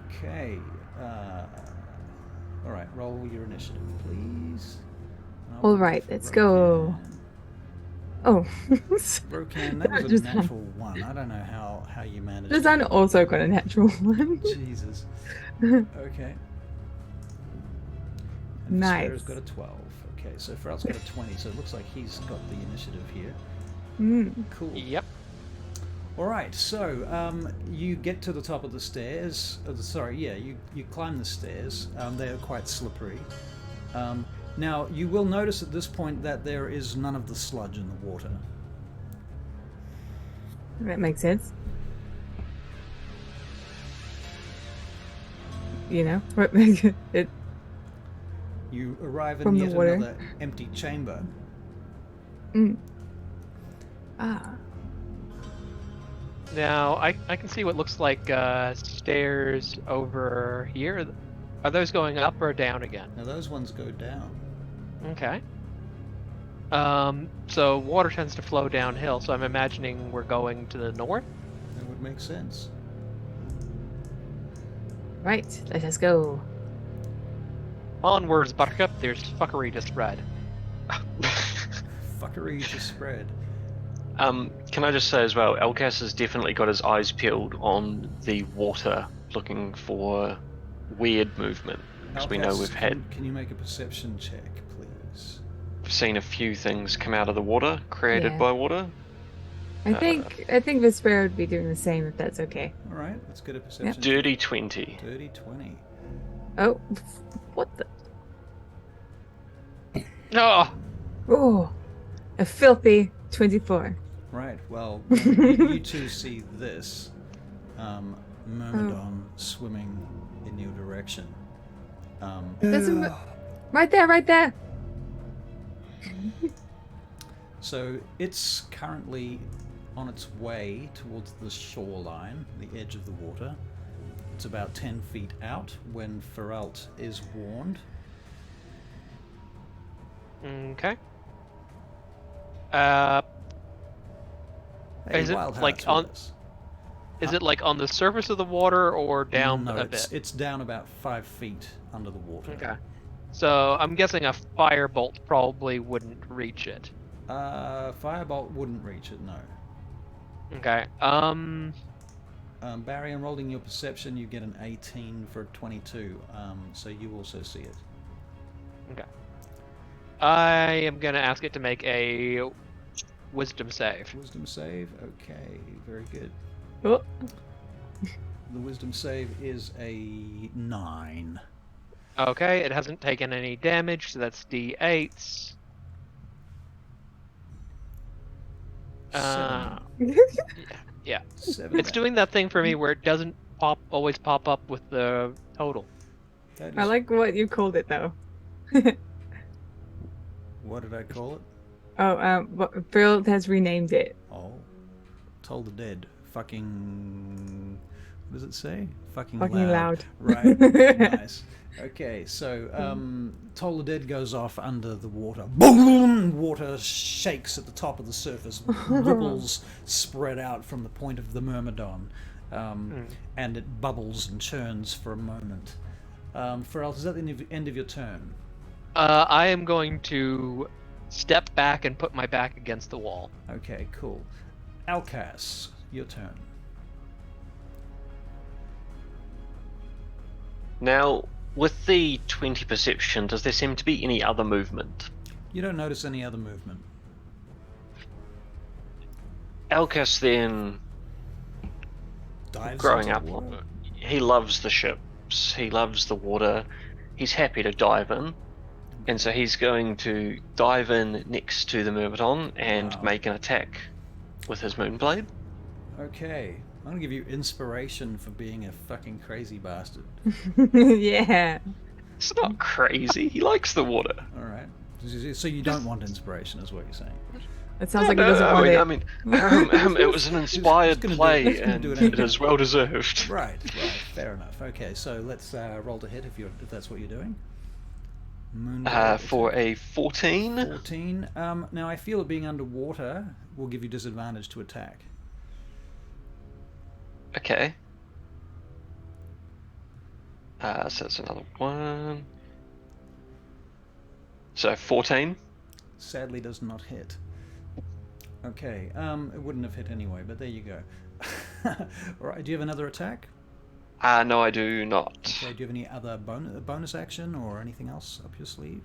Okay. All right. Roll your initiative, please. All right, let's go. Oh. Rokan, that was a Just natural one. I don't know how you managed. Design also got a natural one. Jesus. Okay. And Nice. Fferrylt's got a 12. Okay, so Fferrylt's got a 20, so it looks like he's got the initiative here. Cool. Yep. All right, so you get to the top of the stairs. You climb the stairs. They are quite slippery. Now, you will notice at this point that there is none of the sludge in the water. That makes sense. You know, it. You arrive in From the yet water. another empty chamber. Ah. Now I can see what looks like stairs over here. Are those going up or down again? Now, those ones go down. Okay. So water tends to flow downhill, so I'm imagining we're going to the north? That would make sense. Right, let us go. Onwards, Buttercup, there's fuckery to spread. Fuckery to spread. Can I just say as well, Elkas has definitely got his eyes peeled on the water, looking for weird movement. Because we know Elkas, we've had Can you make a perception check, please? seen a few things come out of the water, created Yeah. by water. I think Vesper would be doing the same if that's okay. All right, let's get a perception. Dirty 20. Dirty 20. Oh, what the? Oh! Oh, a filthy 24. Right, well, you two see this Myrmidon swimming in your direction. There's a, right there. So it's currently on its way towards the shoreline, the edge of the water. It's about 10 feet out when Fferrylt is warned. Okay. Hey, Is it Wild like Hearts with on- us. Is it like on the surface of the water or down No, a it's, bit? it's down about 5 feet under the water. Okay. So I'm guessing a firebolt probably wouldn't reach it. Firebolt wouldn't reach it, no. Okay. Barry, I'm rolling your perception. You get an 18 for a 22, so you also see it. Okay. I am gonna ask it to make a wisdom save. Wisdom save. Okay, very good. Oh, The wisdom save is a 9. Okay, it hasn't taken any damage, so that's D8s. Yeah. 7. It's doing that thing for me where it doesn't always pop up with the total. That I is- like what you called it though. What did I call it? Oh, Fferrylt has renamed it. Oh, Toll the Dead. Fucking. What does it say? Fucking Loud. Right. Nice. Okay, so Toll the Dead goes off under the water. Boom! Water shakes at the top of the surface. Ripples spread out from the point of the Myrmidon. And it bubbles and churns for a moment. Fferrylt, is that the end of your turn? I am going to step back and put my back against the wall. Okay, cool. Elkas, your turn. Now, with the 20 perception, does there seem to be any other movement? You don't notice any other movement. Elkas then, Dives growing into up, the water. he loves the ships, he loves the water, he's happy to dive in, and so he's going to dive in next to the Myrmidon and Wow. make an attack with his Moonblade. Okay, I'm gonna give you inspiration for being a fucking crazy bastard. Yeah. It's not crazy, he likes the water. All right. So you don't want inspiration, is what you're saying? It sounds like it doesn't want I it. mean, it was an inspired gonna do- play, he's gonna and do it it anyway. is well deserved. Right. Fair enough. Okay, so let's roll to hit if that's what you're doing. Moonblade For a 14. 14. Now I feel that being underwater will give you disadvantage to attack. Okay. So that's another one. So 14. Sadly does not hit. Okay, it wouldn't have hit anyway, but there you go. Alright, do you have another attack? No, I do not. Okay, do you have any other bonus action or anything else up your sleeve?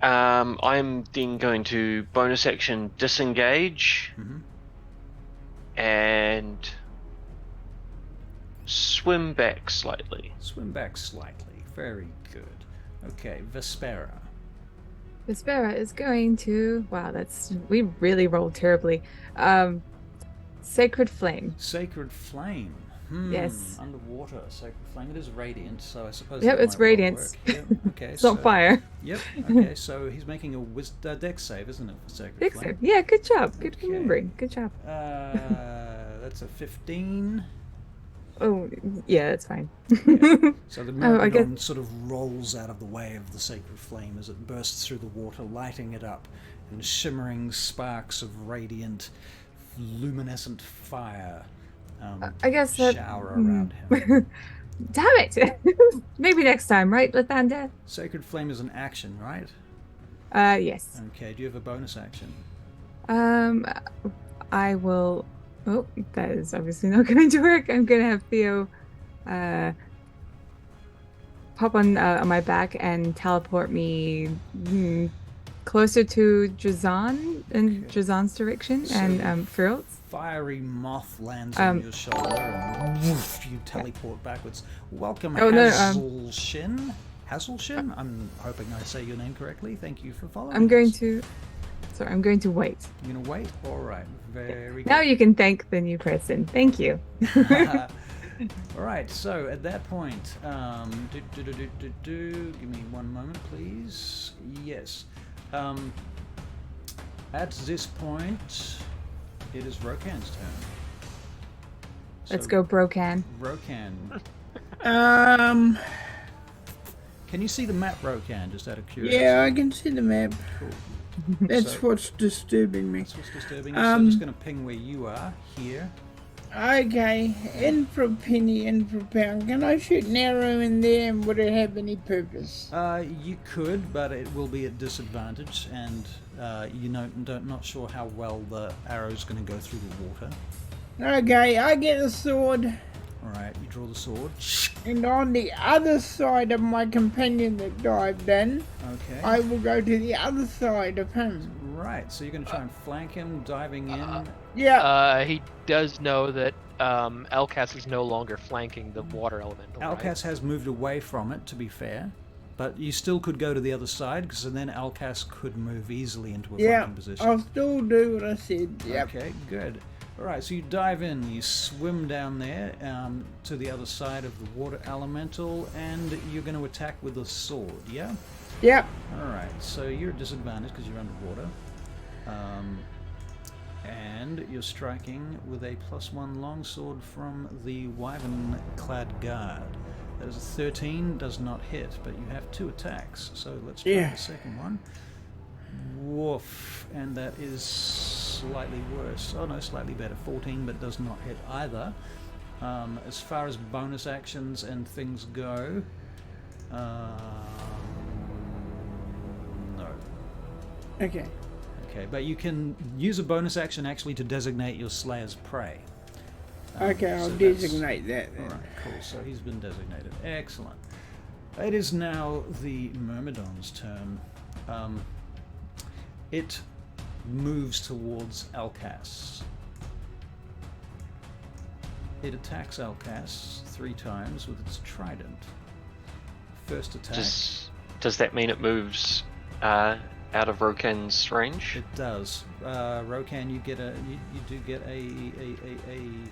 I'm then going to bonus action disengage and swim back slightly. Swim back slightly. Very good. Okay, Vespera. Vespera is going to. Wow, we really rolled terribly. Sacred Flame. Sacred Flame. Yes. Underwater, Sacred Flame. It is radiant, so I suppose. Yep, that it's might well radiance. work. Yep. Okay, It's not fire. Yep. Okay, so he's making a dex save, isn't it, for Sacred Dex Flame? save. Yeah, good job. Good Okay. remembering. Good job. That's a 15. Oh, yeah, that's fine. So the Oh, I Myrmidon sort of rolls out of the way of the Sacred Flame as it bursts through the water, lighting it up, and shimmering sparks of radiant, luminescent fire I guess that. shower around him. Damn it! Maybe next time, right, Lathander? Sacred Flame is an action, right? Yes. Okay, do you have a bonus action? I will. Oh, that is obviously not going to work. I'm going to have Theo pop on my back and teleport me closer to Drazan in Drazan's direction and Fferrylt. Fiery moth lands on your shoulder and woof, you teleport backwards. Welcome, Oh, no, Hazelshin. Hazelshin? I'm hoping I say your name correctly. Thank you for following. I'm going us. to. Sorry, I'm going to wait. You're going to wait? All right. Very good. Now you can thank the new person. Thank you. All right, so at that point, give me one moment, please. Yes. At this point, it is Rokan's turn. Let's go, Brocan. Rokan. Um, Can you see the map, Rokan, just out of curiosity? yeah, I can see the map. Cool. That's So- what's disturbing me. That's what's disturbing you. So I'm just going to ping where you are, here. Okay, in for a penny, in for a pound. Can I shoot an arrow in there and would it have any purpose? You could, but it will be at disadvantage, and not sure how well the arrow's going to go through the water. Okay, I get a sword, All right, you draw the sword. and on the other side of my companion that dived in, Okay. I will go to the other side of him. Right, so you're going to try and flank him, diving in. Yeah, He does know that Elkas is no longer flanking the water elemental. Elkas has moved away from it, to be fair, but you still could go to the other side, because then Elkas could move easily into a yeah, flanking position. I'll still do what I said. Yep. Okay, good. Alright, so you dive in, you swim down there to the other side of the water elemental, and you're going to attack with a sword, yeah? Yep. Alright, so you're at disadvantage because you're underwater. And you're striking with a +1 longsword from the wyvern-clad guard. That is a 13, does not hit, but you have 2 attacks, so let's try Yeah. the second one. Woof, and that is slightly worse. Oh no, slightly better. 14, but does not hit either. As far as bonus actions and things go, no. Okay. Okay, but you can use a bonus action actually to designate your Slayer's prey. Okay, I'll so that's- designate that then. Alright, cool. So he's been designated. Excellent. It is now the Myrmidon's turn. It moves towards Elkas. It attacks Elkas 3 times with its trident. First attack. Does that mean it moves out of Rokan's range? It does. Rokan, you get you do get a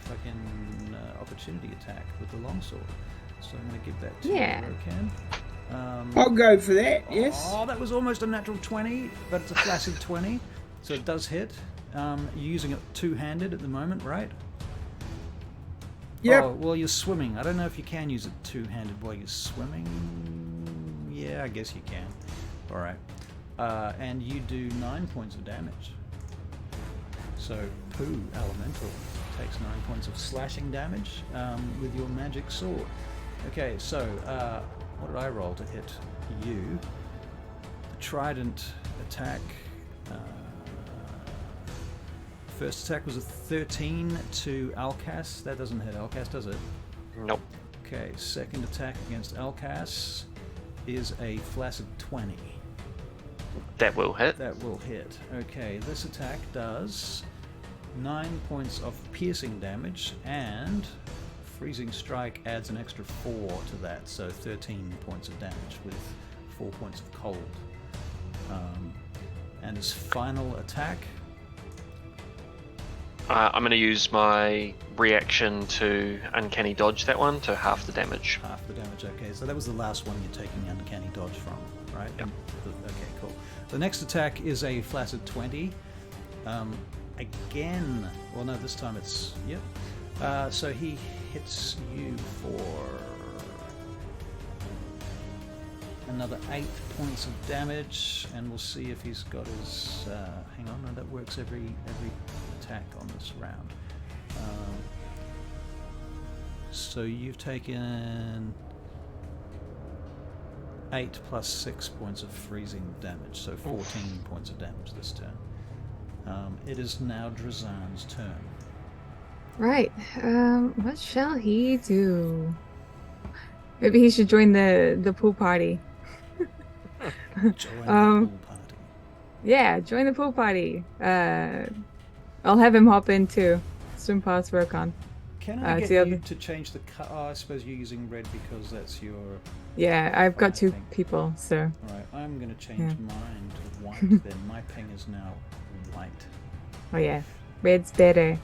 fucking opportunity attack with the longsword. So I'm going to give that to Rokan. I'll go for that, yes. Oh, that was almost a natural 20, but it's a flaccid 20, so it does hit. You're using it two-handed at the moment, right? Yep. Oh, well, you're swimming. I don't know if you can use it two-handed while you're swimming. Yeah, I guess you can. All right. And you do 9 points of damage. So, poo, elemental. takes 9 points of slashing damage with your magic sword. Okay, so what did I roll to hit you? The trident attack. First attack was a 13 to Elkas. That doesn't hit Elkas, does it? Nope. Okay, second attack against Elkas is a flaccid 20. That will hit. That will hit. Okay, this attack does 9 points of piercing damage, and freezing strike adds an extra 4 to that, so 13 points of damage with 4 points of cold. And his final attack. I'm going to use my reaction to uncanny dodge that one to half the damage. Half the damage, okay. So that was the last one you're taking uncanny dodge from, right? Yep. Okay, cool. The next attack is a flaccid 20. Again, well no, this time it's, yep. So he hits you for another 8 points of damage, and we'll see if he's got his, hang on, no, that works every attack on this round. So you've taken 8 plus 6 points of freezing damage, so 14 points of damage this turn. It is now Drazan's turn. Right. What shall he do? Maybe he should join the pool party. Join the pool party. Yeah, join the pool party. I'll have him hop in too. Swim past Rokon. Can I to get the you other- to change the cut? Oh, I suppose you're using red because that's your... Yeah, I've got I two think- people, so. Right, I'm going to change Yeah. mine to white then. My ping is now white. Oh yeah, red's better.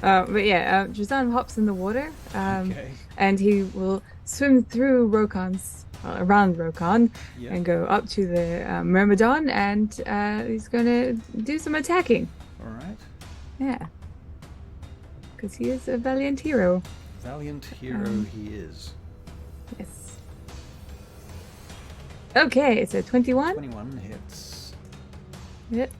But yeah, Drazan hops in the water, Okay. and he will swim through around Rokon, Yeah. and go up to the Myrmidon, and he's gonna do some attacking. All right. Yeah, because he is a valiant hero. Valiant hero he is. Yes. Okay, it's a 21. 21 hits. Yep.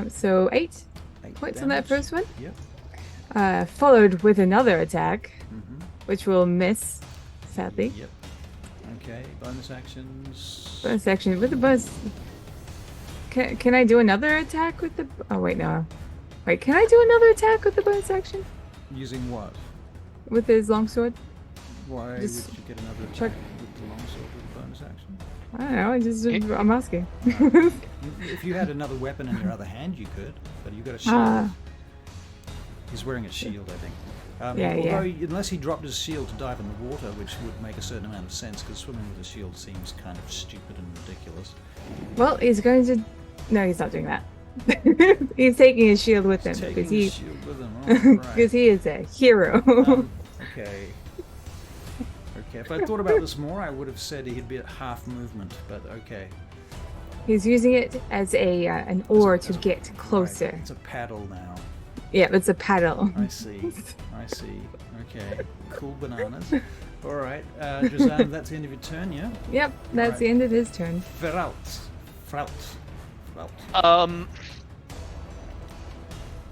So 8 8 points on that damage. first one. Yep. Followed with another attack, Mm-hmm. which will miss, sadly. Yep. Okay, bonus actions. Bonus action with the bonus. Can I do another attack with the? Oh wait, no. Wait, can I do another attack with the bonus action Using what? with his longsword? Why Just would you get another check- attack with the longsword with bonus action? I don't know. I'm asking. If you had another weapon in your other hand, you could, but you've got a shield. Ah. He's wearing a shield, I think. Yeah, yeah. Although, unless he dropped his shield to dive in the water, which would make a certain amount of sense, because swimming with a shield seems kind of stupid and ridiculous. Well, he's going to. No, he's not doing that. He's taking his shield with him Taking because his shield with him, oh, right. because he is a hero. Okay. Okay, if I thought about this more, I would have said he'd be at half movement, but okay. He's using it as a an oar to get Right, closer. it's a paddle now. Yeah, it's a paddle. I see. I see. Okay. Cool bananas. All right. Drazan, that's the end of your turn, yeah? Yep, that's Right. the end of his turn. Fferrylt.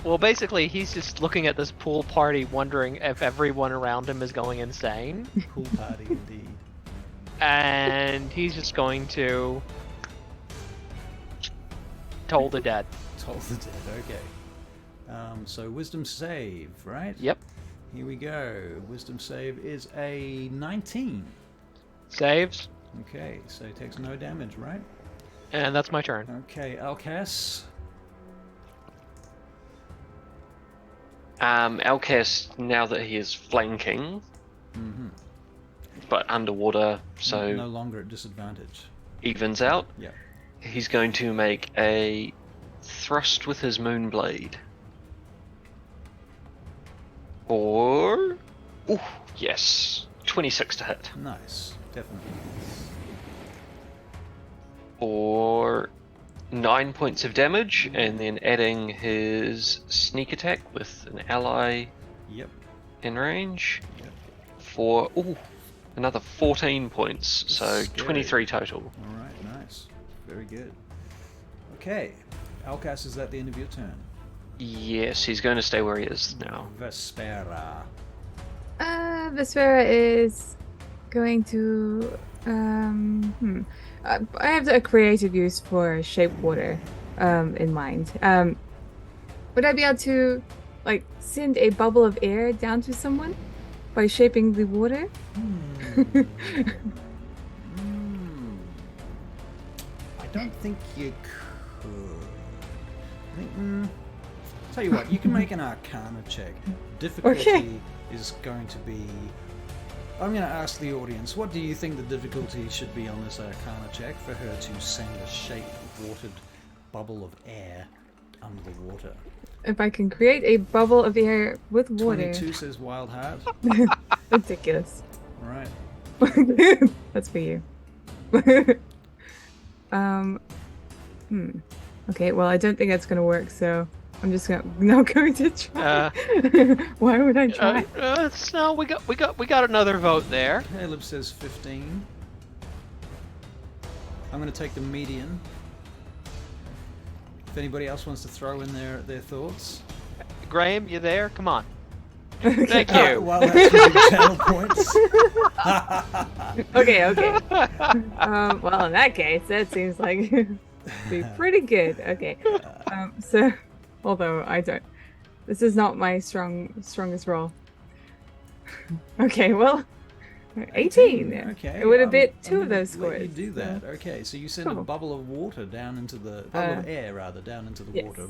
Well, basically, he's just looking at this pool party, wondering if everyone around him is going insane, Cool party indeed. and he's just going to toll the dead. Toll the dead. Okay. So wisdom save, right? Yep. Here we go. Wisdom save is a 19. Saves, Okay, so he takes no damage, right? and that's my turn. Okay, Elkas. Elkas, now that he is flanking, Mm-hmm. but underwater, so No longer at disadvantage. evens out, Yeah. he's going to make a thrust with his moonblade. Or... Ooh, yes. 26 to hit. Nice. Definitely. Or 9 points of damage, and then adding his sneak attack with an ally Yep. in range Yep. for another 14 points, so Scary. 23 total. All right. Nice. Very good. Okay. Elkas, is that the end of your turn? Yes, he's going to stay where he is now. Vespera. Vespera is going to I have a creative use for shape water in mind. Would I be able to like send a bubble of air down to someone by shaping the water? I don't think you could. I think, tell you what, you can make an Arcana check. Difficulty is going to be... I'm going to ask the audience, what do you think the difficulty should be on this Arcana check for her to send a shape-watered bubble of air under the water? If I can create a bubble of air with water. 22 says Wild Heart. Ridiculous. Right. That's for you. Okay, well, I don't think that's gonna work, so I'm just not going to try. Why would I try? No, we got another vote there. Caleb says 15. I'm going to take the median. If anybody else wants to throw in their thoughts. Graham, you there? Come on. Thank you. Well, that's your channel points. Okay. Well, in that case, that seems like it'd be pretty good. Okay. So, although I don't, this is not my strongest roll. Okay. Well, 18. Okay. It would have bit two of those let scores. you do that. Okay. So you send a bubble of water down into the bubble of air rather down into the yes. water.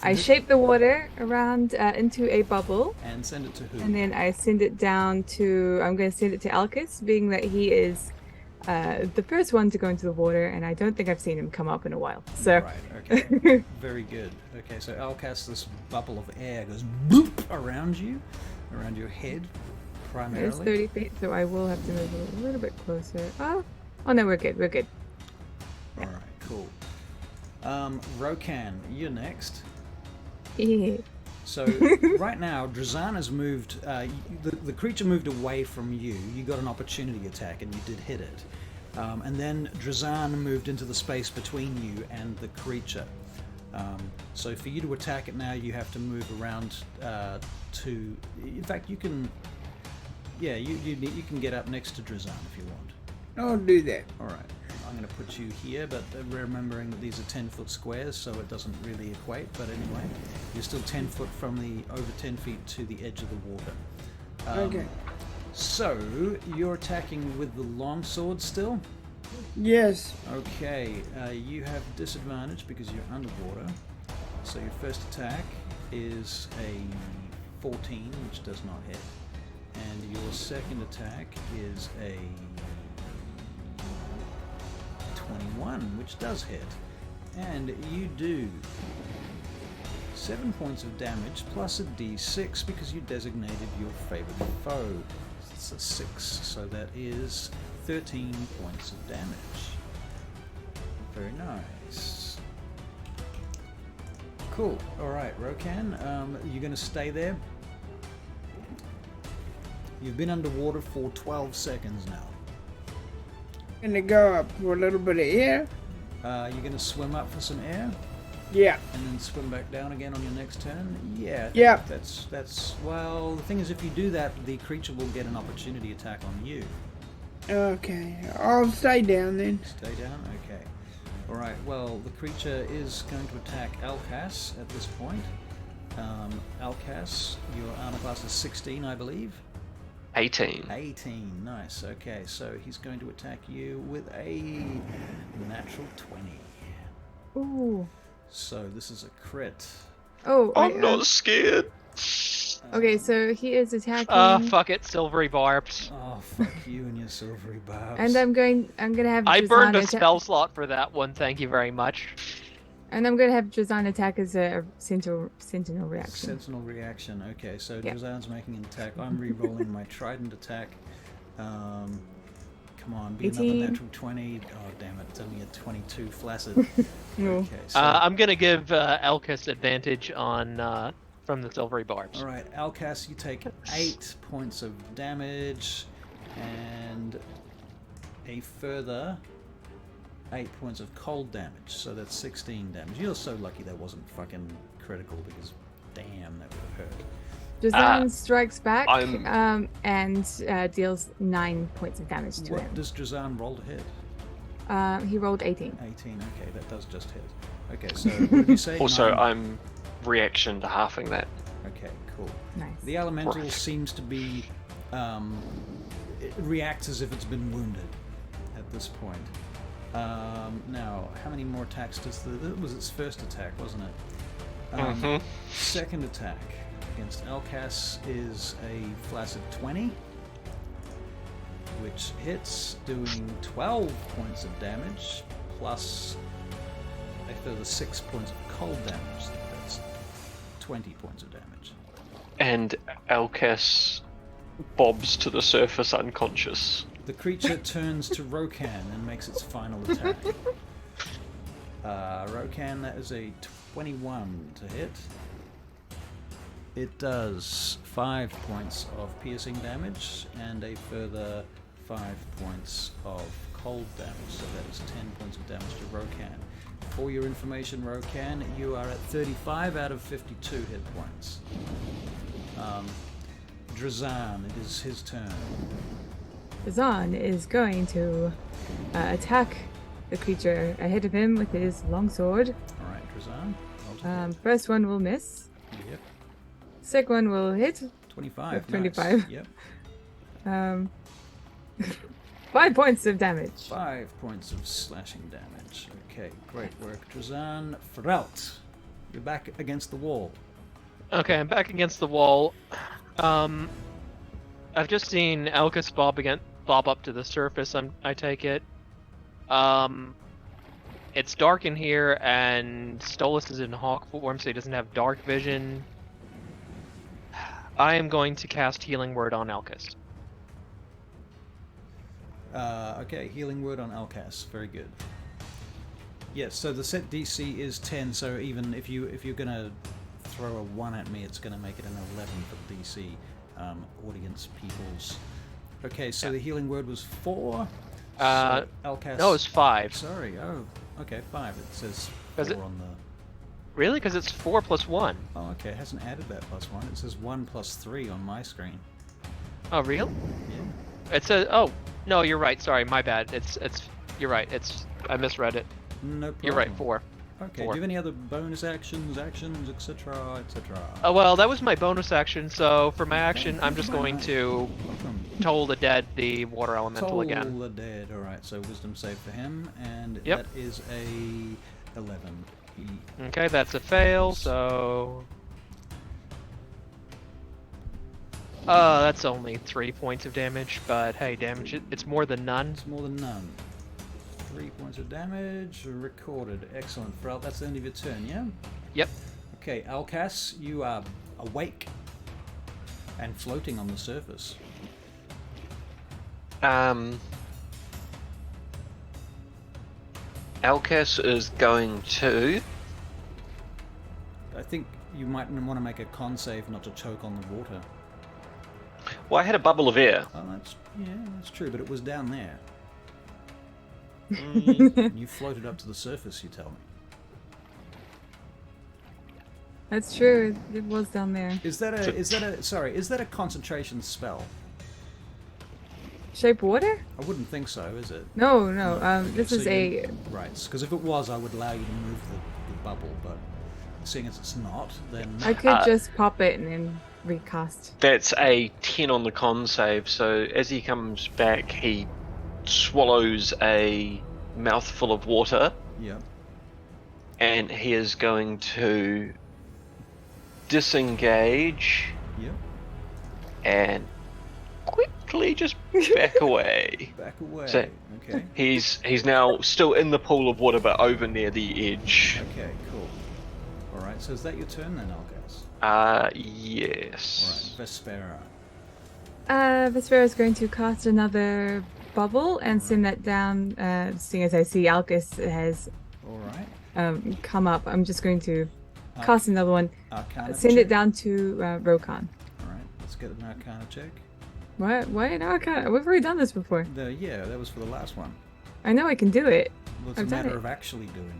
I shape the water around into a bubble. And send it to who? And then I send it down to, I'm going to send it to Elkas, being that he is the first one to go into the water, and I don't think I've seen him come up in a while. So. Right, okay. Very good. Okay, so Elkas, this bubble of air goes boop around you, around your head, primarily. It's 30 feet, so I will have to move a little bit closer. Oh no, we're good. Alright, cool. Rokan, you're next. Yeah. So right now, Drazan has moved. The creature moved away from you. You got an opportunity attack, and you did hit it. And then Drazan moved into the space between you and the creature. So for you to attack it now, you have to move around to. In fact, you can. Yeah, you can get up next to Drazan if you want. I'll do that. All right. I'm going to put you here, but remembering that these are 10-foot squares, so it doesn't really equate. But anyway, you're still 10 foot from over 10 feet to the edge of the water. Okay. So you're attacking with the longsword still? Yes. Okay. You have disadvantage because you're underwater. So your first attack is a 14, which does not hit, and your second attack is a 21, which does hit, and you do 7 points of damage plus a d6 because you designated your favorite foe. It's a 6, so that is 13 points of damage. Very nice. Cool. Alright, Rokan, you're going to stay there. You've been underwater for 12 seconds now. Gonna go up for a little bit of air. You're going to swim up for some air? Yeah. And then swim back down again on your next turn? Yeah. Yeah. That's well, the thing is, if you do that, the creature will get an opportunity attack on you. Okay. I'll stay down then. Stay down? Okay. Alright, well, the creature is going to attack Elkas at this point. Elkas, your armor class is 16, I believe. 18. 18, nice. Okay, so he's going to attack you with a natural 20. Ooh. So this is a crit. Oh. I'm not scared. Okay, so he is attacking. Fuck it, silvery barbs. Oh, fuck you and your silvery barbs. And I'm gonna have. I burned Drazan a spell slot for that one. Thank you very much. And I'm gonna have Drazan attack as a sentinel reaction. Sentinel reaction. Okay, so Yep. Drazan's making an attack. I'm re-rolling my trident attack. Come on, be 18. another natural 20. Oh, damn it. It's only a 22 flaccid. No. Okay, so... I'm gonna give Elkas advantage on from the silvery barbs. Alright, Elkas, you take 8 points of damage and a further 8 points of cold damage, so that's 16 damage. You're so lucky that wasn't fucking critical because Damn, that would have hurt. Drazan strikes back I'm- and deals 9 points of damage to What him. does Drazan roll to hit? He rolled 18. 18, okay, that does just hit. Okay, so what did you say? Also, 9? I'm reaction to halving that. Okay, cool. Nice. The elemental Right. seems to be... it reacts as if it's been wounded at this point. Now, how many more attacks does that was its first attack, wasn't it? Second attack against Elkas is a flaccid 20, which hits, doing 12 points of damage, plus a further 6 points of cold damage. That's 20 points of damage. And Elkas bobs to the surface unconscious. The creature turns to Rokan and makes its final attack. Rokan, that is a 21 to hit. It does 5 points of piercing damage and a further 5 points of cold damage, so that is 10 points of damage to Rokan. For your information, Rokan, you are at 35 out of 52 hit points. Drazan, it is his turn. Drazan is going to attack the creature ahead of him with his longsword. Alright, Drazan. roll to hit. First one will miss. Yep. Second one will hit. 25. 25. Nice. Yep. 5 points of damage. 5 points of slashing damage. Okay, great work, Drazan. Fferrylt, you're back against the wall. Okay, I'm back against the wall. I've just seen Elkas bob up to the surface. I take it. It's dark in here, and Stolas is in hawk form, so he doesn't have dark vision. I am going to cast Healing Word on Elkas. Okay, healing word on Elkas. Very good. Yes, so the set DC is 10, so even if you're gonna throw a 1 at me, it's gonna make it an 11 for the DC. Audience peoples. Okay, so the healing word was 4. So Elkas. No, it's 5. Sorry. Oh, okay, 5. It says 4 Does it- on the. Really? Because it's 4 plus 1. Oh, okay. It hasn't added that +1. It says 1 plus 3 on my screen. Oh, real? Yeah. It says. Oh, no, you're right. Sorry, my bad. It's. You're right. I misread it. No problem. You're right. 4. Okay. 4. Do you have any other bonus actions, etc., etc.? Oh well, that was my bonus action. So for my action, I'm just going to Welcome. toll the dead the water elemental Toll again. the dead. All right. So wisdom save for him, and Yep. that is a 11. Okay, that's a fail. So. That's only 3 points of damage, but hey, damage, it's more than none. It's more than none. 3 points of damage recorded. Excellent. Fferrylt, that's the end of your turn, yeah? Yep. Okay, Elkas, you are awake and floating on the surface. Elkas is going to. I think you might want to make a con save not to choke on the water. Well, I had a bubble of air. Oh, that's true, but it was down there. Mm, And you floated up to the surface, you tell me. That's true. It was down there. Is that a concentration spell? Shape water? I wouldn't think so, is it? No. This So is a. Right, because if it was, I would allow you to move the bubble, but seeing as it's not, then... I could just pop it and then recast. That's a 10 on the con save, so as he comes back, he swallows a mouthful of water, Yeah. and he is going to disengage Yeah. and quickly just back away. Back away. So- Okay. He's now still in the pool of water, but over near the edge. Okay, cool. Alright, so is that your turn then, Elkas? Yes. Alright, Vespera. Vespera is going to cast another bubble and send that down. Seeing as I see Elkas has Alright. come up, I'm just going to cast another one. Arcana Send check. it down to Rokan. Alright, let's get an Arcana check. What? Why not? We've already done this before. Yeah, that was for the last one. I know I can do it. Well, it's I've a done matter it. of actually doing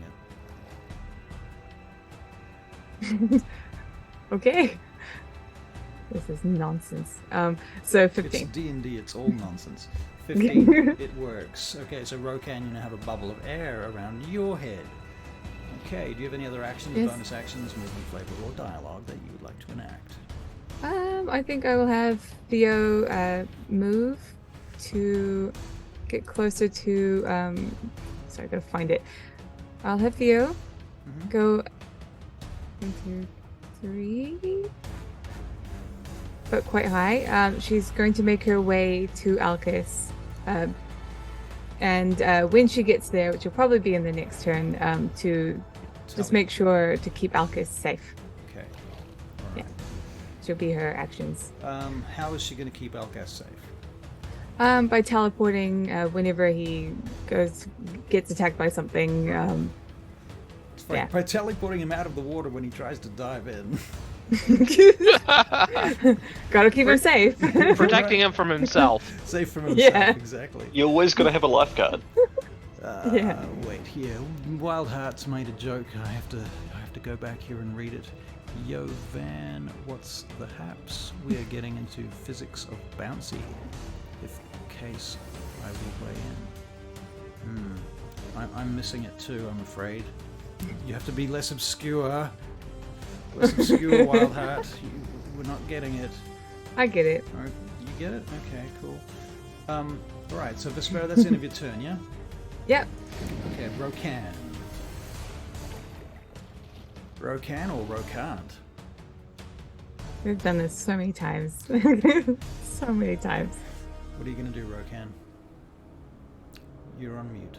it. Okay. This is nonsense. So 15. It's D&D, it's all nonsense. 15, it works. Okay, so Rokan, you now have a bubble of air around your head. Okay, do you have any other actions, Yes. bonus actions, movement, flavor, or dialogue that you would like to enact? I think I will have Theo move to get closer to. Sorry, I gotta find it. I'll have Theo go 1, 2, 3, but quite high. She's going to make her way to Elkas, and when she gets there, which will probably be in the next turn, to just make sure to keep Elkas safe. Okay. All Yeah. right. She'll be her actions. How is she going to keep Elkas safe? By teleporting whenever he gets attacked by something. It's fine. Yeah. By teleporting him out of the water when he tries to dive in. Gotta keep him safe. Protecting him from himself. Safe from himself, Yeah. exactly. You always got to have a lifeguard. Yeah. Wait here. Wild Hearts made a joke. I have to go back here and read it. Yo, Van, what's the haps? We are getting into physics of bouncy. If case, I will weigh in. I'm missing it too, I'm afraid. You have to be less obscure. Less obscure, Wild Heart. We're not getting it. I get it. Alright, you get it? Okay, cool. Alright, so Vespera, that's the end of your turn, yeah? Yep. Okay, Rokan. Rokan or Rokant? We've done this so many times. So many times. What are you going to do, Rokan? You're on mute.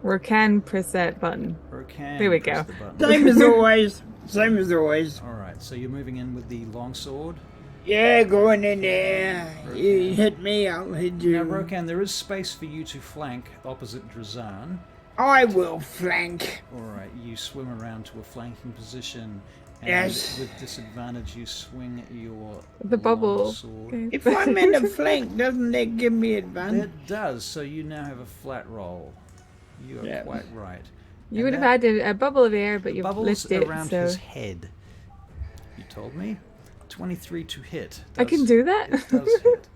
Or can press that button. Rokan, There we press go. the button. Same as always. Same as always. Alright, so you're moving in with the longsword. Yeah, going in there. You hit me, I'll hit you. Now, Rokan, there is space for you to flank opposite Drazan. I will flank. Alright, you swim around to a flanking position. And Yes. with disadvantage, you swing your The bubble. longsword. Okay. If I'm in the flank, doesn't that give me advantage? It does, so you now have a flat roll. You are Yeah. quite right. You And would have that- had a bubble of air, but you've Bubbles lifted it, around so his head. You told me? 23 to hit. I can do that. It does hit.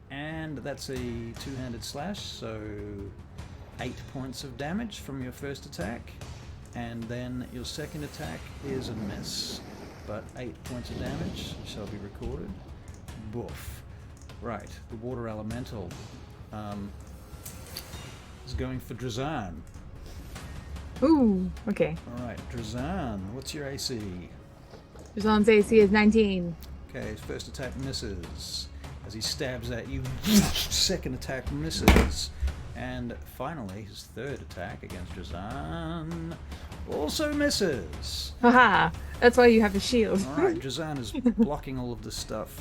And that's a two-handed slash, so 8 points of damage from your first attack. And then your second attack is a miss, but 8 points of damage shall be recorded. Boof. Right, the water elemental is going for Drazan. Ooh, okay. Alright, Drazan, what's your AC? Drazan's AC is 19. Okay, his first attack misses. As he stabs at you, second attack misses. And finally, his third attack against Drazan also misses. Haha, that's why you have a shield. Alright, Drazan is blocking all of this stuff.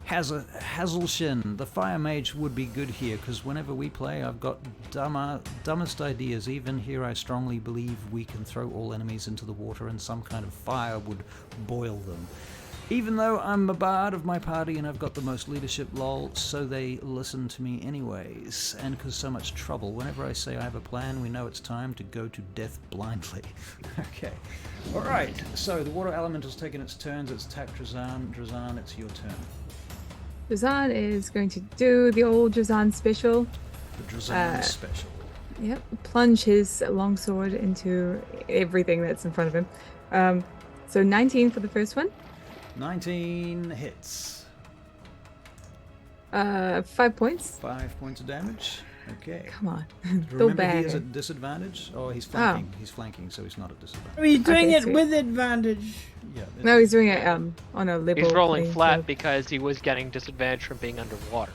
Hazelshin, the Fire Mage would be good here, because whenever we play, I've got dumbest ideas. Even here, I strongly believe we can throw all enemies into the water and some kind of fire would boil them. Even though I'm a bard of my party and I've got the most leadership, lol, so they listen to me anyways. And because so much trouble, whenever I say I have a plan, we know it's time to go to death blindly. Okay. Alright, so the water elemental's taken its turns. It's attacked Drazan. Drazan, it's your turn. Drazan is going to do the old Drazan special. The Drazan special. Yep, plunge his longsword into everything that's in front of him. So 19 for the first one. 19 hits. 5 points. 5 points of damage. Okay. Come on. Remember, he is at disadvantage. Oh, he's flanking. He's flanking, so he's not at disadvantage. Are you doing Okay, it sweet. with advantage? Yeah. No, he's doing it on a liberal. He's rolling playing flat field. because he was getting disadvantage from being underwater.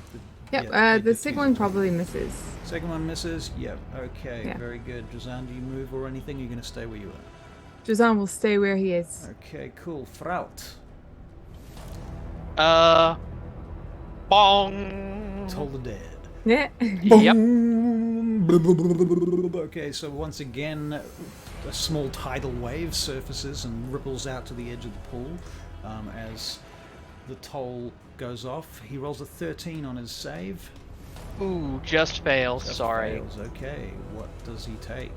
Yep, yeah, the second one probably misses. Second one misses. Yep. Okay. Yeah. Very good. Drazan, do you move or anything? You're going to stay where you are. Drazan will stay where he is. Okay. Cool. Fferrylt. Bong. Toll the dead. Yeah. Yep. Okay. So once again, a small tidal wave surfaces and ripples out to the edge of the pool as the toll goes off. He rolls a 13 on his save. Ooh, just fails. Just Sorry. fails. Okay, what does he take?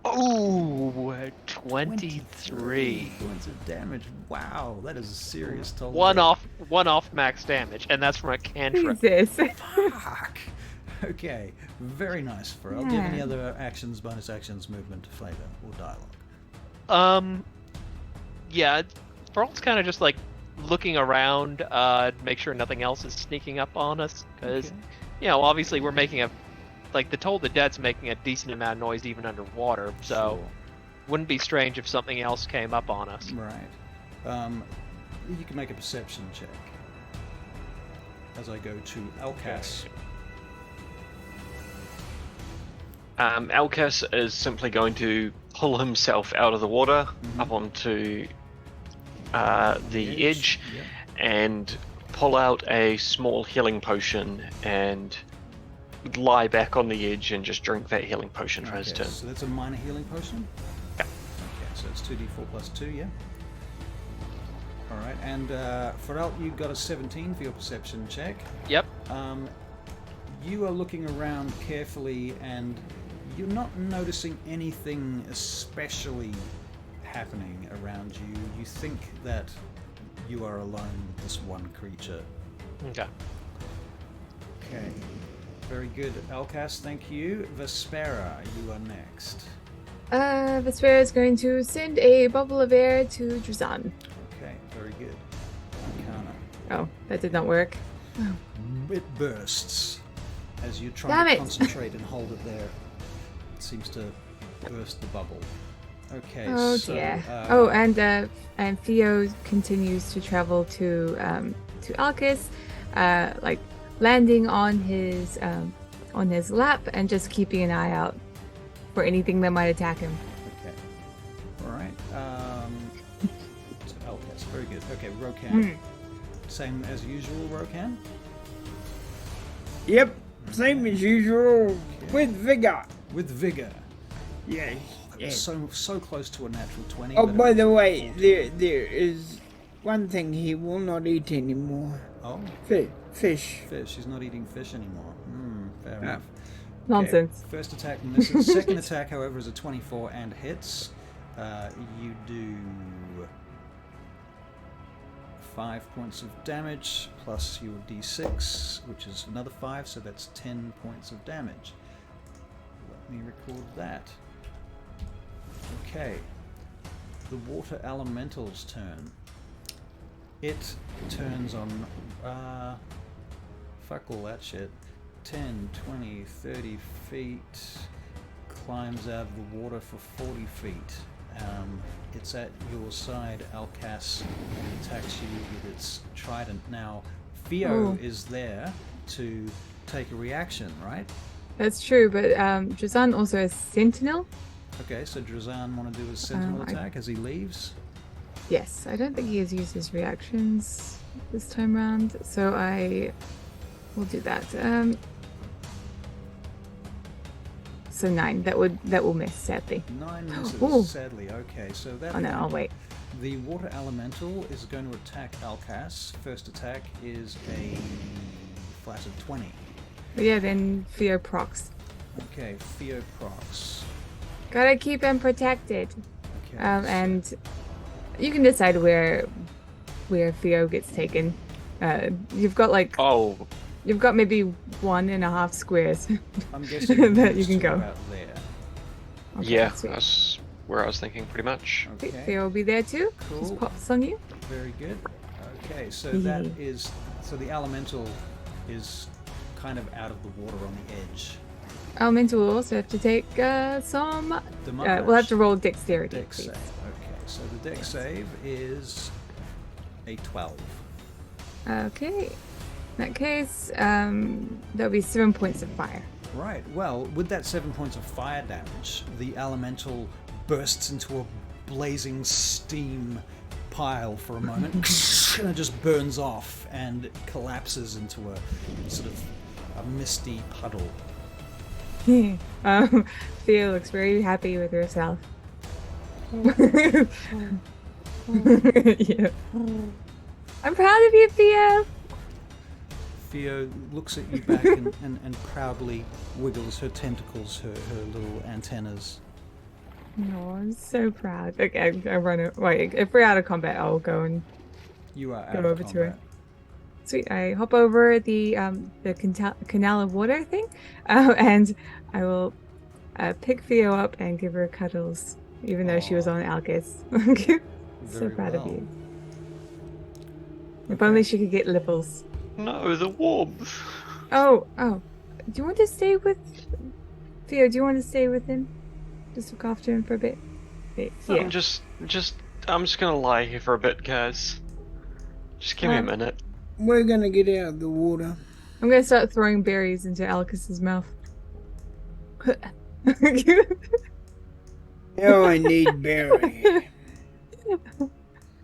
Oh, 23. points of damage. Wow, that is a serious toll. One off max damage, and that's from a cantrip. Jesus. Fuck. Okay, very nice, Fferrylt. Do you have any other actions, bonus actions, movement, flavor, or dialogue? Yeah, Ferrell's kind of just like looking around, make sure nothing else is sneaking up on us, because, you know, obviously we're making the Toll the Dead's making a decent amount of noise even underwater, so Sure. wouldn't be strange if something else came up on us. Right. You can make a perception check. As I go to Elkas. Elkas is simply going to pull himself out of the water up onto the edge Yep. and pull out a small healing potion and lie back on the edge and just drink that healing potion for his Okay, turn. so that's a minor healing potion? Yeah. Okay, so it's 2d4 plus 2, yeah? Alright, and Fferrylt, you got a 17 for your perception check. Yep. You are looking around carefully and you're not noticing anything especially happening around you. You think that you are alone with this one creature. Okay. Okay. Very good, Elkas, thank you. Vespera, you are next. Vespera is going to send a bubble of air to Drazan. Okay, very good. Arcana. Oh, that did not work. It bursts as you try Damn to it. concentrate and hold it there. It seems to burst the bubble. Okay, Oh so... dear. And Theo continues to travel to Elkas, like landing on his lap and just keeping an eye out for anything that might attack him. Okay. Alright. So Elkas, very good. Okay, Rokan. Same as usual, Rokan? Yep, same as usual, with vigor. With vigor. Yes. That yes. was so close to a natural 20. Oh, but by it- the way, there is one thing he will not eat anymore. Oh, Fish. fish. He's not eating fish anymore. Fair enough. Nonsense. Okay, first attack misses. Second attack, however, is a 24 and hits. You do 5 points of damage plus your d6, which is another 5, so that's 10 points of damage. Let me record that. Okay. The water elemental's turn. It turns on, fuck all that shit. 10, 20, 30 feet, climbs out of the water for 40 feet. It's at your side, Elkas, and attacks you with its trident. Now, Theo is there to take a reaction, right? That's true, but Drazan also has Sentinel. Okay, so Drazan want to do his sentinel attack as he leaves? Yes, I don't think he has used his reactions this time round, so I will do that. So 9. That will miss, sadly. 9 misses, Ooh. sadly. Okay, so that... Oh no, I'll wait. The water elemental is going to attack Elkas. First attack is a flattered 20. But yeah, then Theo procs. Okay, Theo procs. Gotta keep him protected. Okay, And you can decide where Theo gets taken. You've got you've got maybe 1.5 squares. I'm guessing that you those can two are go. out there. Okay, Yeah, sweet. that's where I was thinking pretty much. Sweet, Okay, Theo will be there too. Cool. Just pops on you. very good. Okay, so that is... So the elemental is kind of out of the water on the edge. Elemental will also have to take some... we'll have to roll dexterity, Dex please. save. Okay, so the dex save is a 12. Okay. In that case, there'll be 7 points of fire. Right, well, with that 7 points of fire damage, the elemental bursts into a blazing steam pile for a moment, and it just burns off and collapses into a sort of a misty puddle. Theo looks very happy with herself. Yeah. I'm proud of you, Theo. Theo looks at you back and proudly wiggles her tentacles, her little antennas. No, I'm so proud. Okay, I run it. Wait, if we're out of combat, I'll go and You are go out of over to her. combat. Sweet. I hop over the canal of water thing, and I will pick Theo up and give her cuddles, even though she was Aw. on Elkas. So Very proud of well. you. If Okay. only she could get lipples. No, the warmth. Oh. Do you want to stay with Theo? Do you want to stay with him? Just look after him for a bit. Yeah. I'm just gonna lie here for a bit, guys. Just give me a minute. We're gonna get out of the water. I'm gonna start throwing berries into Elkas's mouth. Now I need berry.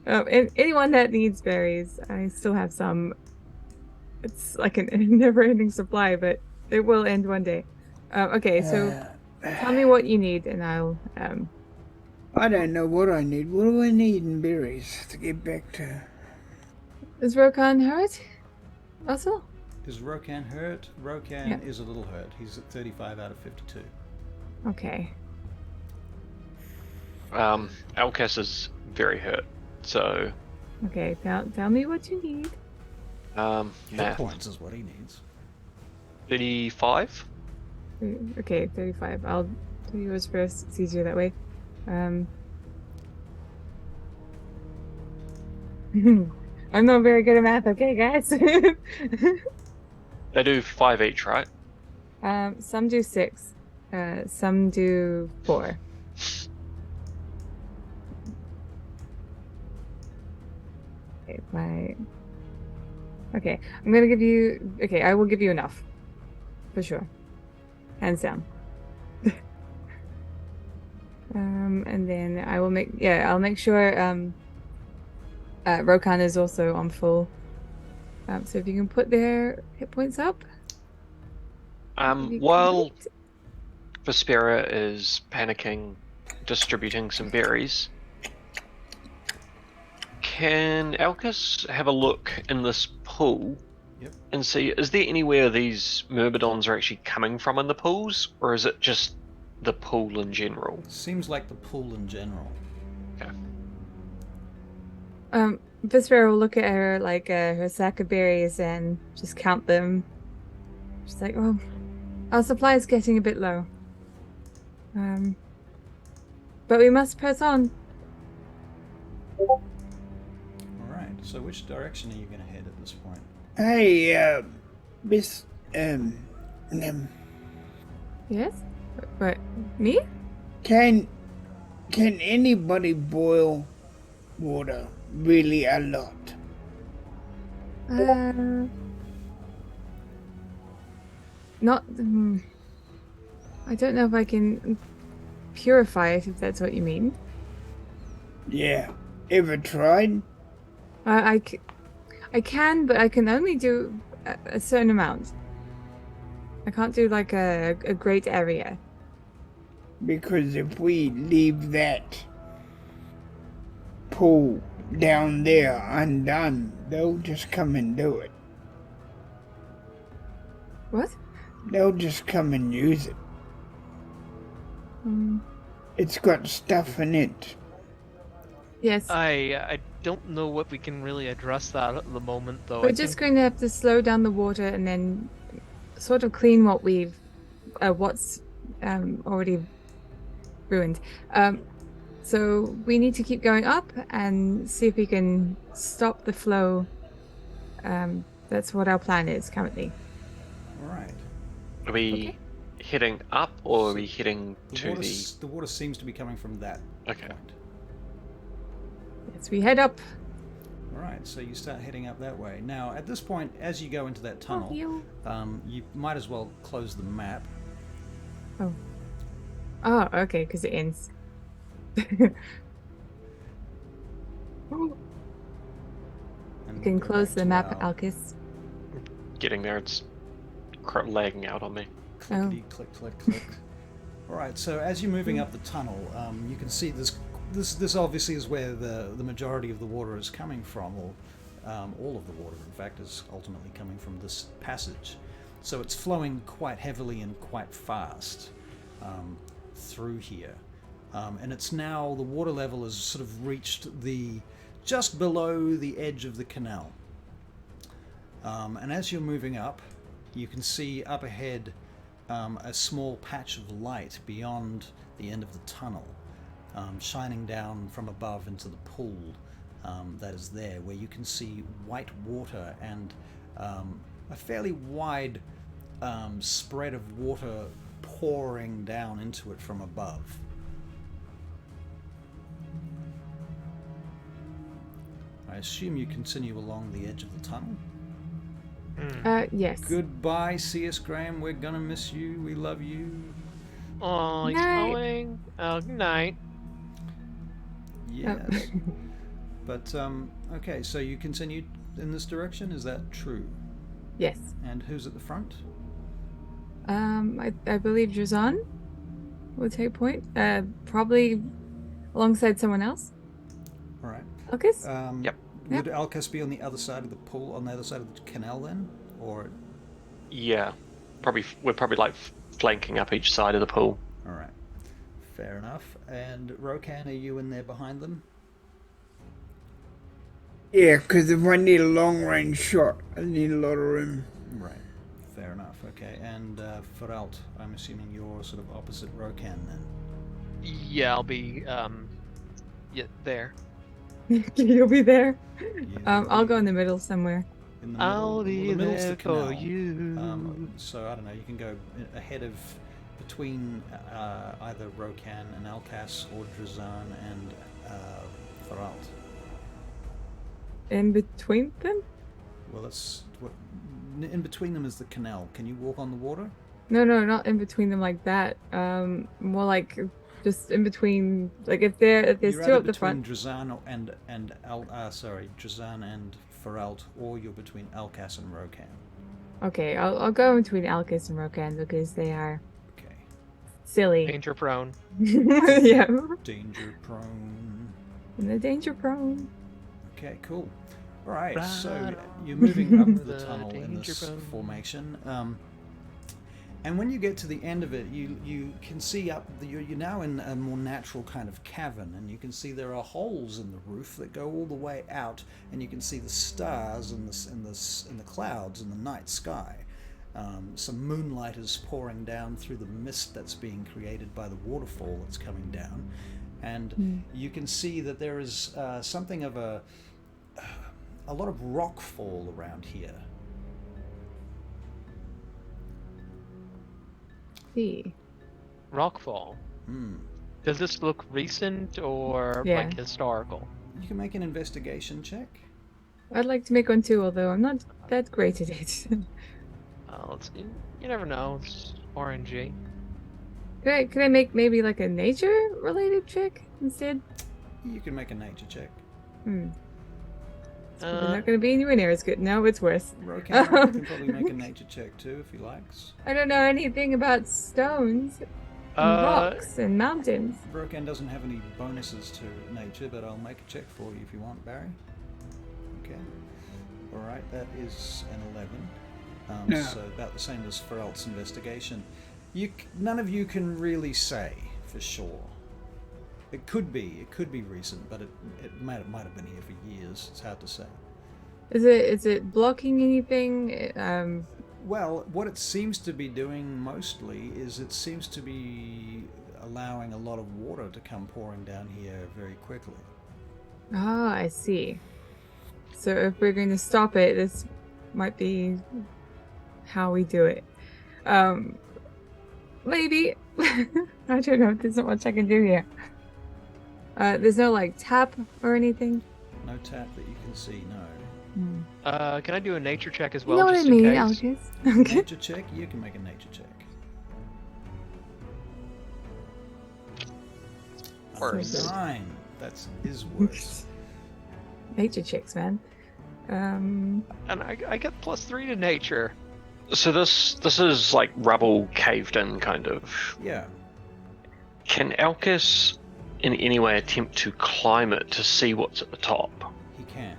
And anyone that needs berries, I still have some. It's like a never-ending supply, but it will end one day. Okay, so tell me what you need, and I'll. I don't know what I need. What do I need in berries to get back to? Is Rokan hurt? Also? Is Rokan hurt? Rokan Yeah. is a little hurt. He's at 35 out of 52. Okay. Elkas is very hurt, so Okay. Tell me what you need. Hit math. points is what he needs. 35. Okay, 35. I'll do yours first. It's easier that way. I'm not very good at math, okay, guys? They do 5 each, right? Some do 6. Some do 4. Okay, I'm gonna give you. Okay, I will give you enough, for sure, hands down. And then I will make. Yeah, I'll make sure. Rokan is also on full. So if you can put their hit points up. that'd be While great. Vespera is panicking, distributing some berries, can Elkas have a look in this pool Yep. and see, is there anywhere these myrmidons are actually coming from in the pools, or is it just the pool in general? Seems like the pool in general. Okay. Vespera will look at her her sack of berries and just count them. She's like, "Oh, our supply is getting a bit low. But we must press on." Alright, so which direction are you going to head at this point? Hey, Miss, Yes? What? Me? can anybody boil water really a lot? Not. I don't know if I can purify it, if that's what you mean. Yeah. Ever tried? I can, but I can only do a certain amount. I can't do like a great area. Because if we leave that pool down there undone, they'll just come and do it. What? They'll just come and use it. It's got stuff in it. Yes. I don't know what we can really address that at the moment, though. We're just going to have to slow down the water and then sort of clean what what's already ruined. So we need to keep going up and see if we can stop the flow. That's what our plan is currently. Alright. Are we heading up, or are we heading to The water seems to be coming from that Okay. point. Yes, we head up. Alright, so you start heading up that way. Now, at this point, as you go into that tunnel, you might as well close the map. Oh, okay, because it ends. You And can go close back the to map, our Elkas. getting there? It's lagging out on me. clickety click click click. Alright, so as you're moving up the tunnel, you can see this obviously is where the majority of the water is coming from, or all of the water, in fact, is ultimately coming from this passage. So it's flowing quite heavily and quite fast through here. And it's now, the water level has sort of reached just below the edge of the canal. And as you're moving up, you can see up ahead a small patch of light beyond the end of the tunnel, shining down from above into the pool that is there, where you can see white water and a fairly wide spread of water pouring down into it from above. I assume you continue along the edge of the tunnel. Yes. Goodbye, C.S. Graham. We're gonna miss you. We love you. Oh, he's Night. going. Oh, good night. Yes. But, okay, so you continued in this direction, is that true? Yes. And who's at the front? I believe Drazan will take point. Probably alongside someone else. All right. Elkas? Yep. Would Elkas be on the other side of the pool, on the other side of the canal then? Or... Yeah, we're probably like flanking up each side of the pool. All right. Fair enough. And Rokan, are you in there behind them? Yeah, because if I need a long-range shot, I need a lot of room. Right. Fair enough. Okay. And Fferrylt, I'm assuming you're sort of opposite Rokan then. Yeah, I'll be there. You'll be there. You- I'll go in the middle somewhere. in the middle. I'll Well, be the middle's there the for canal. you. So I don't know. You can go ahead of, between either Rokan and Elkas, or Drazan and Fferrylt. In between them? Well, that's what. In between them is the canal. Can you walk on the water? No, not in between them like that. More like just in between. Like if there's You're two either up the front. between Drazan and Drazan and Fferrylt, or you're between Elkas and Rokan. Okay, I'll go in between Elkas and Rokan because they are Okay. silly. Danger prone. Yeah. Danger prone. And they're danger prone. Okay, cool. All right, so Right you're moving up the the tunnel in danger this zone. formation, and when you get to the end of it, you can see up. You're now in a more natural kind of cavern, and you can see there are holes in the roof that go all the way out, and you can see the stars in the clouds in the night sky. Some moonlight is pouring down through the mist that's being created by the waterfall that's coming down, and you can see that there is something of a lot of rock fall around here. See. Rockfall. Hmm. Does this look recent or Yeah. like historical? You can make an investigation check. I'd like to make one too, although I'm not that great at it. You never know. It's RNG. Could I make maybe like a nature related check instead? You can make a nature check. It's probably not going to be anywhere near as good. No, it's worse. Rokan can probably make a nature check too if he likes. I don't know anything about stones, and rocks, and mountains. Rokan doesn't have any bonuses to nature, but I'll make a check for you if you want, Barry. Okay. Alright, that is an 11. Yeah. So about the same as Fferrylt's investigation. None of you can really say for sure. It could be recent, but it might have been here for years. It's hard to say. Is it blocking anything? Well, what it seems to be doing mostly is it seems to be allowing a lot of water to come pouring down here very quickly. Oh, I see. So if we're going to stop it, this might be how we do it. Maybe. I don't know. There's not much I can do here. There's no like tap or anything. No tap that you can see, no. Can I do a nature check as You well? know what just I mean, in case? Elkas? Okay. Nature check? You can make a nature check. Worse. 9. That's his worst. Nature checks, man. And I get +3 to nature. So this is like rubble caved in, kind of. Yeah. Can Elkas in any way attempt to climb it to see what's at the top? He can.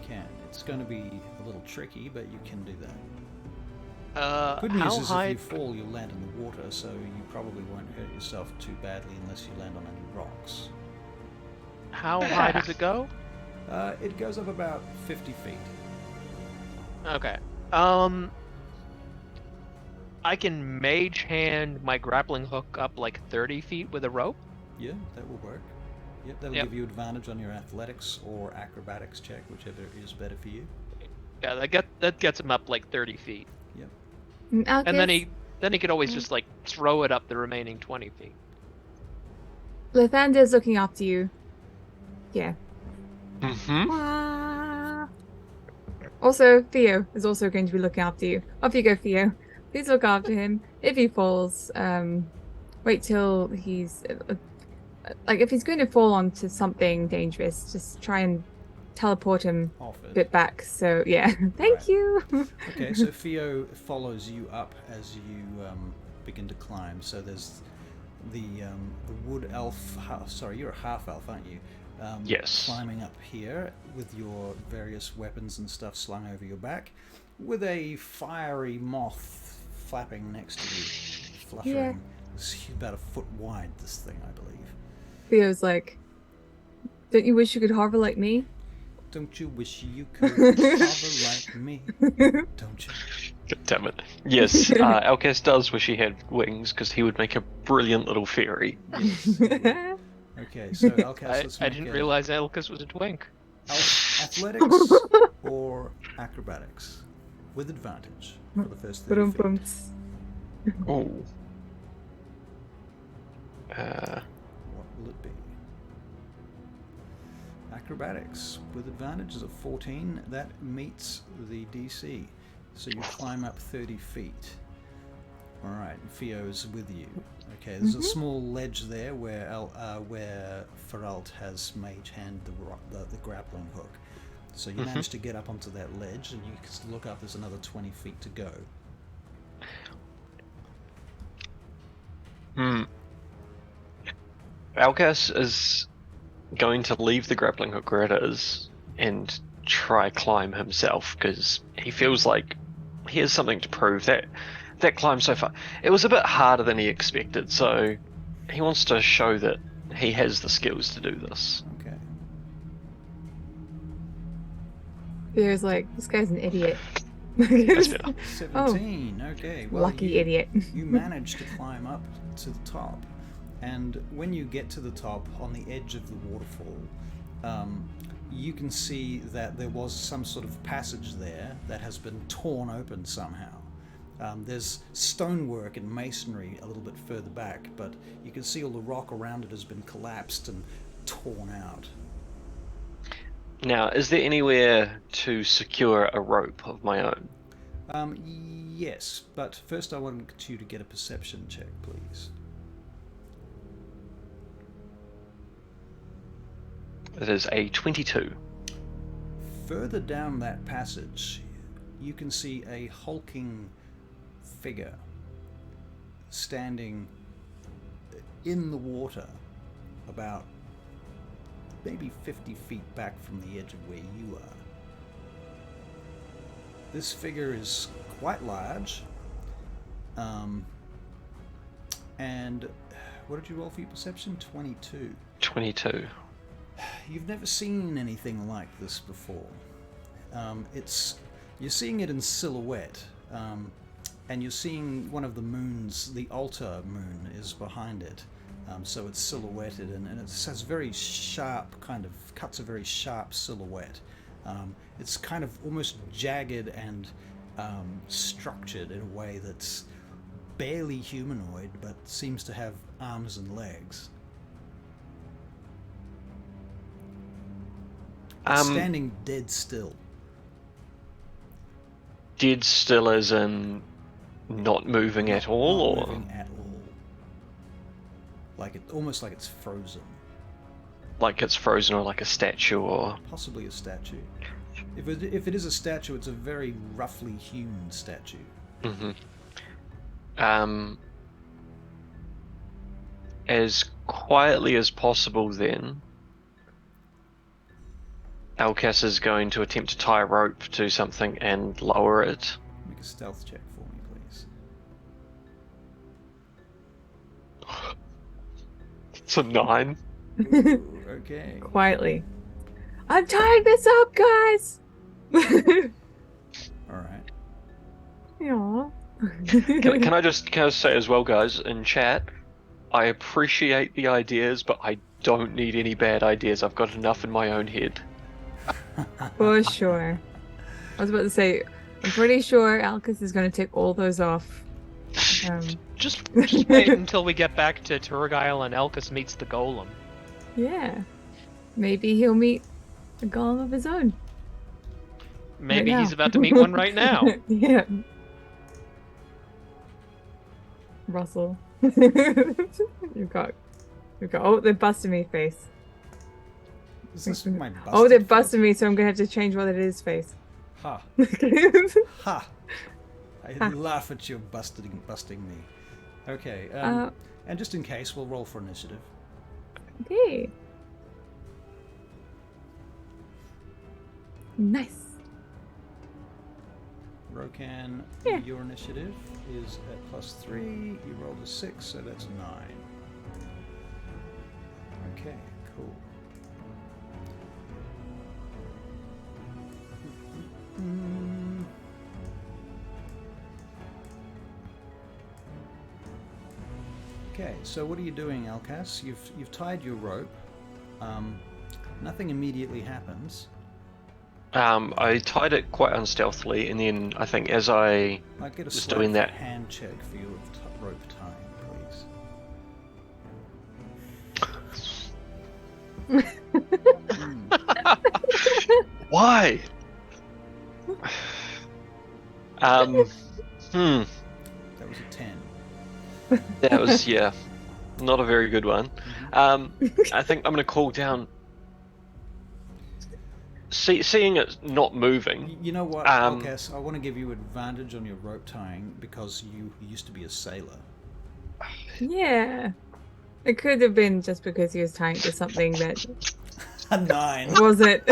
He can. It's going to be a little tricky, but you can do that. Good news how is high? if you fall, you'll land in the water, so you probably won't hurt yourself too badly unless you land on any rocks. How high does it go? It goes up about 50 feet. Okay. I can mage hand my grappling hook up like 30 feet with a rope. Yeah, that will work. Yep, that'll Yep. give you advantage on your athletics or acrobatics check, whichever is better for you. Yeah, that gets him up like 30 feet, Yep. Elkas, and then he could always just like throw it up the remaining 20 feet. Lathander's looking after you. Yeah. Mm-hmm. Wah. Also, Theo is also going to be looking after you. Off you go, Theo. Please look after him. If he falls, wait till he's like if he's going to fall onto something dangerous, just try and teleport him Off a it. bit back. So yeah, thank Right. you. Okay, so Theo follows you up as you begin to climb. So there's the wood elf. Sorry, you're a half elf, aren't you? Yes. Climbing up here with your various weapons and stuff slung over your back, with a fiery moth flapping next to you, fluttering. Yeah. It's about a foot wide, this thing, I believe. Theo's like, don't you wish you could hover like me? Don't you wish you could hover like me? Don't you? God damn it. Yes, Elkas does wish he had wings because he would make a brilliant little fairy. Yes. Okay, so Elkas, let's I make didn't a- realize Elkas was a twink. Athletics or acrobatics with advantage for the first 30 feet. Ba-dum-bums. Oh. What will it be? Acrobatics with advantage is a 14. That meets the DC. So you climb up 30 feet. Alright, Theo's with you. Okay, there's a small ledge there where Fferrylt has mage hand the grappling hook. So you manage to get up onto that ledge, and you can look up. There's another 20 feet to go. Elkas is going to leave the grappling hook where it is and try climb himself because he feels like he has something to prove. That climb so far, it was a bit harder than he expected, so he wants to show that he has the skills to do this. Okay. Theo's like, this guy's an idiot. That's better. 17. Okay. Well, Lucky you, idiot. You manage to climb up to the top, and when you get to the top, on the edge of the waterfall, you can see that there was some sort of passage there that has been torn open somehow. There's stonework and masonry a little bit further back, but you can see all the rock around it has been collapsed and torn out. Now, is there anywhere to secure a rope of my own? Yes, but first I want you to get a perception check, please. It is a 22. Further down that passage, you can see a hulking figure standing in the water about maybe 50 feet back from the edge of where you are. This figure is quite large, and what did you roll for your perception? 22. 22. You've never seen anything like this before. You're seeing it in silhouette, and you're seeing one of the moons, the altar moon, is behind it. So it's silhouetted, and it has very sharp cuts a very sharp silhouette. It's kind of almost jagged and structured in a way that's barely humanoid, but seems to have arms and legs. Standing dead still. Dead still as in not moving at all, Not or moving at all. Almost like it's frozen. like it's frozen, or like a statue, or Possibly a statue. If it is a statue, it's a very roughly hewn statue. as quietly as possible. Then Elkas is going to attempt to tie a rope to something and lower it. Make a stealth check for me, It's a 9. Ooh, okay. Quietly. I'm tying this up, guys! Alright. Aw. Can I just say as well, guys, in chat, I appreciate the ideas, but I don't need any bad ideas. I've got enough in my own head. For sure. I was about to say, I'm pretty sure Elkas is going to take all those off. Just wait until we get back to Turgile and Elkas meets the golem. Yeah. Maybe he'll meet a golem of his own. Maybe Right he's now. about to meet one right now. Yeah. Russell. You've got. Oh, they're busting me face. Is this my busted Oh, they're face? busting me, so I'm gonna have to change what it is face. Ha. Ha. I Ha. laugh at you busting me. Okay. And just in case, we'll roll for initiative. Okay. Nice. Rokan, Yeah. your initiative is at +3. You rolled a 6, so that's 9. Okay, cool. Okay, so what are you doing, Elkas? You've tied your rope. Nothing immediately happens. I tied it quite unstealthily, and then I think as I I get a was slap doing that, hand check for your rope tying, please. why? That was a 10. That was not a very good one. I think I'm going to call down. Seeing it not moving. You know what, Elkas? I want to give you advantage on your rope tying because you used to be a sailor. Yeah. It could have been just because he was tying to something that A 9. wasn't.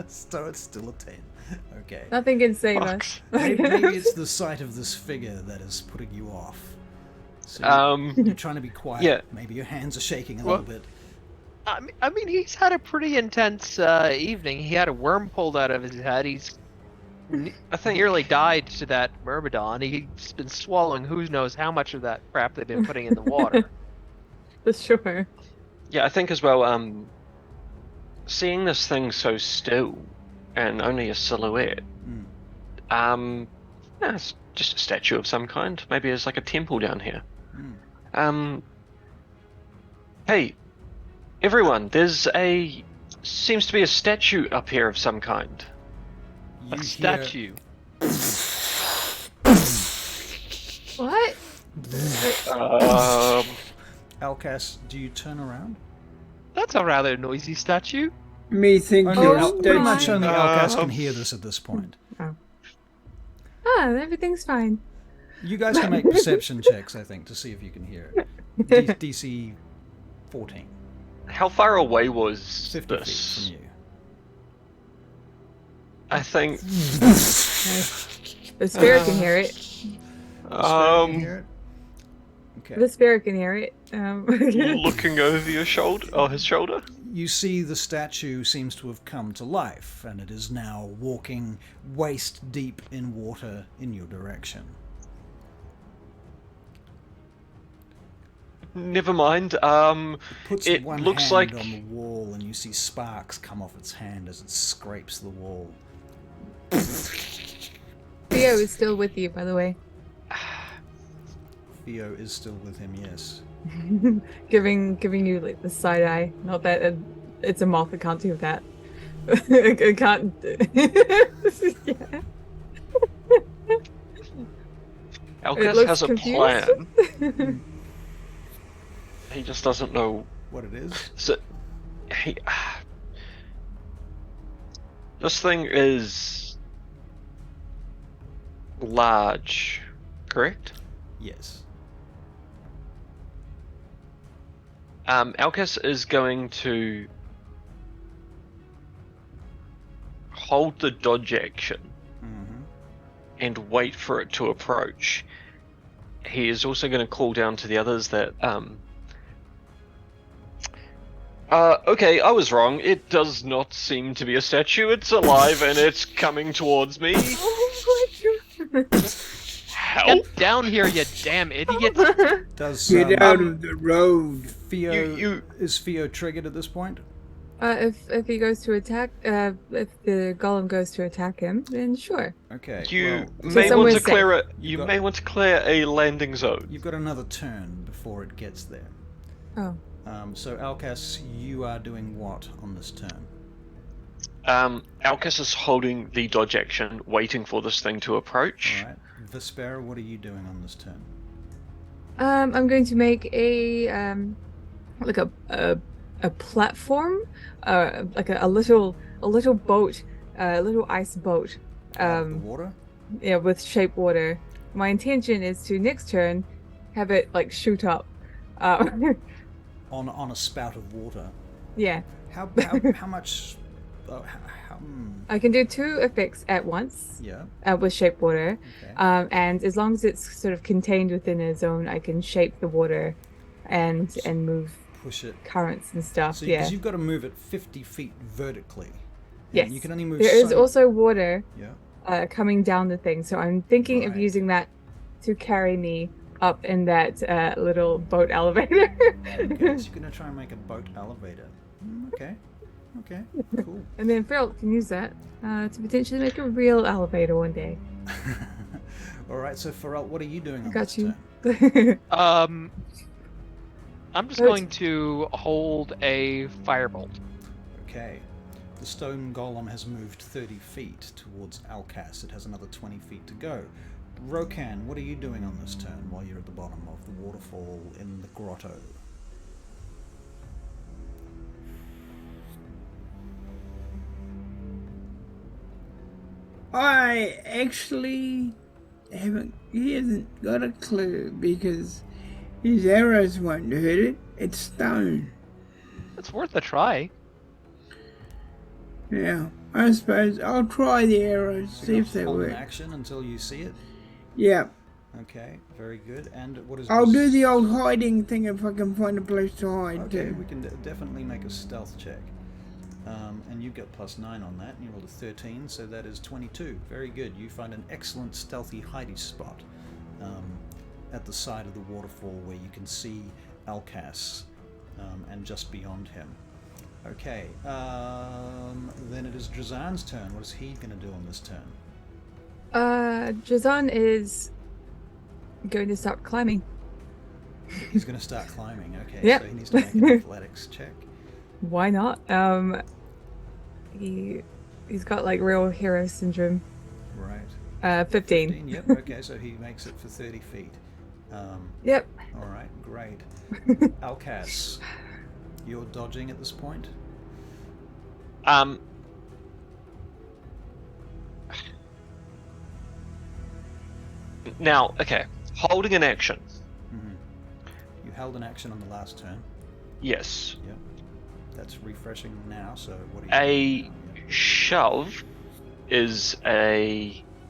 So it's still a 10. Okay. Nothing can save Fuck. us. Maybe it's the sight of this figure that is putting you off. So you're trying to be quiet. Yeah. Maybe your hands are shaking a Well- little bit. I mean, he's had a pretty intense evening. He had a worm pulled out of his head. He's I think nearly died to that myrmidon. He's been swallowing who knows how much of that crap they've been putting in the water. For sure. Yeah, I think as well. Seeing this thing so still and only a silhouette. It's just a statue of some kind. Maybe there's like a temple down here. Hey, everyone! Seems to be a statue up here of some kind. You A hear- statue. What? Elkas, do you turn around? That's a rather noisy statue. Me think Only you're Oh, pretty much statue. only Elkas can hear this at this point. Ah, everything's fine. You guys can make perception checks, I think, to see if you can hear it. DC 14. How far away was 50 feet this? from you. I think. The spirit can hear it. Spirit can hear it? Okay. The spirit can hear it. Looking over your shoulder, his shoulder. You see the statue seems to have come to life, and it is now walking waist deep in water in your direction. Never mind. Puts It one looks hand like- on the wall, and you see sparks come off its hand as it scrapes the wall. Theo is still with you, by the way. Theo is still with him, yes. giving you like the side eye. Not that it's a moth. I can't do that. I can't. Yeah. Elkas looks has a confused. plan. He just doesn't know. What it is? So, this thing is large, correct? Yes. Elkas is going to hold the dodge action and wait for it to approach. He is also going to call down to the others that Okay, I was wrong. It does not seem to be a statue. It's alive and it's coming towards me. Oh my god. Help! Get down here, you damn idiot! Does Get out of the road. Theo is Theo triggered at this point? If he goes to attack, if the golem goes to attack him, then sure. Okay. You well, may want somewhere to clear safe. it. You may want to clear a landing zone. you've got another turn before it gets there. Oh. So Elkas, you are doing what on this turn? Elkas is holding the dodge action, waiting for this thing to approach. All right. Vespera, what are you doing on this turn? I'm going to make a like a platform, like a little boat, a little ice boat. Out of the water? Yeah, with shape water. My intention is to next turn have it like shoot up. On a spout of water. Yeah. How much? How, I can do 2 effects at once. yeah. With shape water. Okay. And as long as it's sort of contained within a zone, I can shape the water and move Push it. currents and stuff. So Yeah. you've got to move it 50 feet vertically. Yes. You can only move. There is so- also water Yeah. coming down the thing, so I'm thinking of Right. using that to carry me up in that little boat elevator. Okay, so you're gonna try and make a boat elevator. Okay. Okay. Cool. And then Fferrylt can use that to potentially make a real elevator one day. All right. So Fferrylt, what are you doing on Got this you. turn? I'm just Good. going to hold a firebolt. Okay. The stone golem has moved 30 feet towards Elkas. It has another 20 feet to go. Rokan, what are you doing on this turn while you're at the bottom of the waterfall in the grotto? I actually he hasn't got a clue because his arrows won't hurt it. It's stone. It's worth a try. Yeah, I suppose I'll try the arrows, So see you're if they hold an work. action until you see it. Yeah, Okay, very good. And what is I'll this? do the old hiding thing if I can find a place to hide Okay, too. we can definitely make a stealth check. And you get +9 on that, and you rolled a 13, so that is 22. Very good. You find an excellent stealthy hiding spot at the side of the waterfall where you can see Elkas and just beyond him. Okay, then it is Drazan's turn. What is he going to do on this turn? Jazan is going to start climbing. He's going to start climbing. Okay, Yep. so he needs to make an athletics check. Why not? He's got like real hero syndrome. Right. 15. Yep, okay, so he makes it for 30 feet. Yep. All right, great. Elkas, you're dodging at this point? Now, okay, holding an action. Mm-hmm. You held an action on the last turn. Yes. Yep. That's refreshing now, so what are you A doing now? shove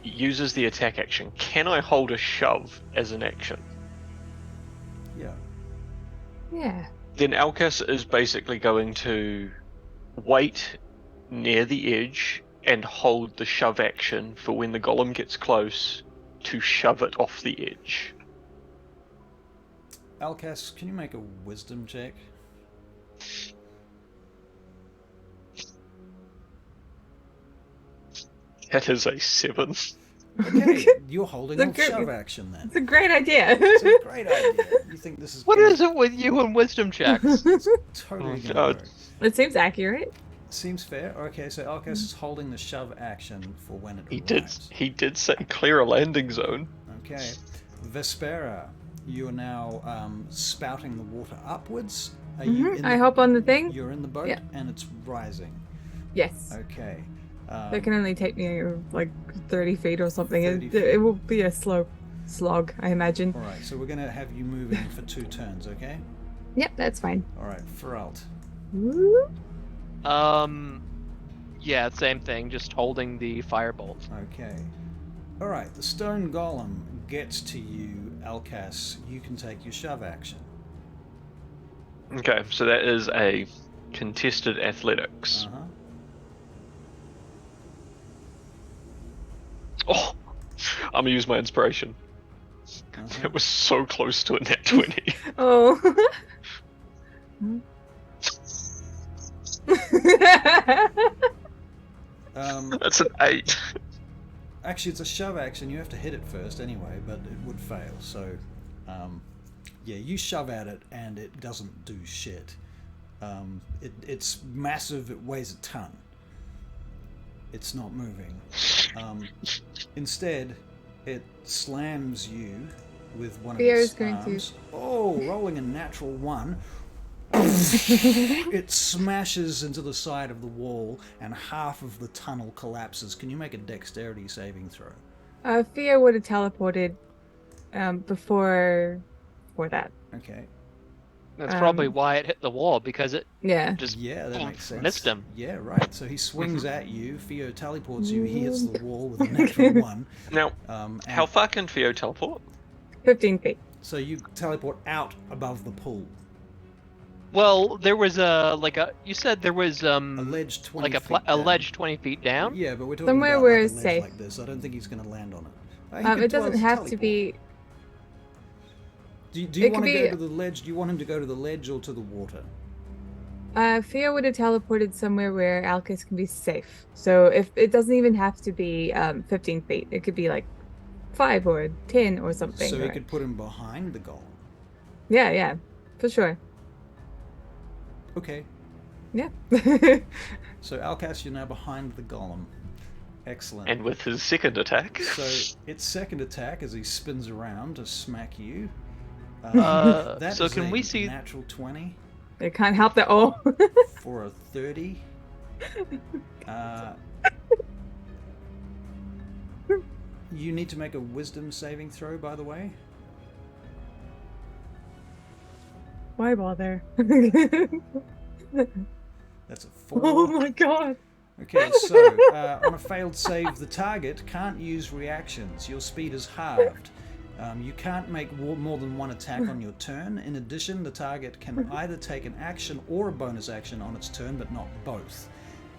uses the attack action. Can I hold a shove as an action? Yeah. Yeah. Then Elkas is basically going to wait near the edge and hold the shove action for when the golem gets close to shove it off the edge. Elkas, can you make a wisdom check? That is a 7. Okay, you're holding The a good- shove action then. It's a great idea. It's a great idea. You think this is What gonna- is it with you and wisdom checks? totally Oh, gonna God. work. It seems accurate. Seems fair. Okay, so Elkas is holding the shove action for when it He arrives. did say clear a landing zone. Okay. Vespera, you are now spouting the water upwards. Are you in I hop on the thing. You're in the boat Yeah. and it's rising. Yes. Okay. That can only take me like 30 feet or something. 30 It will be a slow slog, I imagine. All right, so we're going to have you moving for 2 turns, okay? Yep, that's fine. All right, Fferrylt. Woo. Yeah, same thing, just holding the firebolt. Okay. All right, the stone golem gets to you, Elkas. You can take your shove action. Okay, so that is a contested athletics. Uh-huh. Oh, I'm gonna use my inspiration. Uh-huh. It was so close to a nat 20. Oh. That's an 8. Actually, it's a shove action. You have to hit it first anyway, but it would fail. So, yeah, you shove at it and it doesn't do shit. It's massive. It weighs a ton. It's not moving. Instead, it slams you with one of its arms. Oh, rolling a natural 1. It smashes into the side of the wall and half of the tunnel collapses. Can you make a dexterity saving throw? Fia would have teleported before that. Okay. That's probably why it hit the wall, because it just that makes sense. missed him. Yeah, right. So he swings at you. Theo teleports you. He hits the wall with a natural 1. Now, how far can Theo teleport? 15 feet. So you teleport out above the pool. Well, there was you said there was A ledge 20 like feet a down. ledge 20 feet down. Yeah, but we're talking Somewhere about where like it's a ledge safe. like this. I don't think he's going to land on it. It doesn't have to be. Do you want to go to the ledge? Do you want him to go to the ledge or to the water? Fia would have teleported somewhere where Elkas can be safe. So if it doesn't even have to be 15 feet, it could be like 5 or 10 or something. So he could put him behind the golem. Yeah, for sure. Okay. Yeah. So Elkas, you're now behind the golem. Excellent. And with his second attack. So its second attack as he spins around to smack you. So is can a we see natural 20 It can't help that. Oh. for a 30. You need to make a wisdom saving throw, by the way. Why bother? That's a 4. Oh my god. Okay, so on a failed save, the target can't use reactions. Your speed is halved. You can't make more than one attack on your turn. In addition, the target can either take an action or a bonus action on its turn, but not both.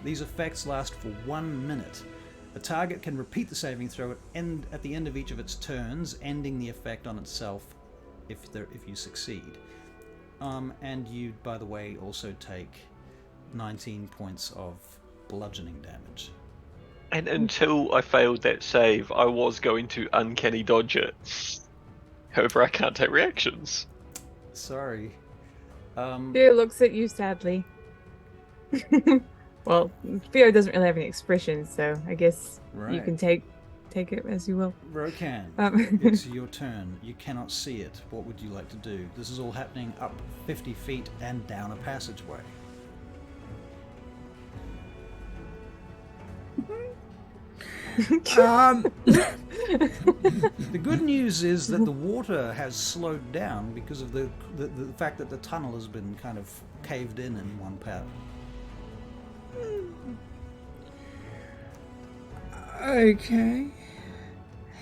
These effects last for 1 minute. The target can repeat the saving throw at the end of each of its turns, ending the effect on itself if you succeed. And you, by the way, also take 19 points of bludgeoning damage. And until I failed that save, I was going to uncanny dodge it. However, I can't take reactions. Sorry. Theo looks at you sadly. Well, Theo doesn't really have any expressions, so I guess you can take it as you will. Rokan, it's your turn. You cannot see it. What would you like to do? This is all happening up 50 feet and down a passageway. The good news is that the water has slowed down because of the fact that the tunnel has been kind of caved in one part. Okay.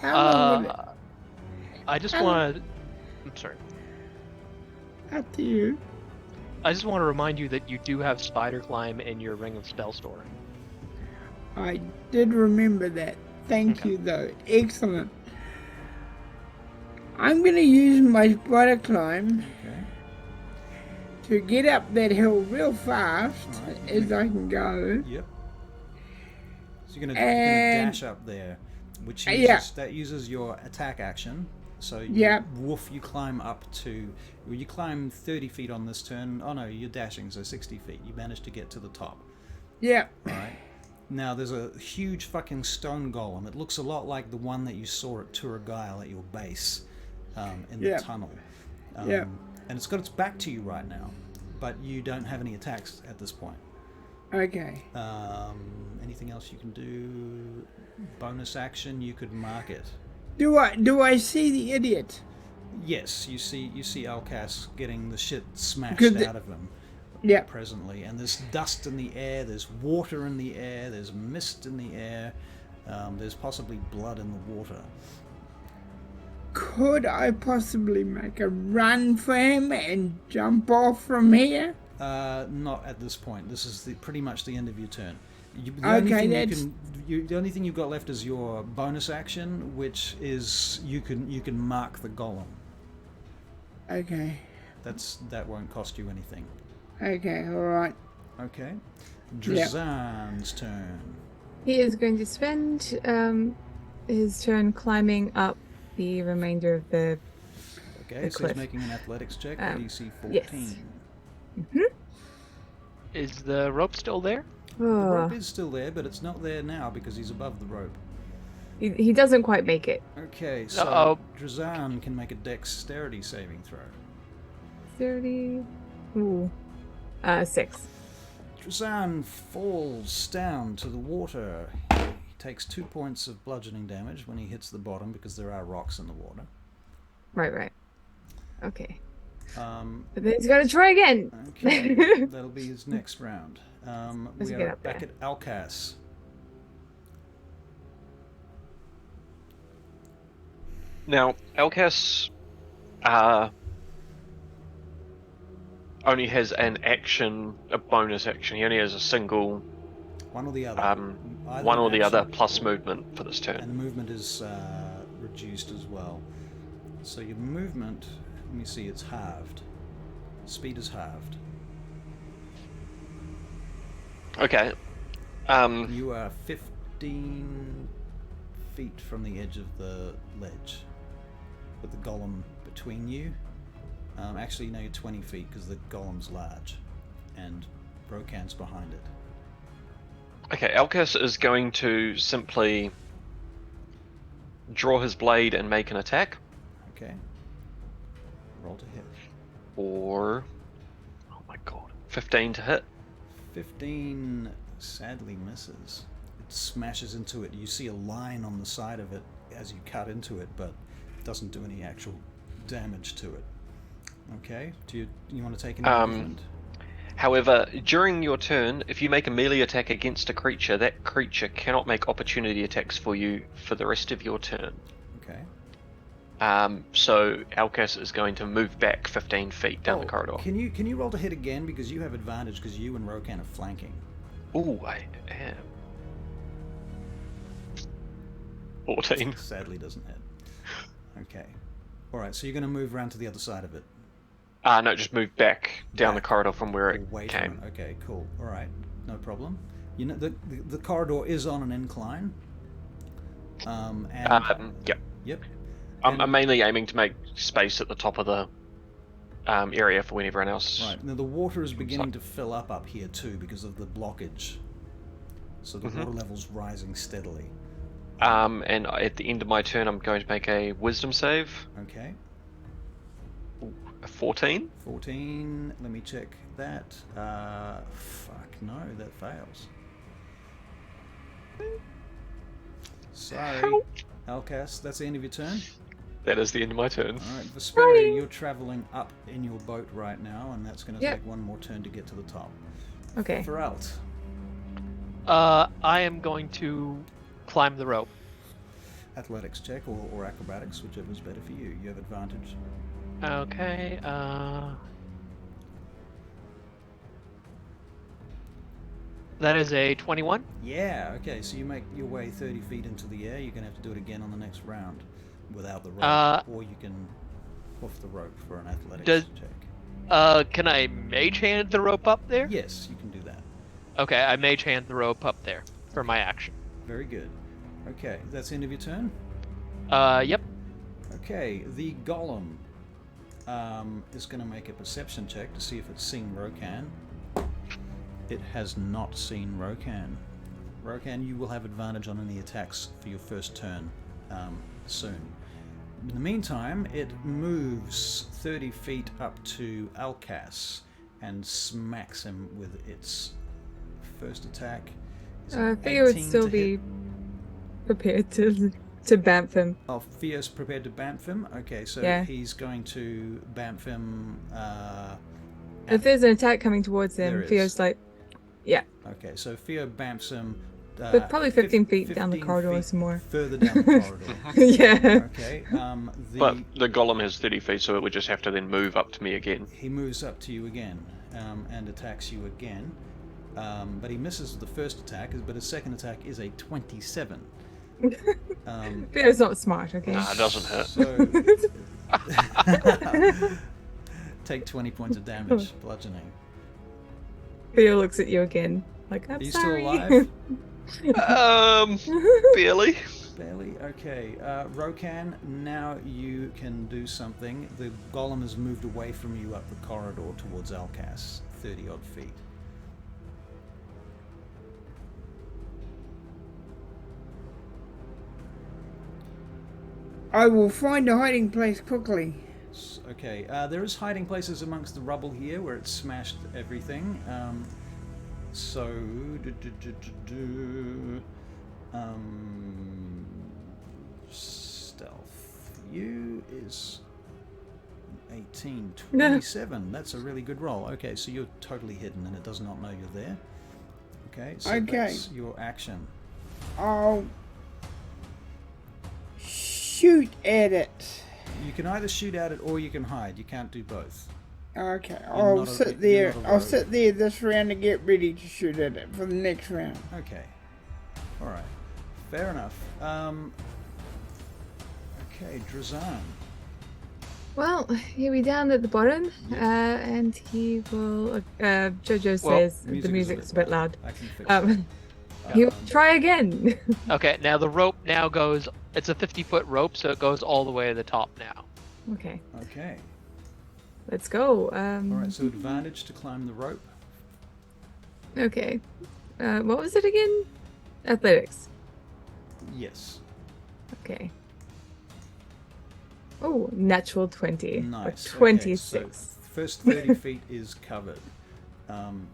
How long would it... I just want to... I'm sorry. Up to you. I just want to remind you that you do have Spider Climb in your Ring of Spell Store. I did remember that. Thank you, though. Excellent. I'm going to use my Spider Climb to get up that hill real fast as I can go. Yep. So you're gonna dash up there, which uses your attack action. So you climb up to... You climb 30 feet on this turn. Oh no, you're dashing, so 60 feet. You managed to get to the top. Yeah. Right. Now there's a huge fucking stone golem. It looks a lot like the one that you saw at Turagail at your base in the tunnel. And it's got its back to you right now, but you don't have any attacks at this point. Okay. Anything else you can do? Bonus action, you could mark it. Do I see the idiot? Yes, you see Elkas getting the shit smashed out of him. Yeah. Presently, and there's dust in the air, there's water in the air, there's mist in the air, there's possibly blood in the water. Could I possibly make a run for him and jump off from here? Not at this point. This is pretty much the end of your turn. The only thing you've got left is your bonus action, which is you can mark the golem. Okay. That won't cost you anything. Okay, alright. Okay. Drazan's turn. He is going to spend his turn climbing up the remainder of the Okay, so cliff. he's making an athletics check, DC 14. Yes. Is the rope still there? The rope is still there, but it's not there now because he's above the rope. He doesn't quite make it. Okay, so Uh-oh. Drazan can make a dexterity saving throw. 30. Ooh. 6. Drazan falls down to the water. He takes 2 points of bludgeoning damage when he hits the bottom because there are rocks in the water. Right. Okay. Um, But then he's got to try again. okay, that'll be his next round. Let's We get are up back there. at Elkas. Now, Elkas only has an action, a bonus action. He only has a single, One or the other. Either one or an the other, action plus movement for this turn. And the movement is reduced as well. So your movement, let me see, it's halved. Speed is halved. Okay. You are 15 feet from the edge of the ledge, with the golem between you. Actually, no, you're 20 feet because the golem's large, and Rokan's behind it. Okay, Elkas is going to simply draw his blade and make an attack. Okay. Roll to hit. Or, oh my god, 15 to hit. 15 sadly misses. It smashes into it. You see a line on the side of it as you cut into it, but it doesn't do any actual damage to it. Okay, do you want to take any movement? However, during your turn, if you make a melee attack against a creature, that creature cannot make opportunity attacks for you for the rest of your turn. Okay. So Elkas is going to move back 15 feet down the corridor. Can you roll to hit again because you have advantage because you and Rokan are flanking. Ooh, I am. 14. Sadly doesn't hit. Okay. All right, so you're going to move around to the other side of it. No, just move back down the corridor from where it Away came. from it. Okay, cool. All right, no problem. You know the corridor is on an incline. And Yep. yep. I'm mainly aiming to make space at the top of the area for when everyone else. Right. Now the water is beginning to fill up here too because of the blockage. So the water level's rising steadily. And at the end of my turn, I'm going to make a wisdom save. Okay. A 14. 14. Let me check that. Fuck no, that fails. Sorry, Elkas. That's the end of your turn. That is the end of my turn. All right, Vesperia, you're traveling up in your boat right now, and that's going to Yep. take one more turn to get to the top. Okay. Fferrylt. I am going to climb the rope. Athletics check or acrobatics, whichever's better for you. You have advantage. Okay. That is a 21. Yeah, okay, so you make your way 30 feet into the air. You're going to have to do it again on the next round without the rope, or you can hoof the rope for an athletics check. Can I mage hand the rope up there? Yes, you can do that. Okay, I mage hand the rope up there for my action. Very good. Okay, that's the end of your turn? Yep. Okay, the golem is going to make a perception check to see if it's seen Rokan. It has not seen Rokan. Rokan, you will have advantage on any attacks for your first turn soon. In the meantime, it moves 30 feet up to Elkas and smacks him with its first attack. Is it I think it would 18 still to be hit? prepared to bamf him. Oh, Theo's prepared to bamf him? Okay, so Yeah. he's going to bamf him. If there's an attack coming towards There him, is. Theo's like, yeah. Okay, so Theo bamfs him. But probably 15 feet down the 15 corridor feet or some more. Further down the corridor. Yeah. Okay, But the golem has 30 feet, so it would just have to then move up to me again. he moves up to you again. and attacks you again. But he misses the first attack, but his second attack is a 27. Fear's not smart, okay? Nah, it doesn't hurt. So take 20 points of damage, bludgeoning. Fear looks at you again, like, I'm Are you sorry. still alive? Barely. Barely? Okay. Rokan, now you can do something. The golem has moved away from you up the corridor towards Elkas, 30 odd feet. I will find a hiding place quickly. Okay, there is hiding places amongst the rubble here where it's smashed everything. Stealth. You is 18, 27. That's a really good roll. Okay, so you're totally hidden and it does not know you're there. Okay, so that's your action. I'll shoot at it. You can either shoot at it or you can hide. You can't do both. Okay, You're I'll not a- sit you're there. not a I'll rogue. sit there this round to get ready to shoot at it for the next round. Okay. Alright. Fair enough. Okay, Drazan. Well, he'll be down at the bottom, and he will. Jojo says the music's a bit loud. I can fix He'll try again. Okay, now the rope now goes. It's a 50-foot rope, so it goes all the way to the top now. Okay, that. Okay. let's go. Alright, so advantage to climb the rope. Okay. What was it again? Athletics. Yes. Okay. Oh, natural 20. Nice. Or Okay, 26. so first 30 feet is covered.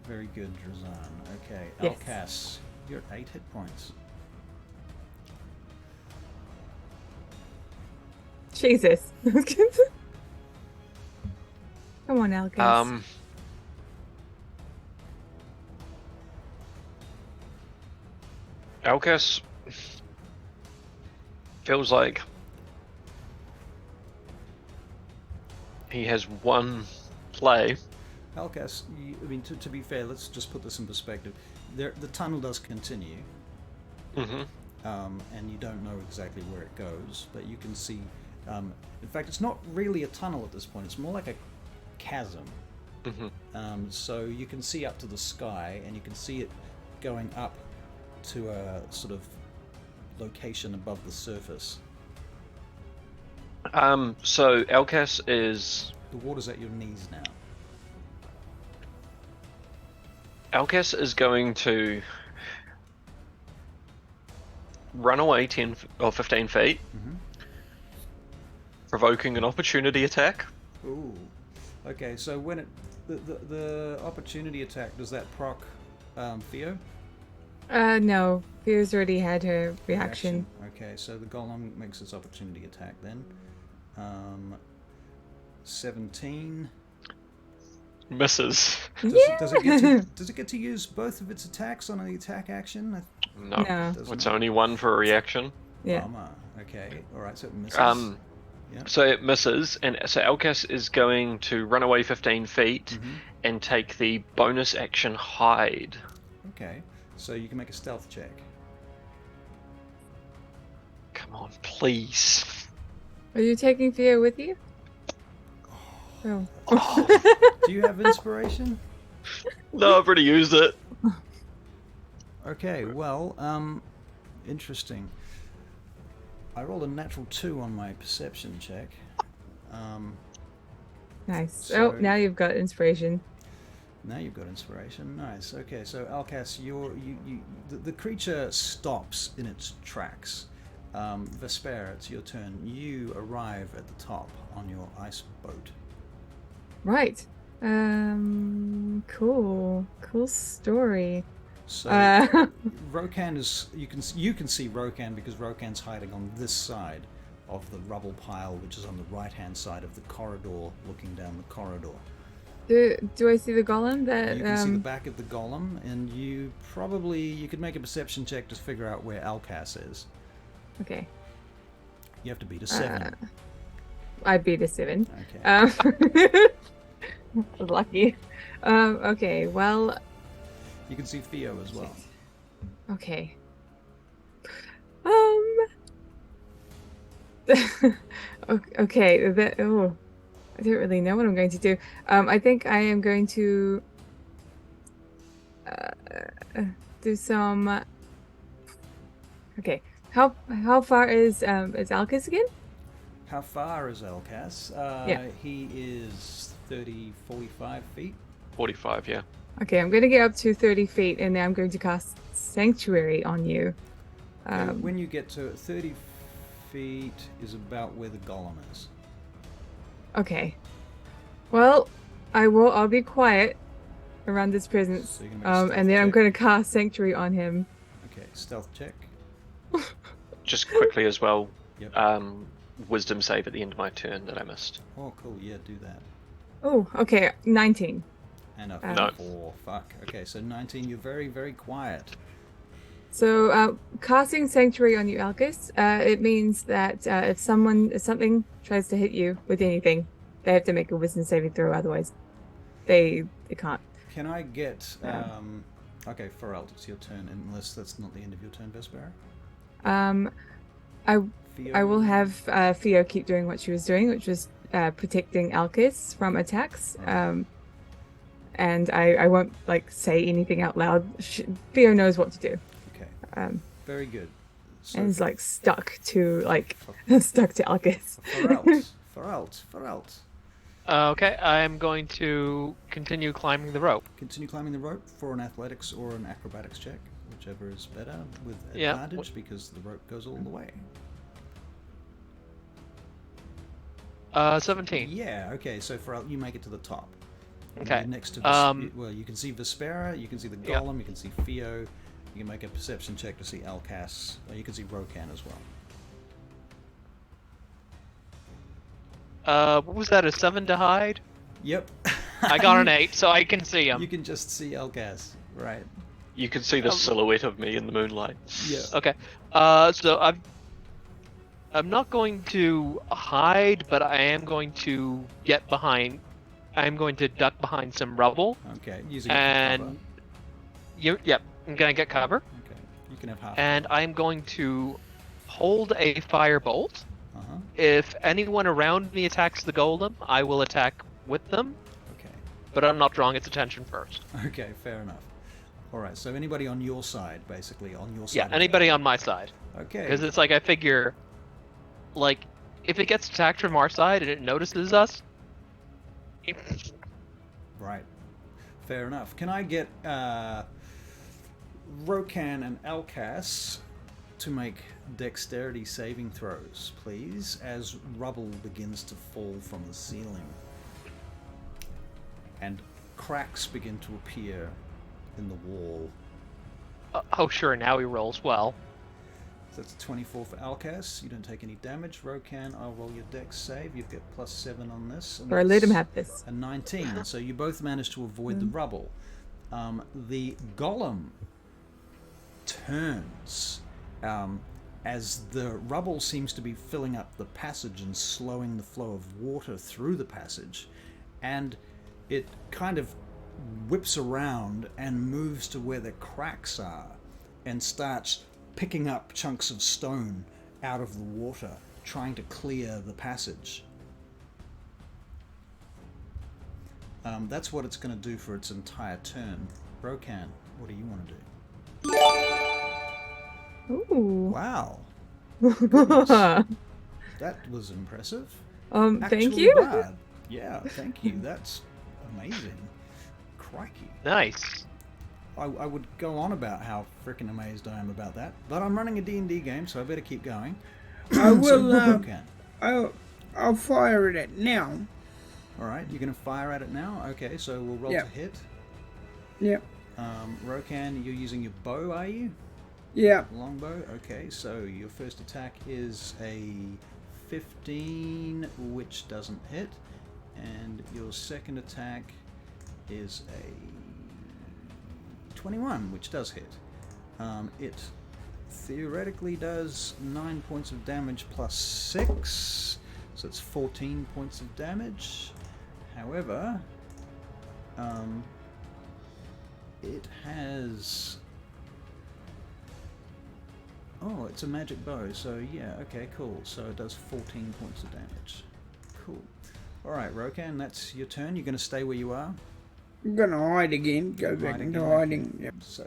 Very good, Drazan. Okay, Yes. Elkas, you're at 8 hit points. Jesus. Come on, Elkas. Elkas feels like he has one play. Elkas, I mean, to be fair, let's just put this in perspective. The tunnel does continue, Mm-hmm. and you don't know exactly where it goes, but you can see. In fact, it's not really a tunnel at this point. It's more like a chasm. Mm-hmm. So you can see up to the sky, and you can see it going up to a sort of location above the surface. So Elkas is The water's at your knees now. Elkas is going to run away 10 or 15 feet, provoking an opportunity attack. Ooh. Okay, so when it the opportunity attack, does that proc Theo? No. Fear's already had her reaction. Okay, so the golem makes its opportunity attack then. 17. Misses. Does it get to use both of its attacks on the attack action? No, No. it's only one for a reaction. Yeah. Bummer. Okay, alright, so it misses. Yeah. So it misses, and so Elkas is going to run away 15 feet and take the bonus action hide. Okay, so you can make a stealth check. Come on, please. Are you taking Fear with you? Oh. Do you have inspiration? No, I've already used it. Okay, well, interesting. I rolled a natural 2 on my perception check. Nice. So- Oh, now you've got inspiration. Now you've got inspiration. Nice. Okay, so Elkas, the creature stops in its tracks. Vesper, it's your turn. You arrive at the top on your ice boat. Right. Cool. Cool story. So Rokan is you can see Rokan because Rokan's hiding on this side of the rubble pile, which is on the right-hand side of the corridor, looking down the corridor. Do I see the golem? That You can see the back of the golem, and you could make a perception check to figure out where Elkas is. Okay. You have to beat a 7. I beat a 7. Okay. Lucky. Okay, well, You can see Theo as well. okay. Okay, I don't really know what I'm going to do. I think I am going to do some. Okay, how far is Elkas again? How far is Elkas? Yeah. He is 30, 45 feet. 45, yeah. Okay, I'm going to get up to 30 feet, and then I'm going to cast Sanctuary on you. When you get to 30 feet is about where the golem is. Okay. Well, I'll be quiet around this presence. So you're gonna make a stealth and then I'm check. going to cast Sanctuary on him. Okay, stealth check. Just quickly as well, Yep. wisdom save at the end of my turn that I missed. Oh, cool. Yeah, do that. Oh, okay, 19. And a No. 4. Fuck. Okay, so 19. You're very, very quiet. So, casting Sanctuary on you, Elkas, it means that if something tries to hit you with anything, they have to make a wisdom saving throw. Otherwise, they can't. Can I get... okay, Fferrylt, it's your turn, unless that's not the end of your turn, Vespera. I will have Theo keep doing what she was doing, which was protecting Elkas from attacks. And I won't say anything out loud. Theo knows what to do. Okay. Very good. So And is stuck to Elkas. Fferrylt. Okay, I'm going to continue climbing the rope. Continue climbing the rope for an athletics or an acrobatics check, whichever is better, with Yeah. advantage because the rope goes all the way. 17. Yeah, okay, so Fferrylt, you make it to the top. Okay. You're next to well, you can see Vespera, you can see the Yeah. golem, you can see Theo, you can make a perception check to see Elkas, or you can see Rokan as well. What was that, a 7 to hide? Yep. I got an 8, so I can see him. You can just see Elkas, right? You can see the silhouette of me in the moonlight. Yeah. Okay. So I'm not going to hide, but I am going to get behind. I'm going to duck behind some rubble. Okay, using it for And cover. yep, I'm gonna get cover, Okay, you can have half. and I'm going to hold a firebolt. Uh-huh. If anyone around me attacks the golem, I will attack with them, Okay. but I'm not drawing its attention first. Okay, fair enough. Alright, so anybody on your side, basically, on your side. Yeah, of anybody on my side. it. Okay. Because it's I figure, if it gets attacked from our side and it notices us, Right. Fair enough. Can I get Rokan and Elkas to make dexterity saving throws, please, as rubble begins to fall from the ceiling and cracks begin to appear in the wall. oh sure, now he rolls well. So that's a 24 for Elkas. You don't take any damage. Rokan, I'll roll your dex save. You've got +7 on this. And Or let him that's have this. a 19. So you both managed to avoid the rubble. The golem turns as the rubble seems to be filling up the passage and slowing the flow of water through the passage, and it kind of whips around and moves to where the cracks are and starts picking up chunks of stone out of the water, trying to clear the passage. That's what it's going to do for its entire turn. Rokan, what do you want to do? Ooh. Wow. Goodness. That was impressive. Thank Actually you. bad. Yeah, thank you. That's amazing. Crikey. Nice. I would go on about how freaking amazed I am about that, but I'm running a D&D game, so I better keep going. I will. Rokan. I'll fire it at now. All right, you're going to fire at it now? Okay, so we'll roll Yeah. to hit. Yep. Rokan, you're using your bow, are you? Yeah. Longbow? Okay, so your first attack is a 15, which doesn't hit. And your second attack is a 21, which does hit. It theoretically does 9 points of damage plus 6, so it's 14 points of damage. However, It has. Oh, it's a magic bow, so yeah, okay, cool. So it does 14 points of damage. Cool. Alright, Rokan, that's your turn. You're going to stay where you are? I'm gonna hide again. Go back into hiding. Yep. So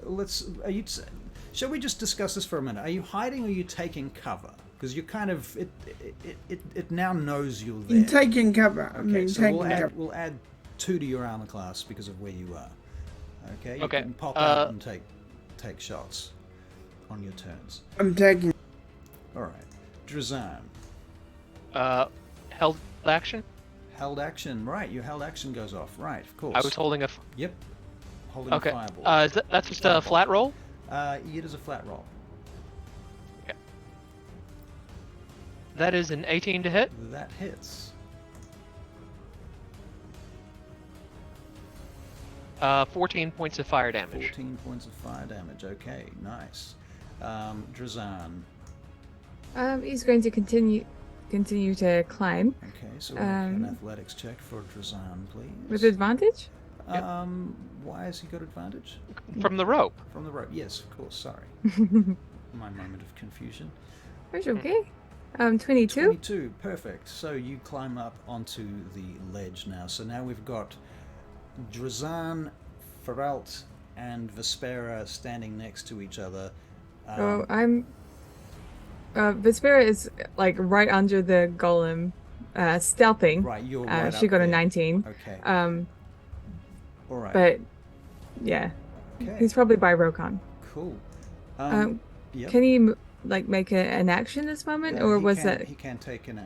shall we just discuss this for a minute? Are you hiding or are you taking cover? Because you're kind of... It now knows you're there. I'm taking cover. Okay, so taking cover. we'll add 2 to your armor class because of where you are. Okay? You Okay, can pop out and take shots on your turns. I'm taking. Alright. Drazan. Held action. Held action. Right, your held action goes off. Right, of course. I was holding a. Yep. Holding Okay. a fireball. That's just a flat roll. It is a flat roll. Okay. That is an 18 to hit. That hits. 14 points of fire damage. 14 points of fire damage. Okay, nice. Drazan. He's going to continue to climb Okay, so we'll make an athletics check for Drazan, please. with advantage. Yep. Why has he got advantage? From the rope. From the rope. Yes, of course. Sorry. My moment of confusion. That's okay. 22. 22. Perfect. So you climb up onto the ledge now. So now we've got Drazan, Fferrylt, and Vespera standing next to each other. So I'm. Vespera is like right under the golem, stealthing. Right, you're right She up got a there. 19. Okay. All right. But yeah, okay. he's probably by Rokan. Cool. Yep. Can he like make an action this moment, or was that? He can take an.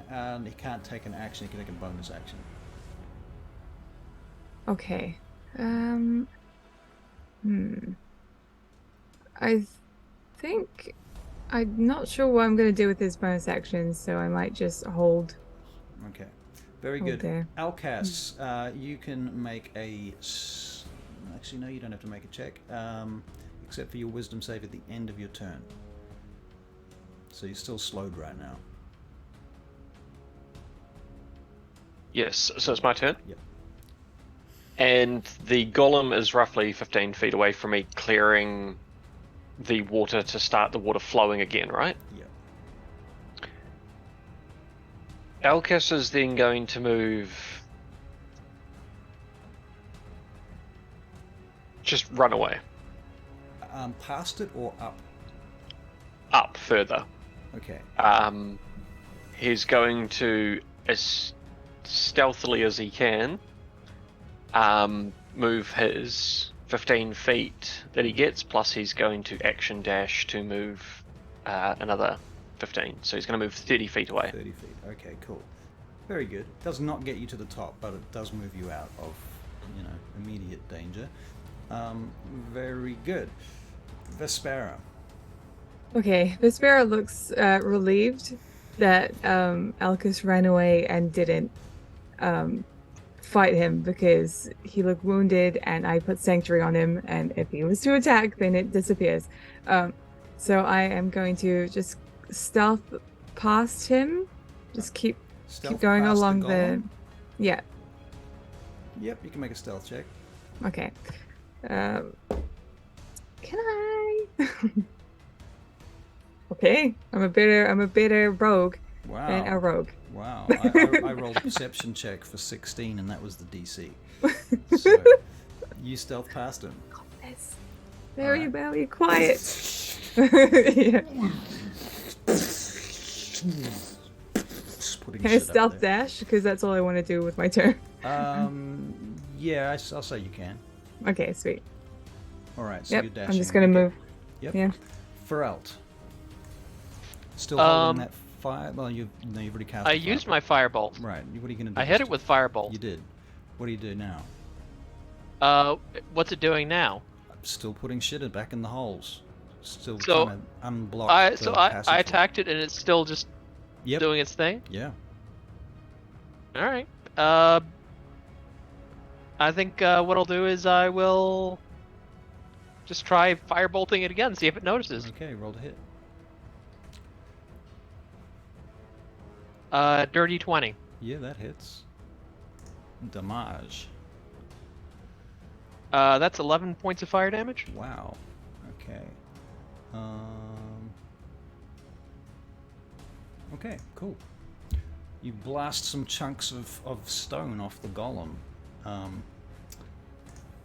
He can't take an action. He can take a bonus action. Okay. I think I'm not sure what I'm going to do with his bonus actions, so I might just hold. Okay. Very Hold good. there. Elkas, you can make a. Actually, no, you don't have to make a check, except for your wisdom save at the end of your turn. So you're still slowed right now. Yes, so it's my turn. Yep. And the golem is roughly 15 feet away from me, clearing the water to start the water flowing again, right? Yep. Elkas is then going to move. Just run away. Past it or up? Up further. Okay. He's going to, as stealthily as he can, move his 15 feet that he gets, plus he's going to action dash to move another 15. So he's going to move 30 feet away. 30 feet. Okay, cool. Very good. Does not get you to the top, but it does move you out of, immediate danger. Very good. Vespera. Okay, Vespera looks relieved that Elkas ran away and didn't fight him because he looked wounded and I put Sanctuary on him, and if he was to attack, then it disappears. So I am going to just stealth past him. Just keep going past along the the... golem? Yeah, Yep, you can make a stealth check. okay. Can I? Okay, I'm a better rogue than a Wow. rogue. Wow. I rolled a perception check for 16 and that was the DC. So you stealth past him. It's very, Alright. very quiet. Yeah. Just putting Can I shit up stealth there. dash? Because that's all I want to do with my turn. Yeah, I'll say you can. Okay, sweet. All right, so Yep, you're dashing. I'm just gonna move. Yep. Yeah. Fferrylt. Still holding that fire. Well, you've already cast. I the used firebolt. my firebolt. Right. What are you gonna do? I hit this it with firebolt. You did. What do you do now? What's it doing now? Still putting shit back in the holes. Still So, trying to unblock. I the I passageway. attacked it and it's still just Yep. doing its thing. Yeah. All right. I think what I'll do is I will just try firebolting it again, see if it notices. Okay. Roll to hit. Dirty 20. Yeah, that hits. Damage. That's 11 points of fire damage. Wow. Okay. Okay, cool. You blast some chunks of stone off the golem.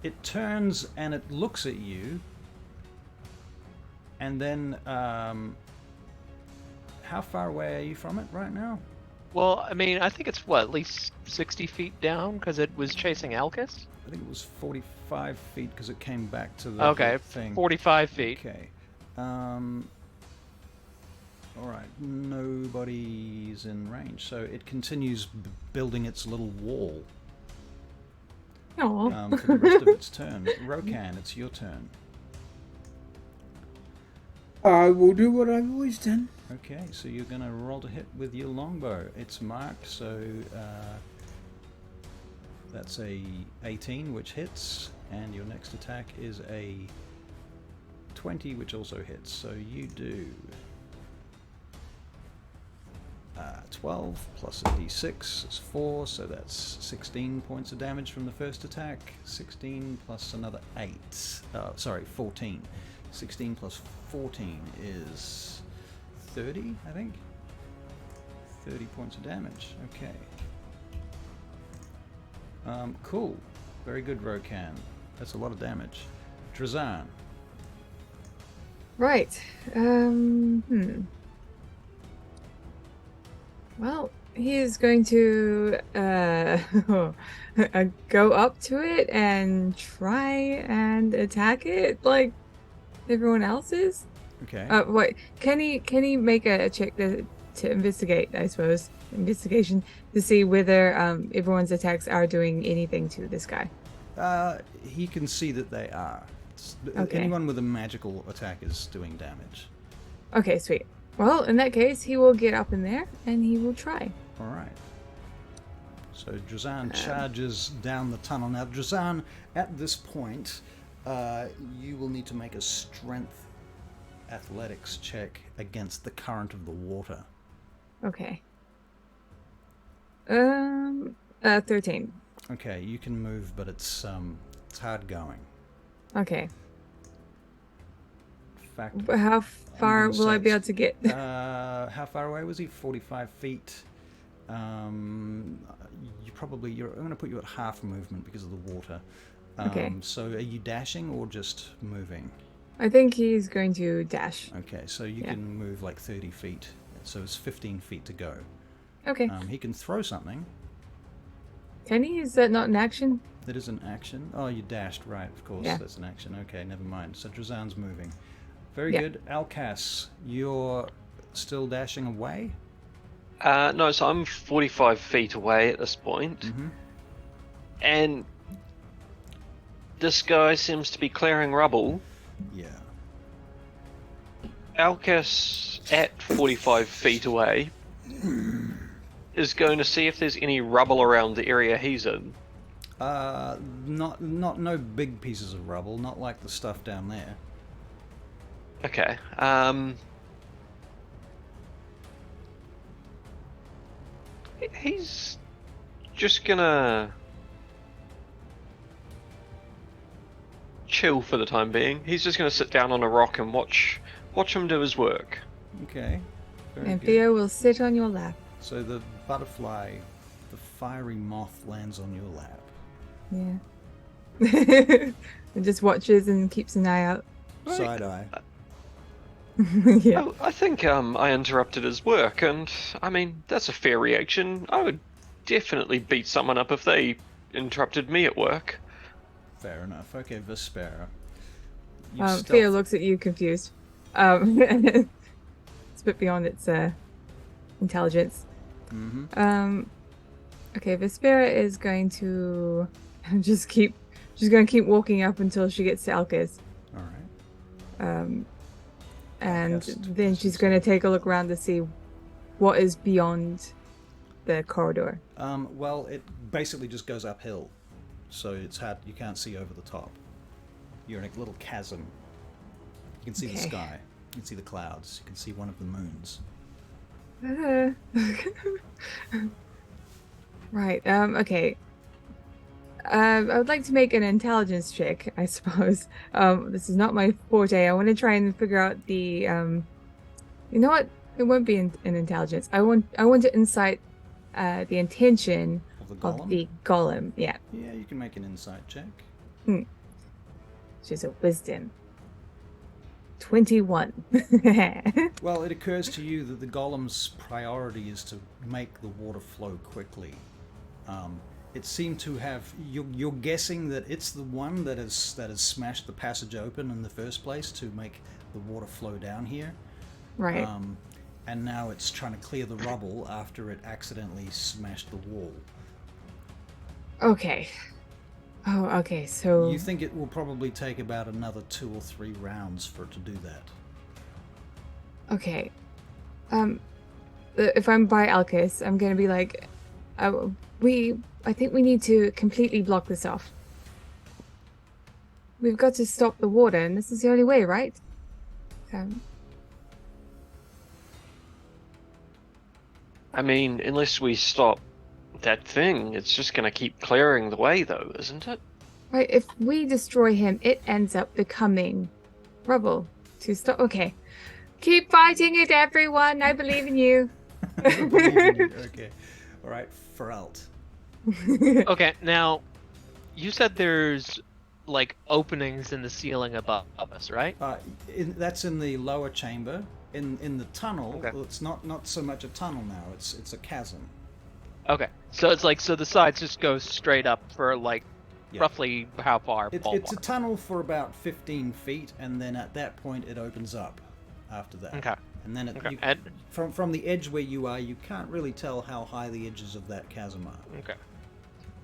It turns and it looks at you. And then, how far away are you from it right now? Well, I mean, I think it's, what, at least 60 feet down, because it was chasing Elkas? I think it was 45 feet because it came back to the thing. 45 feet. Okay. Alright, nobody's in range, so it continues building its little wall Oh. for the rest of its turn. Rokan, it's your turn. I will do what I've always done. Okay, so you're going to roll to hit with your longbow. It's marked, so that's a 18, which hits, and your next attack is a 20, which also hits. So you do 12 plus a d6 is 4, so that's 16 points of damage from the first attack. 16 plus another 8. 14. 16 plus 14 is 30, I think. 30 points of damage. Okay. Cool. Very good, Rokan. That's a lot of damage. Drazan. Right. Well, he is going to go up to it and try and attack it like everyone else is. Okay. Wait, can he make a check to investigate? I suppose investigation to see whether everyone's attacks are doing anything to this guy. He can see that they are. Okay. Anyone with a magical attack is doing damage. Okay, sweet. Well, in that case, he will get up in there and he will try. All right. So Drazan charges down the tunnel. Now, Drazan, at this point, you will need to make a strength athletics check against the current of the water. Okay. 13. Okay, you can move, but it's hard going. Okay. In fact, How far will I be able to get? how far away was he? 45 feet. You're I'm going to put you at half movement because of the water. Okay. So are you dashing or just moving? I think he's going to dash. Okay, so you can move like 30 feet. So it's 15 feet to go. Okay. He can throw something. Can he? Is that not an action? That is an action. Oh, you dashed, right, of course. Yeah. That's an action. Okay, never mind. So Drazan's moving. Very Yeah. good. Elkas, you're still dashing away? No, so I'm 45 feet away at this point. Mm-hmm. And this guy seems to be clearing rubble. Yeah. Elkas, at 45 feet away, is going to see if there's any rubble around the area he's in. No big pieces of rubble, not like the stuff down there. Okay. He's just gonna chill for the time being. He's just gonna sit down on a rock and watch him do his work. Okay. Very And good. Theo will sit on your lap. So the butterfly, the fiery moth, lands on your lap. Yeah. And just watches and keeps an eye out. Side eye. Yeah. I think I interrupted his work, and I mean that's a fair reaction. I would definitely beat someone up if they interrupted me at work. Fair enough. Okay, Vespera. Theo looks at you confused. It's a bit beyond its intelligence. Mm-hmm. Okay, Vespera is going to just keep walking up until she gets to Elkas. All right. And Yes. then she's going to take a look around to see what is beyond the corridor. Well, it basically just goes uphill, so it's hard. You can't see over the top. You're in a little chasm. You can see the Okay. sky. You can see the clouds. You can see one of the moons. Right. Okay. I would like to make an intelligence check, I suppose. This is not my forte. I want to try and figure out the you know what? It won't be an intelligence. I want to insight the intention of the golem. Yeah. Yeah, you can make an insight check. Which is a wisdom. 21. Well, it occurs to you that the golem's priority is to make the water flow quickly. It seemed to have. You're guessing that it's the one that has smashed the passage open in the first place to make the water flow down here. Right. And now it's trying to clear the rubble after it accidentally smashed the wall. Okay. Oh, okay. So You think it will probably take about another 2 or 3 rounds for it to do that. okay. If I'm by Elkas, I'm gonna be like, I think we need to completely block this off. We've got to stop the water, and this is the only way, right? I mean, unless we stop that thing, it's just going to keep clearing the way, though, isn't it? Right, if we destroy him, it ends up becoming rubble. To stop. Okay. Keep fighting it, everyone. I believe in you. Okay. All right, Fferrylt. Okay, now you said there's like openings in the ceiling above us, right? That's in the lower chamber. In the tunnel, Okay. well, it's not so much a tunnel now. It's a chasm. Okay, so it's like the sides just go straight up for like Yeah. roughly how far? It's a tunnel for about 15 feet, and then at that point it opens up. After that, Okay. and then Okay. from the edge where you are, you can't really tell how high the edges of that chasm are. Okay.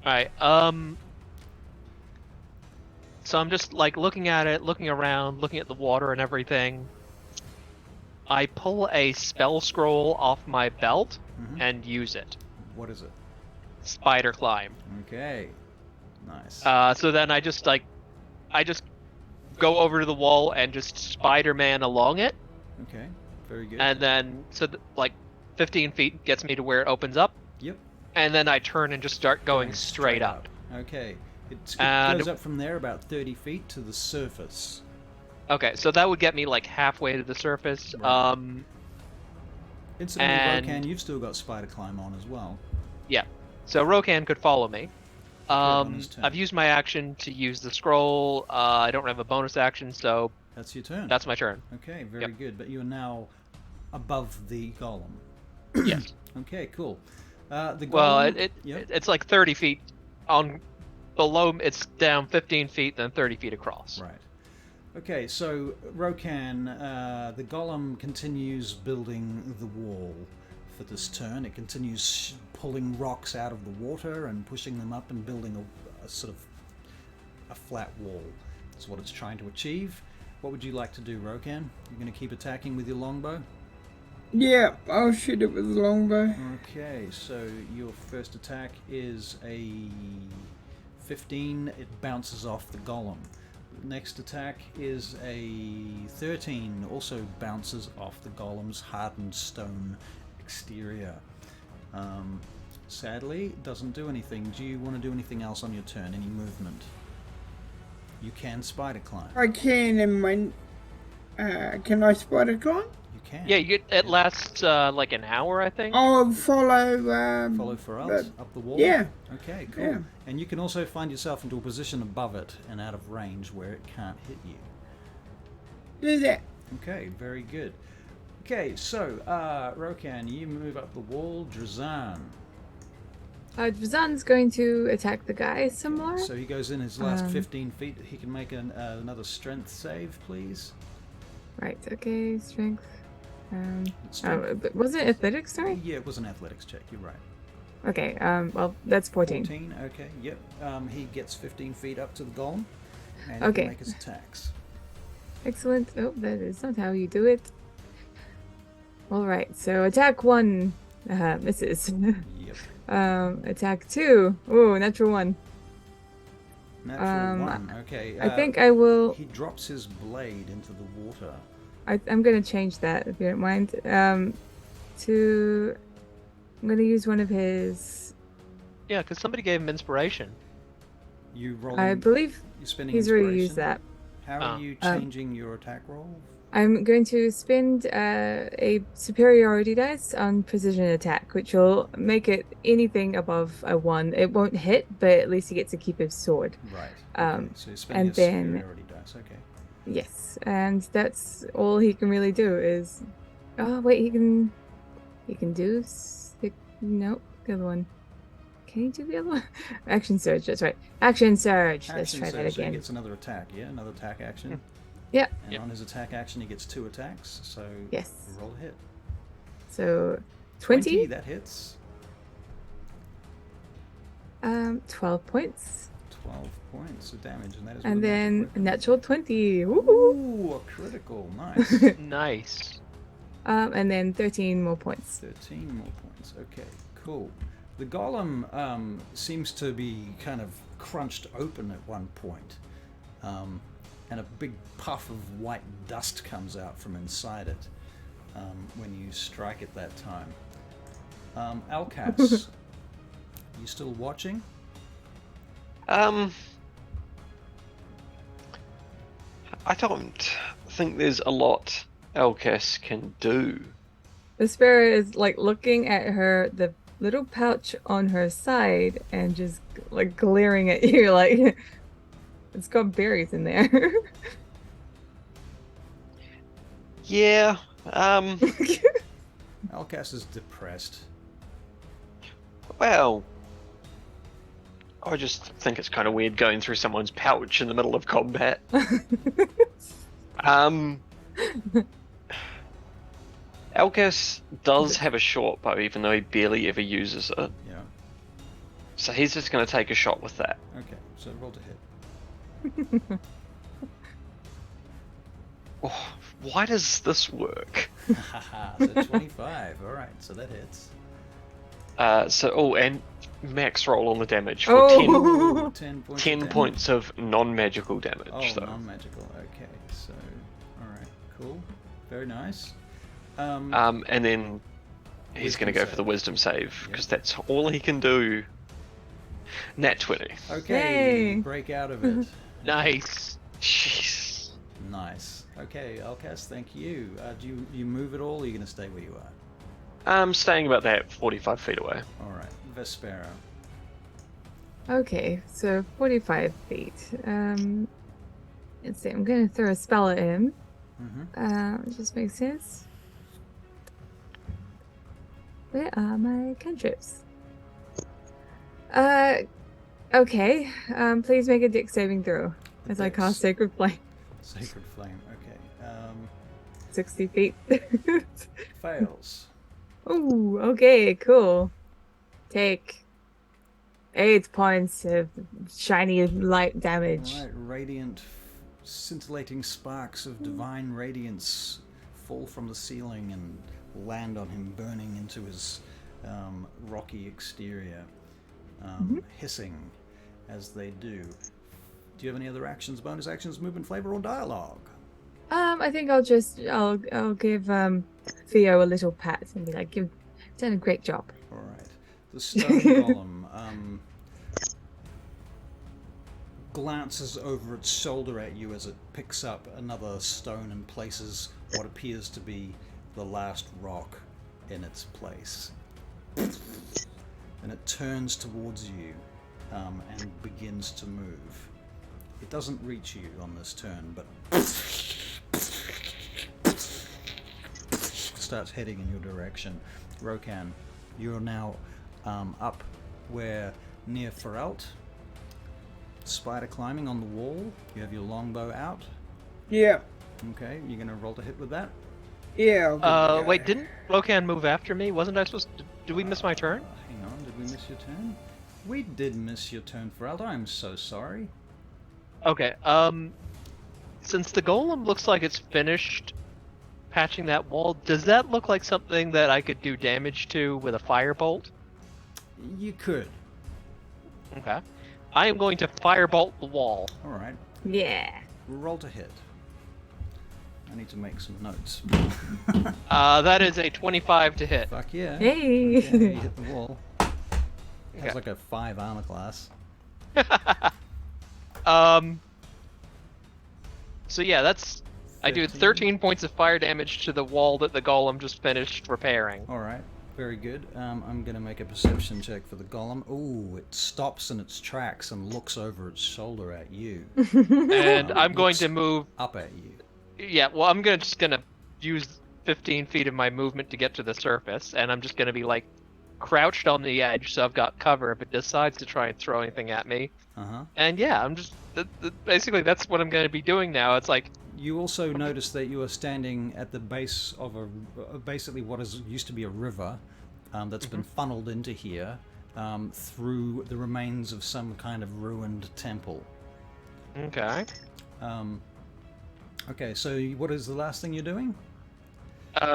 All right. So I'm just like looking at it, looking around, looking at the water and everything. I pull a spell scroll off my belt and use it. What is it? Spider climb. Okay, nice. So then I just go over to the wall and just Spider-Man along it, Okay, very good. and then like 15 feet gets me to where it opens up, Yep. and then I turn and just start going straight up. Okay, it And- goes up from there about 30 feet to the surface. Okay, so that would get me like halfway to the surface. Right. Incidentally, and- Rokan, you've still got spider climb on as well. Yeah. So Rokan could follow me. on his turn. I've used my action to use the scroll. I don't have a bonus action, so That's your turn. that's my turn. Okay, very Yep. good. But you are now above the golem. Yes. Okay, cool. The golem. Well, Yep. it's like 30 feet on below. It's down 15 feet, then 30 feet across. Right. Okay, so Rokan, the golem continues building the wall for this turn. It continues pulling rocks out of the water and pushing them up and building a sort of a flat wall. That's what it's trying to achieve. What would you like to do, Rokan? You're going to keep attacking with your longbow? Yeah, I'll shoot it with the longbow. Okay, so your first attack is a 15. It bounces off the golem. Next attack is a 13. Also bounces off the golem's hardened stone exterior. Sadly, it doesn't do anything. Do you want to do anything else on your turn? Any movement? You can spider climb. I can in my... can I spider climb? You can. Yeah, it lasts like an hour, I think. I'll follow... Follow Fferrylt up the wall? Yeah. Okay, cool. Yeah. And you can also find yourself into a position above it and out of range where it can't hit you. Do that. Okay, very good. Okay, so, Rokan, you move up the wall. Drazan. Drazan's going to attack the guy some more. So he goes in his last 15 feet. He can make another strength save, please. Right, okay, strength. Strength. But was it athletics, sorry? Yeah, it was an athletics check, you're right. Okay, well, that's 14. 14, okay, yep. He gets 15 feet up to the golem. And he Okay. can make his attacks. Excellent. Oh, that is not how you do it. Alright, so attack 1 misses. Yep. Attack 2. Ooh, natural 1. Natural 1, okay. I think I will... He drops his blade into the water. I'm going to change that, if you don't mind. I'm going to use one of his... Yeah, because somebody gave him inspiration. You rolling? I believe you're spending he's inspiration? already used that. How are you changing your attack roll? I'm going to spend a superiority dice on precision attack, which will make it anything above a 1. It won't hit, but at least he gets to keep his sword. Right. Okay. So you're spending and a then- superiority dice. Okay. Yes, and that's all he can really do is. Oh wait, he can do. Nope, the other one. Can he do the other one? Action surge. That's right. Action surge. Let's try that surge, so he again. gets another attack. Yeah, another attack action. Yep. And on his attack action, he gets 2 attacks. So Yes. roll a hit. So 20. That hits. 12 points. 12 points of damage, and that is. And with a then magic a weapon. natural 20. Woo! Ooh, a critical. Nice. Nice. And then 13 more points. 13 more points. Okay, cool. The golem seems to be kind of crunched open at one point, and a big puff of white dust comes out from inside it when you strike at that time. Elkas, you still watching? I don't think there's a lot Elkas can do. The sparrow is like looking at her, the little pouch on her side, and just like glaring at you like it's got berries in there. Yeah. Elkas is depressed. Well, I just think it's kind of weird going through someone's pouch in the middle of combat. Elkas does have a short bow, even though he barely ever uses it. Yeah. So he's just going to take a shot with that. Okay, so roll to hit. Oh, why does this work? So 25. All right, so that hits. And max roll on the damage for Oh. 10 points. 10 of damage. points of non-magical damage. Oh, though. non-magical. Okay, so all right, cool, very nice. And then he's going to go for the wisdom save because that's all he can do. Nat 20. Okay, Yay. break out of it. Nice. Jeez. Nice. Okay, Elkas, thank you. Do you move at all? Or are you going to stay where you are? I'm staying about that 45 feet away. All right, Vespero. Okay, so 45 feet. Let's see, I'm gonna throw a spell at him. It just makes sense. Where are my cantrips? Okay. Please make a dex saving throw as I cast Sacred Flame. Sacred Flame. Okay. 60 feet. Fails. Ooh, okay, cool. Take 8 points of shiny light damage. All right, radiant, scintillating sparks of divine radiance fall from the ceiling and land on him, burning into his rocky exterior, hissing as they do. Do you have any other actions, bonus actions, movement, flavor, or dialogue? I think I'll give Theo a little pat and be like, you've done a great job. All right. The stone golem glances over its shoulder at you as it picks up another stone and places what appears to be the last rock in its place. And it turns towards you and begins to move. It doesn't reach you on this turn, but starts heading in your direction. Rokan, you're now up where near Fferrylt, spider climbing on the wall. You have your longbow out. Yeah. Okay, you're gonna roll to hit with that. Yeah. I'll give it a go. Wait, didn't Rokan move after me? Wasn't I supposed to... Did we miss my turn? Hang on, did we miss your turn? We did miss your turn, Fferrylt. I'm so sorry. Okay, since the golem looks like it's finished patching that wall, does that look like something that I could do damage to with a firebolt? You could. Okay. I am going to firebolt the wall. All right. Yeah. Roll to hit. I need to make some notes. That is a 25 to hit. Fuck yeah. Hey. Okay, you hit the wall. It has Okay. like a 5 armor class. So yeah, that's I do 13 points of fire damage to the wall that the golem just finished repairing. All right, very good. I'm going to make a perception check for the golem. Ooh, it stops in its tracks and looks over its shoulder at you. And I'm going to move up at you. Yeah, well, I'm just gonna use 15 feet of my movement to get to the surface, and I'm just gonna be like crouched on the edge, so I've got cover if it decides to try and throw anything at me. And yeah, I'm just basically that's what I'm gonna be doing now. It's like you also notice that you are standing at the base of basically what used to be a river that's been funneled into here through the remains of some kind of ruined temple. Okay. Okay, so what is the last thing you're doing?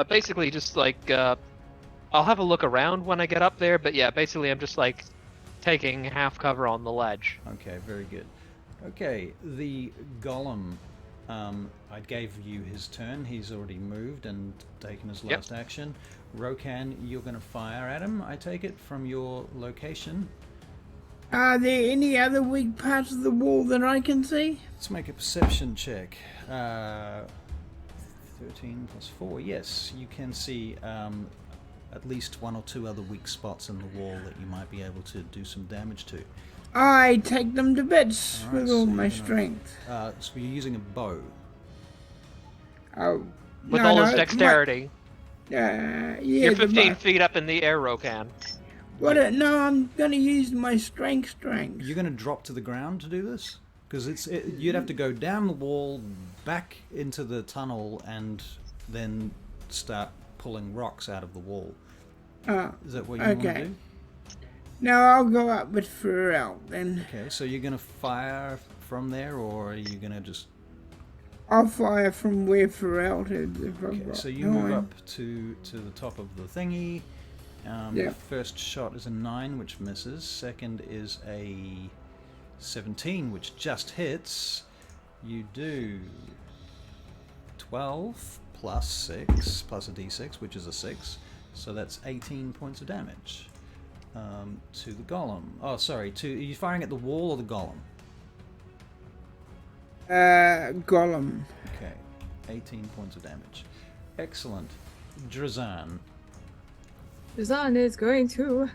Basically just like I'll have a look around when I get up there, but yeah, basically I'm just like taking half cover on the ledge. Okay, very good. Okay, the golem, I gave you his turn. He's already moved and taken his last action. Rokan, you're going to fire at him, I take it, from your location. Are there any other weak parts of the wall that I can see? Let's make a perception check. 13 plus 4. Yes, you can see at least one or two other weak spots in the wall that you might be able to do some damage to. I take them to bits All right, with so all my you're gonna- strength. So you're using a bow. Oh, With no, all no, his dexterity. yeah, You're the 15 bow. feet up in the air, Rokan. No, I'm gonna use my strength. You're going to drop to the ground to do this? Because you'd have to go down the wall, back into the tunnel, and then start pulling rocks out of the wall. Is that what you want to do? No, I'll go up with Fferrylt then. Okay, so you're going to fire from there, or are you going to just... I'll fire from where Fferrylt is. If I've Okay, got so you move nine. up to the top of the thingy. The first shot is a 9, which misses. Second is a 17, which just hits. You do 12 plus 6, plus a d6, which is a 6. So that's 18 points of damage to the golem. Oh, sorry. Are you firing at the wall or the golem? Golem. Okay, 18 points of damage. Excellent. Drazan. Zahn is going to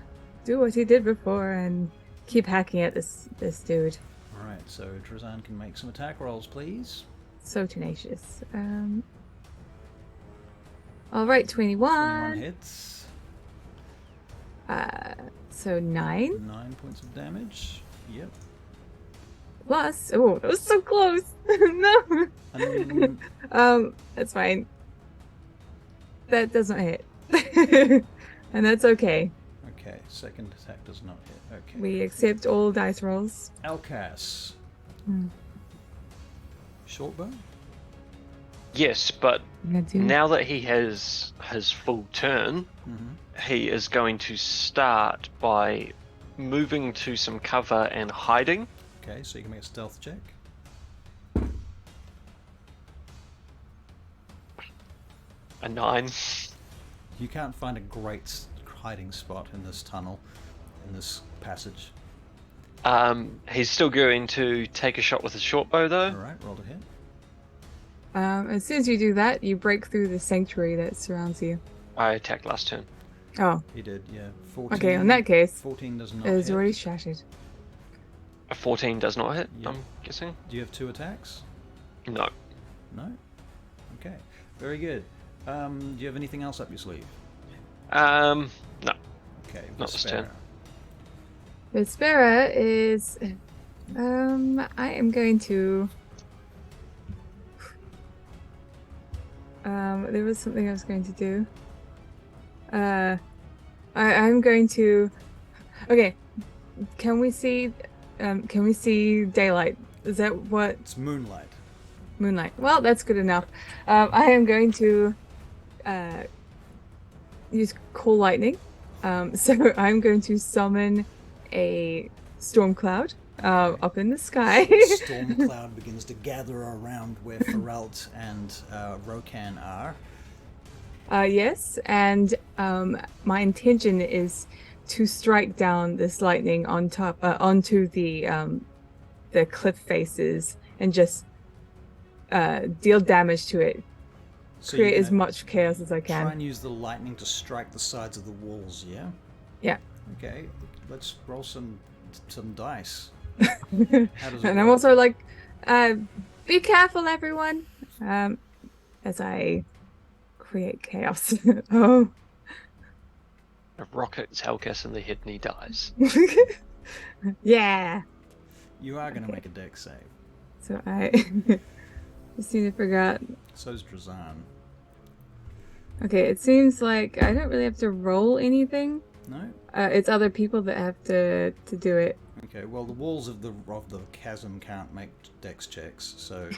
do what he did before and keep hacking at this dude. Alright, so Drazan can make some attack rolls, please. So tenacious. Alright, 21. 21 hits. So 9. 9 points of damage. Yep. Plus, oh, that was so close. No. That's fine. That doesn't hit. And that's okay. Okay, second attack does not hit. Okay. We accept all dice rolls. Elkas. Shortbow? Yes, but I'm gonna do now that he has his full turn, he is going to start by moving to some cover and hiding. Okay, so you can make a stealth check. A 9. You can't find a great hiding spot in this tunnel, in this passage. He's still going to take a shot with his short bow though. Alright, roll to hit. as soon as you do that, you break through the sanctuary that surrounds you. I attacked last turn. Oh, He did, yeah. 14, okay, in that case, 14 does not it's hit. already shattered. A 14 does not hit, Yeah. I'm guessing. Do you have 2 attacks? No. No? Okay, very good. Do you have anything else up your sleeve? No. Okay, Not this Vespera. turn. Vespera is... I am going to... there was something I was going to do. I'm going to... Okay, can we see daylight? Is that what... It's moonlight. Moonlight. Well, that's good enough. I am going to use Call Lightning. So I'm going to summon a storm cloud up in the sky. Storm cloud begins to gather around where Fferrylt and Rokan are. Yes, and my intention is to strike down this lightning on top onto the the cliff faces and just deal damage to it. So you're Create as gonna much chaos as I Try can. and use the lightning to strike the sides of the walls, yeah? Yeah. Okay, let's roll some dice. and How does it I'm work? also like, be careful, everyone, as I create chaos. Oh. A rocket hits Elkas in the head and he dies. Yeah. You are going to Okay. make a dex save. So I just need to figure out. So's Drazan. Okay, it seems like I don't really have to roll anything. No? It's other people that have to do it. Okay, well, the walls of the chasm can't make dex checks, so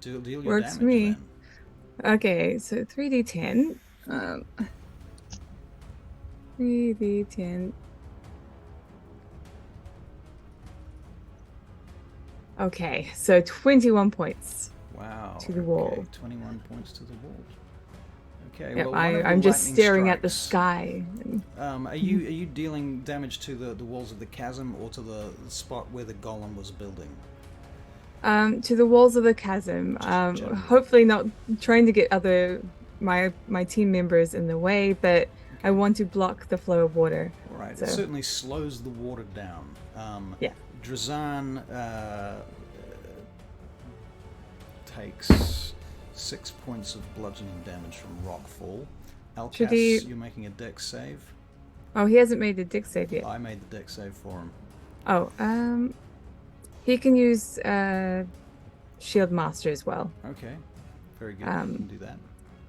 deal your Works damage for me. then. Okay, so 3d10. 3d10. Okay, so 21 points. Wow. To the wall. Okay, 21 points to the wall. Okay, Yep, well, one of the I'm just lightning staring at the strikes. sky. Are you dealing damage to the walls of the chasm or to the spot where the golem was building? To the walls of the chasm. generally. Hopefully not trying to get my team members in the way, but I want to block the flow of water. All right, So- it certainly slows the water down. Yeah. Drazan takes 6 points of bludgeoning damage from rockfall. Should Elkas, he- you're making a dex save. Oh, he hasn't made the dex save yet. I made the dex save for him. Oh, he can use Shield Master as well. Okay, very good. You can do that.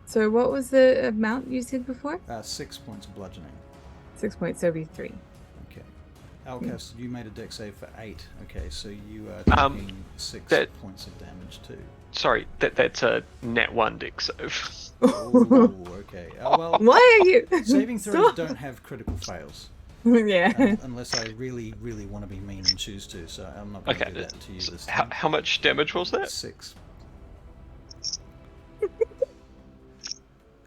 So what was the amount you said before? 6 points of bludgeoning. 6 points, so it'll be 3. Okay. Elkas, you made a dex save for 8. Okay, so you are taking 6 points of damage too. Sorry, that's a net 1 dex save. Oh, okay. Well, Why are you? saving throws Stop. don't have critical fails. Yeah. Unless I really, really want to be mean and choose to, so I'm not going to Okay, do that to you this how, time. how much damage was that? 6.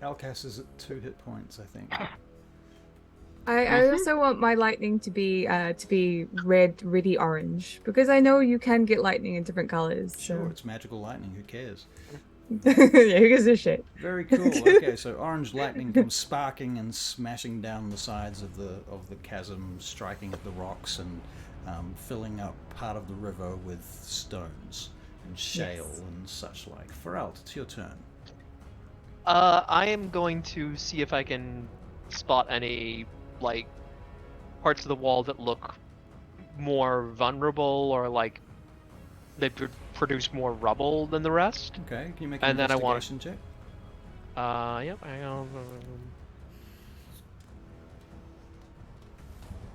Elkas is at 2 hit points, I think. I also want my lightning to be red, reddy orange because I know you can get lightning in different colors. Sure, it's magical lightning, who cares? So. Yeah, who gives a shit? Very cool. Okay, so orange lightning comes sparking and smashing down the sides of the chasm, striking at the rocks and filling up part of the river with stones and shale Yes. and such like. Fferrylt, it's your turn. I am going to see if I can spot any like parts of the wall that look more vulnerable or like they produce more rubble than the rest. Okay, can you make an And then I want- investigation check? Yep.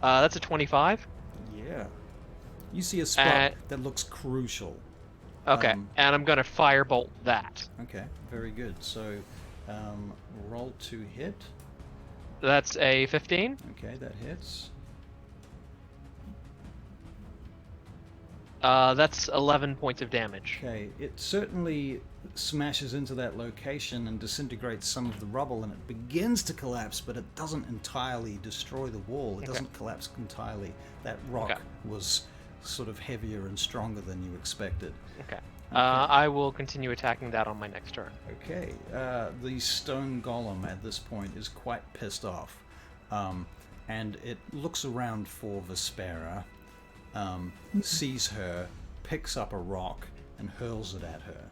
That's a 25. Yeah. You see a spot that looks crucial. Okay, Um, and I'm gonna firebolt that. Okay, very good. So, roll to hit. That's a 15. Okay, that hits. That's 11 points of damage. Okay, it certainly smashes into that location and disintegrates some of the rubble, and it begins to collapse, but it doesn't entirely destroy the wall. It Okay. doesn't collapse entirely. That rock Okay. was sort of heavier and stronger than you expected. Okay. I will continue attacking that on my next turn. Okay, the stone golem at this point is quite pissed off, and it looks around for Vespera, sees her, picks up a rock, and hurls it at her.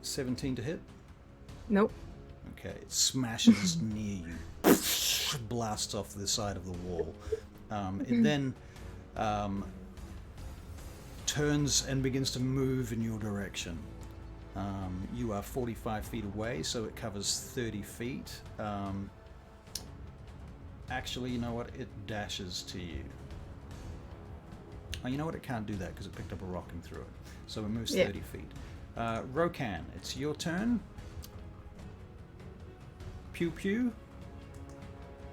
17 to hit? Nope. Okay, it smashes near you, blasts off the side of the wall. It then turns and begins to move in your direction. You are 45 feet away, so it covers 30 feet. Actually, you know what? It dashes to you. Oh, you know what? It can't do that because it picked up a rock and threw it. So it moves 30 feet. Rokan, it's your turn. Pew pew.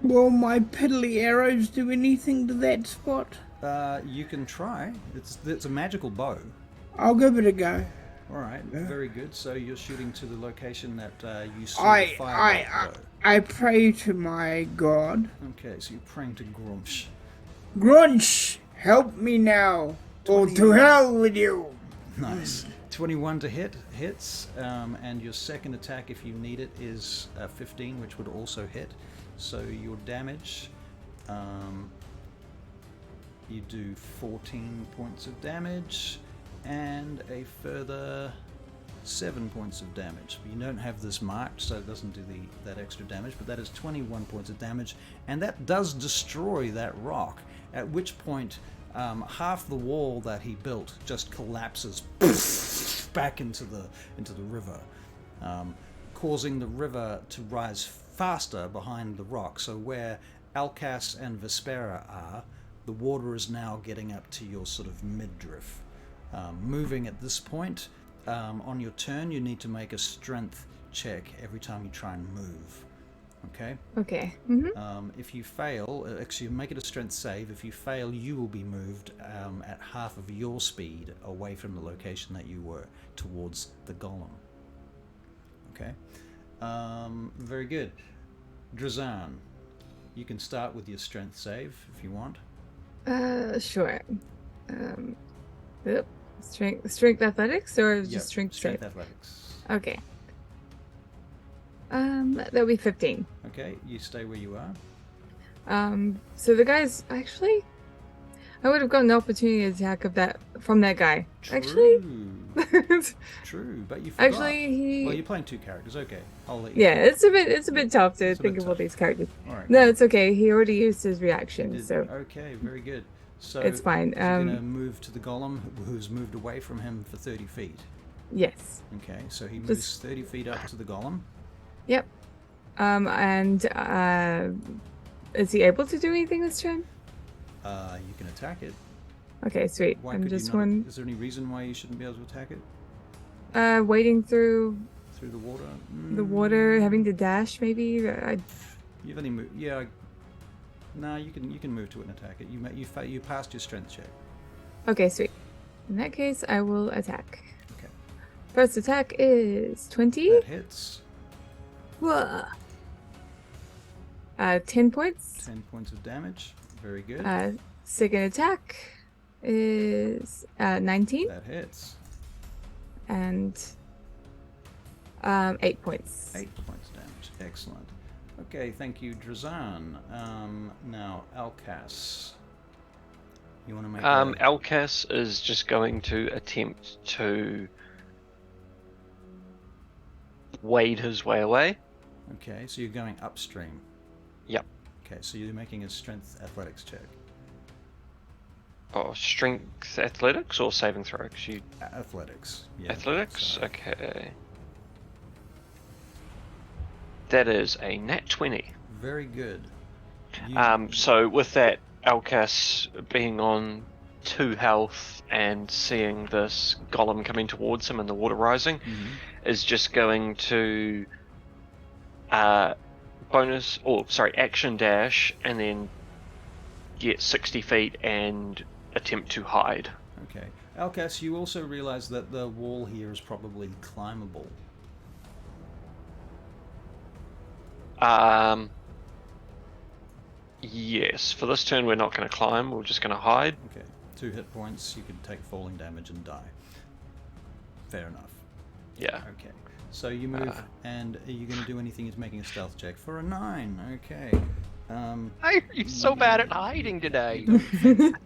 Will my piddly arrows do anything to that spot? You can try. It's a magical bow. I'll give it a go. All right, Yeah. very good. So you're shooting to the location that you saw the firebolt go. I pray to my god. Okay, so you're praying to Grumsh. Grunch, help me now, or to hell with you. Nice. 21 to hits, and your second attack, if you need it, is 15, which would also hit. So your damage, you do 14 points of damage, and a further 7 points of damage. You don't have this marked, so it doesn't do that extra damage, but that is 21 points of damage, and that does destroy that rock, at which point half the wall that he built just collapses back into the river, causing the river to rise faster behind the rock. So where Elkas and Vespera are, the water is now getting up to your sort of midriff. Moving at this point, on your turn, you need to make a strength check every time you try and move. Okay? Okay. If you fail, actually make it a strength save. If you fail, you will be moved at half of your speed away from the location that you were, towards the golem. Okay? Very good. Drazan, you can start with your strength save if you want. Sure. Yep. Strength athletics or Yep, just strength save? athletics. Okay. That'll be 15. Okay, you stay where you are. So the guys actually, I would have gotten an opportunity attack from that guy. Actually, True, but you forgot. actually Well, he. you're playing two characters. Okay, I'll let you. Yeah, it's a bit tough to It's a think bit of all tough. these characters. All right. No, it's okay. He already used his You reaction, did- so Okay, very good. So it's fine. You're gonna move to the golem, who's moved away from him for 30 feet. Yes. Okay, so he Just- moves 30 feet up to the golem. Yep. And is he able to do anything this turn? You can attack it. Okay, sweet. Why I'm could just you not? one Is there any reason why you shouldn't be able to attack it wading through through the water? the water, having to dash maybe. You've only moved. Yeah. No, you can move to it and attack it. You passed your strength check. Okay, sweet. In that case, I will attack. Okay. First attack is 20. That hits. Whoa. 10 points. 10 points of damage. Very good. Second attack is 19 That hits. and 8 points. 8 points damage. Excellent. Okay, thank you, Drazan. Now, Elkas. You want to make Elkas is just going to attempt to wade his way away. Okay, so you're going upstream. Yep. Okay, so you're making a strength athletics check. Or strength athletics or saving throw? 'Cause you Athletics. Yeah. athletics. So, Okay. That is a nat 20. very good. You- So with that, Elkas being on 2 health and seeing this golem coming towards him and the water rising, Mhm. is just going to action dash and then get 60 feet and attempt to hide. Okay. Elkas, you also realize that the wall here is probably climbable. Yes, for this turn we're not going to climb, we're just going to hide. Okay. 2 hit points, you can take falling damage and die. Fair enough. Yeah. Okay. So you move, and are you going to do anything? It's making a stealth check for a 9. Okay. You're so bad at hiding today.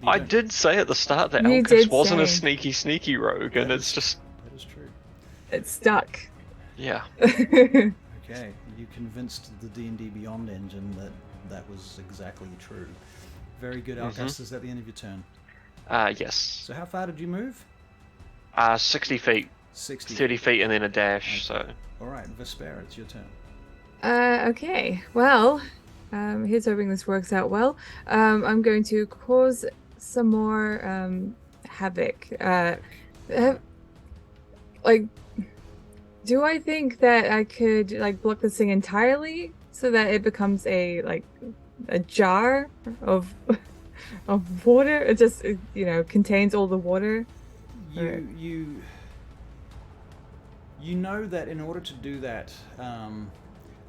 I did say at the start that You Elkas did wasn't a say. sneaky rogue, and That it's is- just, That is true. It's stuck. yeah. Okay. You convinced the D&D Beyond engine that that was exactly true. Very good, Elkas. Is that the end of your turn? Yes. So how far did you move? 60 feet, 60. 30 feet, and then a dash, so. All right, Vespera, it's your turn. Okay. Well, here's hoping this works out well. I'm going to cause some more havoc. Do I think that I could block this thing entirely so that it becomes a jar of water? It just contains all the water. You You know that in order to do that, I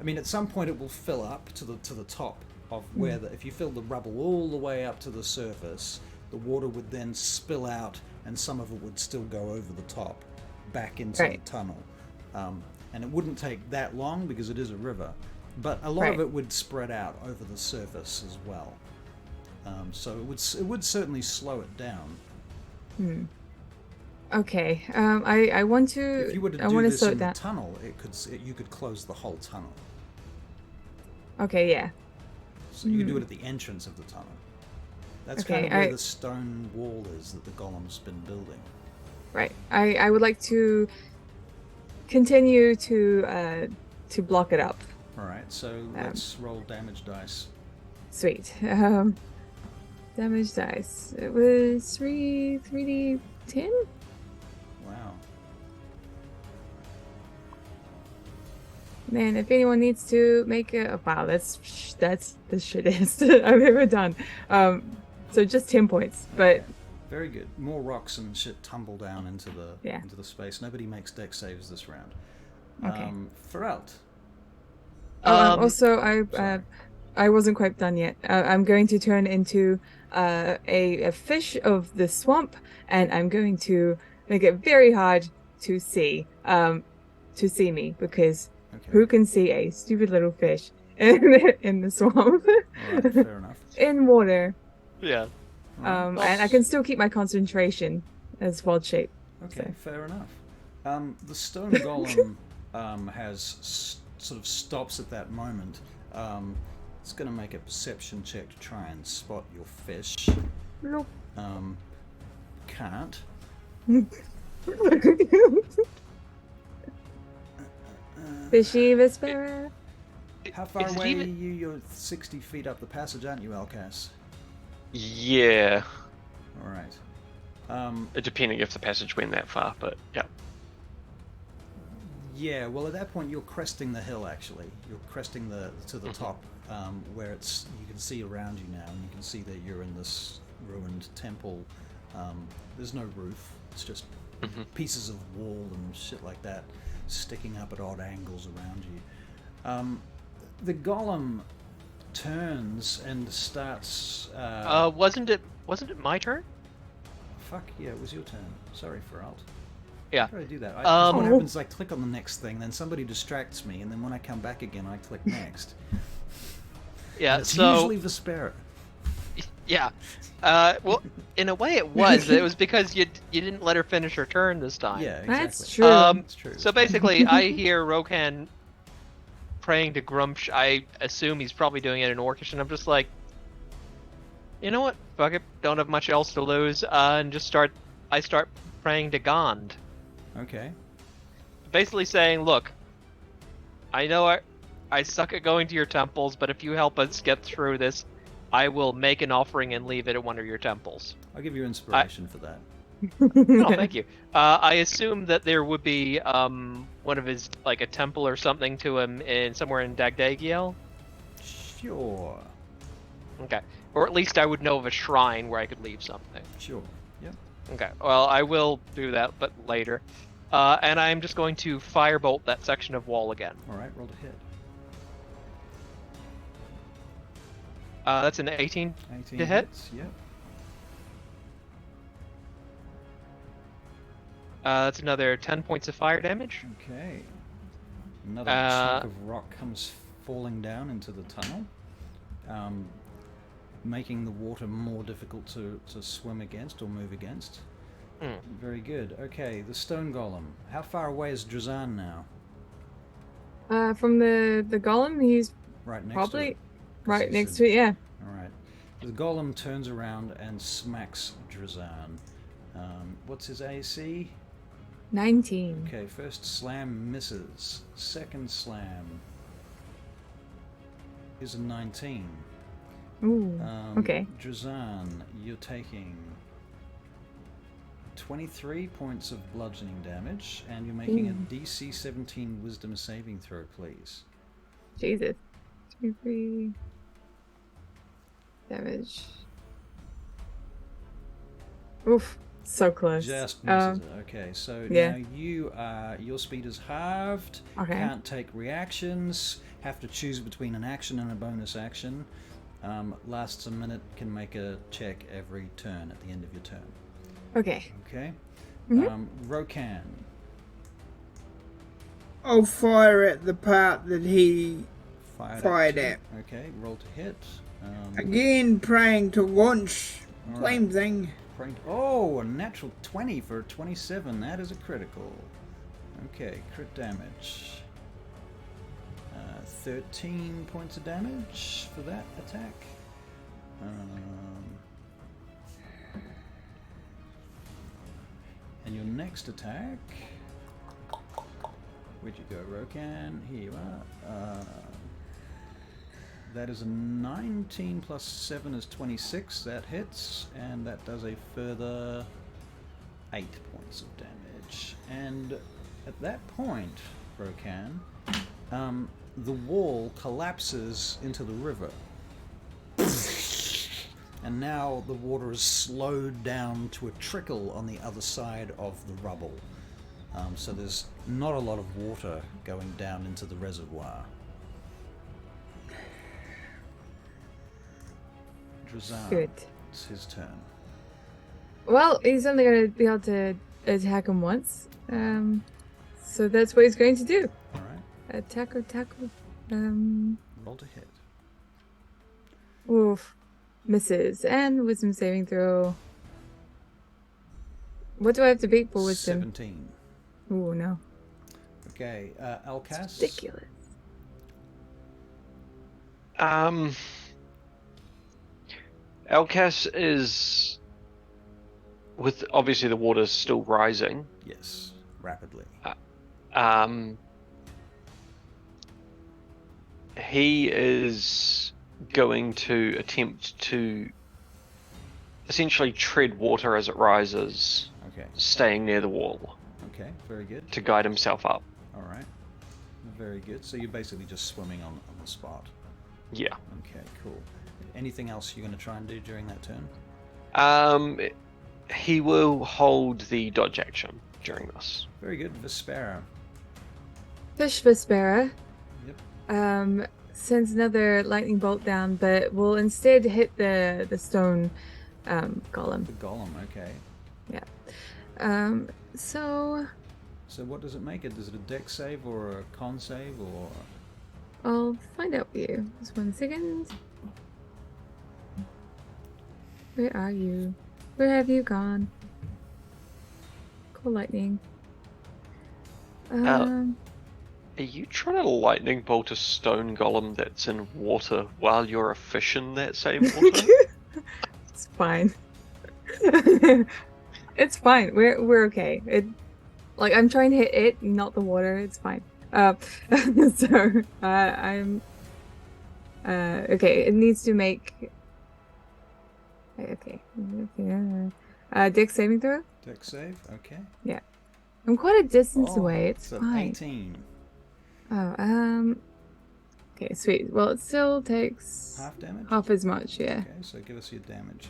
mean, at some point it will fill up to the top of where if you fill the rubble all the way up to the surface, the water would then spill out, and some of it would still go over the top, back into the tunnel. And it wouldn't take that long because it is a river, but a lot of it would spread out over the surface as well. So it would certainly slow it down. Okay. I want to. If you were to I do want to this slow in it the down. tunnel, you could close the whole tunnel. Okay. Yeah. So you can do it at the entrance of the tunnel. That's kind of where the stone wall is that the golem's been building. Right. I would like to continue to block it up. All right. So let's roll damage dice. Sweet. Damage dice. It was 3d10. Wow. Man, if anyone needs to make wow, that's the shittest I've ever done. So just 10 points, but okay. Very good. More rocks and shit tumble down into the space. Nobody makes dex saves this round. Okay. Fferrylt. Also, I wasn't quite done yet. I'm going to turn into a fish of the swamp, and I'm going to make it very hard to see me, because who can see a stupid little fish in the swamp? All right, fair enough. In water. Yeah. And I can still keep my concentration as wild shape. Okay, So. fair enough. The stone golem sort of stops at that moment. It's going to make a perception check to try and spot your fish. Nope. Can't. Fishy whisperer. How far away are you? You're 60 feet up the passage, aren't you, Elkas? Yeah. All right. Depending if the passage went that far, but yeah. Yeah, well, at that point you're cresting the hill. Actually, you're cresting to the top, where you can see around you now, and you can see that you're in this ruined temple. There's no roof; it's just pieces of wall and shit like that sticking up at odd angles around you. The golem turns and starts. Wasn't it my turn? Fuck yeah, it was your turn. Sorry, Fferrylt. Yeah. How do I do that? What happens is I click on the next thing, then somebody distracts me, and then when I come back again, I click next. Yeah, and it's usually Vespera. Yeah. Well, in a way it was. It was because you didn't let her finish her turn this time. Yeah, exactly. That's true. That's true. So basically, I hear Rokan praying to Grumsh. I assume he's probably doing it in Orcish, and I'm just like, you know what? Fuck it. Don't have much else to lose. And I start praying to Gond. Okay. Basically saying, look, I know I suck at going to your temples, but if you help us get through this, I will make an offering and leave it at one of your temples. I'll give you inspiration for that. Oh, thank you. I assume that there would be one of his, like a temple or something to him somewhere in Dagdagiel. Sure. Okay. Or at least I would know of a shrine where I could leave something. Sure. Yep. Okay. Well, I will do that, but later. And I'm just going to firebolt that section of wall again. All right. Roll to hit. That's an 18 to hit. Hits, yep. That's another 10 points of fire damage. Okay. Another chunk of rock comes falling down into the tunnel, making the water more difficult to swim against or move against. Very good. Okay, the stone golem. How far away is Drazan now? From the golem, he's Right next probably to it. right next to it. Yeah. All right. The golem turns around and smacks Drazan. What's his AC? 19. Okay, first slam misses. Second slam is a 19. Ooh. Okay. Drazan, you're taking 23 points of bludgeoning damage, and you're making a DC 17 Wisdom saving throw, please. Jesus. 2, 3 damage. Oof. So close. Just misses it. Okay, so yeah. now you your speed is halved. Okay. Can't take reactions. Have to choose between an action and a bonus action. Lasts a minute. Can make a check every turn at the end of your turn. Okay. Okay. Mhm. Rokan. I'll fire at the part that he fired to. at. Okay, roll to hit. Again, praying to launch. Same thing. Oh, a natural 20 for a 27. That is a critical. Okay, crit damage. 13 points of damage for that attack. And your next attack. Where'd you go, Rokan? Here you are. That is a 19 plus 7 is 26. That hits, and that does a further 8 points of damage. And at that point, Rokan, the wall collapses into the river. And now the water is slowed down to a trickle on the other side of the rubble. So there's not a lot of water going down into the reservoir. Drazan, Good. it's his turn. Well, he's only going to be able to attack him once. So that's what he's going to do. All right. Attack or tackle. Roll to hit. Oof. Misses. And wisdom saving throw. What do I have to beat for wisdom? 17. Ooh, no. Okay, Elkas. It's ridiculous. Elkas is, with obviously the water's still rising. Yes, rapidly. He is going to attempt to essentially tread water as it rises, Okay. staying near the wall Okay, very good. to guide himself up. All right. Very good. So you're basically just swimming on the spot. Yeah. Okay, cool. Anything else you're going to try and do during that turn? He will hold the dodge action during this. Very good. Vespera. Fish Vespera. Yep. Sends another lightning bolt down, but will instead hit the stone golem. The golem, okay. So So what does it make it? Is it a dex save or a con save or... I'll find out for you. Just 1 second. Where are you? Where have you gone? Cool lightning. Are you trying to lightning bolt a stone golem that's in water while you're a fish in that same water? It's fine. It's fine. We're okay. Like I'm trying to hit it, not the water. It's fine. So I'm okay. It needs to make okay. Dex saving throw. Dex save, okay. Yeah, I'm quite a distance Oh, away. It's so fine. 18. Oh, okay, sweet. Well, it still takes Half damage? half as much. Yeah. Okay, so give us your damage.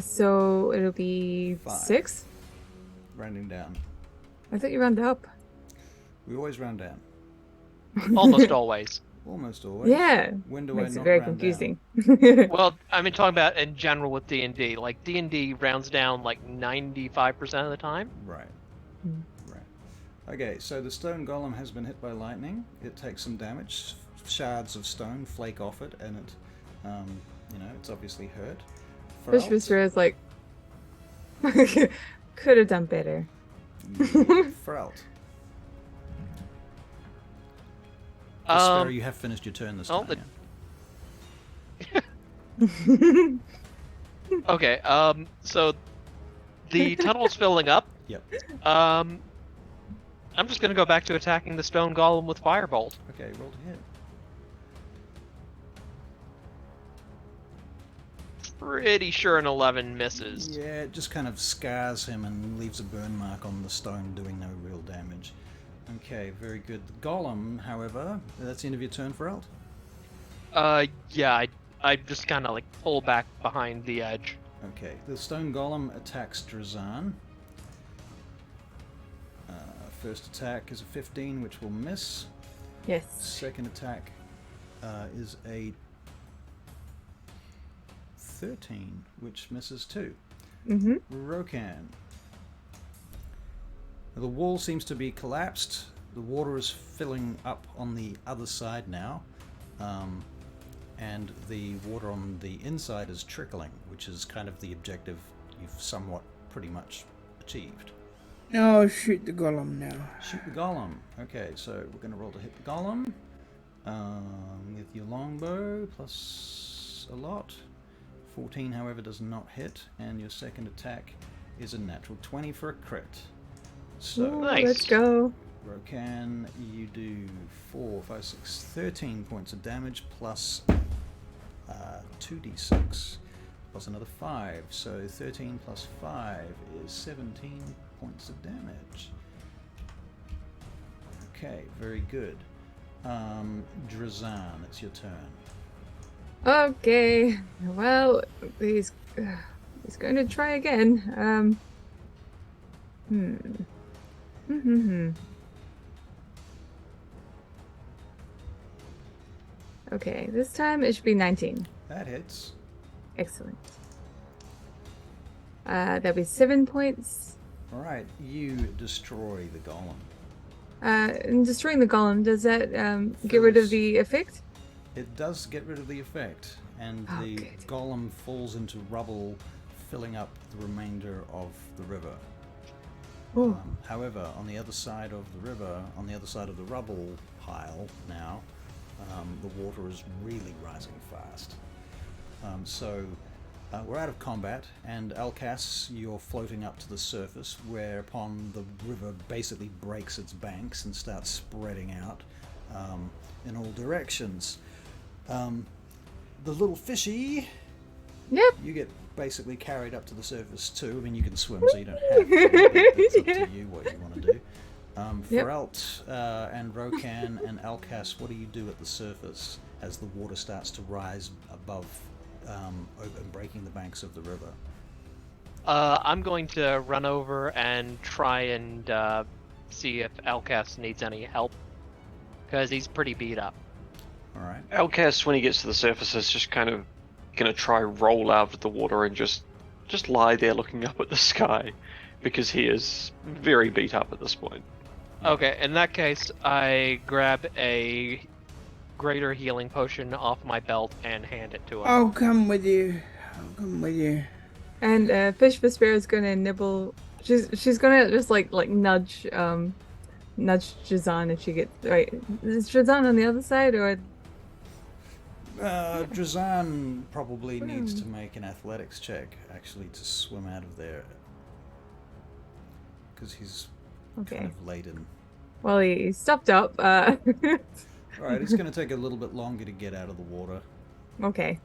So it'll be 5. 6. Rounding down. I thought you round up. We always round down. Almost always. Almost always. Yeah. When do Makes I it not very round confusing. Well, I mean, talking about in general with D&D. Like, D&D rounds down like 95% of the time. down? Right. Hmm. Right. Okay, so the stone golem has been hit by lightning. It takes some damage. Shards of stone flake off it, and it, it's obviously hurt. Fish Fferrylt? Whisperer is like, could have done better. Fferrylt. Vespera, you have finished your turn this oh, time. the- Okay, so the tunnel's filling up. Yep. I'm just gonna go back to attacking the stone golem with firebolt. Okay, roll to hit. Pretty sure an 11 misses. Yeah, it just kind of scars him and leaves a burn mark on the stone, doing no real damage. Okay, very good. The golem, however, that's the end of your turn, Fferrylt. Yeah, I just kind of like pull back behind the edge. Okay, the stone golem attacks Drazan. First attack is a 15, which will miss. Yes. Second attack is a 13, which misses too. Mm-hmm. Rokan. The wall seems to be collapsed. The water is filling up on the other side now. And the water on the inside is trickling, which is kind of the objective you've somewhat pretty much achieved. No, shoot the golem now. Shoot the golem. Okay, so we're going to roll to hit the golem with your longbow plus a lot. 14, however, does not hit, and your second attack is a natural 20 for a crit. So, Ooh, Nice. Let's go. Rokan, you do 4, 5, 6, 13 points of damage plus 2d6 plus another 5. So 13 plus 5 is 17 points of damage. Okay, very good. Drazan, it's your turn. Okay. Well, he's going to try again. Okay, this time it should be 19. That hits. Excellent. That'll be 7 points. Alright, you destroy the golem. In destroying the golem, does that get rid of Fills- the effect? It does get rid of the effect, and Oh, the good. golem falls into rubble, filling up the remainder of the river. Oh, However, on the other side of the river, on the other side of the rubble pile now, the water is really rising fast. So we're out of combat, and Elkas, you're floating up to the surface, whereupon the river basically breaks its banks and starts spreading out in all directions. The little fishy, yep. you get basically carried up to the surface too. I mean, you can swim, so you don't have to. It's up to you what you want to do. Yep. Fferrylt and Rokan and Elkas, what do you do at the surface as the water starts to rise above and breaking the banks of the river? I'm going to run over and try and see if Elkas needs any help, because he's pretty beat up. All right. Elkas, when he gets to the surface, is just kind of gonna try roll out of the water and just lie there looking up at the sky, because he is very beat up at this point. Okay, in that case, I grab a greater healing potion off my belt and hand it to him. I'll come with you. I'll come with you. And Fish Vesper is gonna nibble. She's gonna just like nudge Jazan if she gets right. Is Jazan on the other side or? Drazan probably needs to make an athletics check actually to swim out of there, because he's Okay. kind of laden. Well, he stopped up. All right, it's going to take a little bit longer to get out of the water. Okay,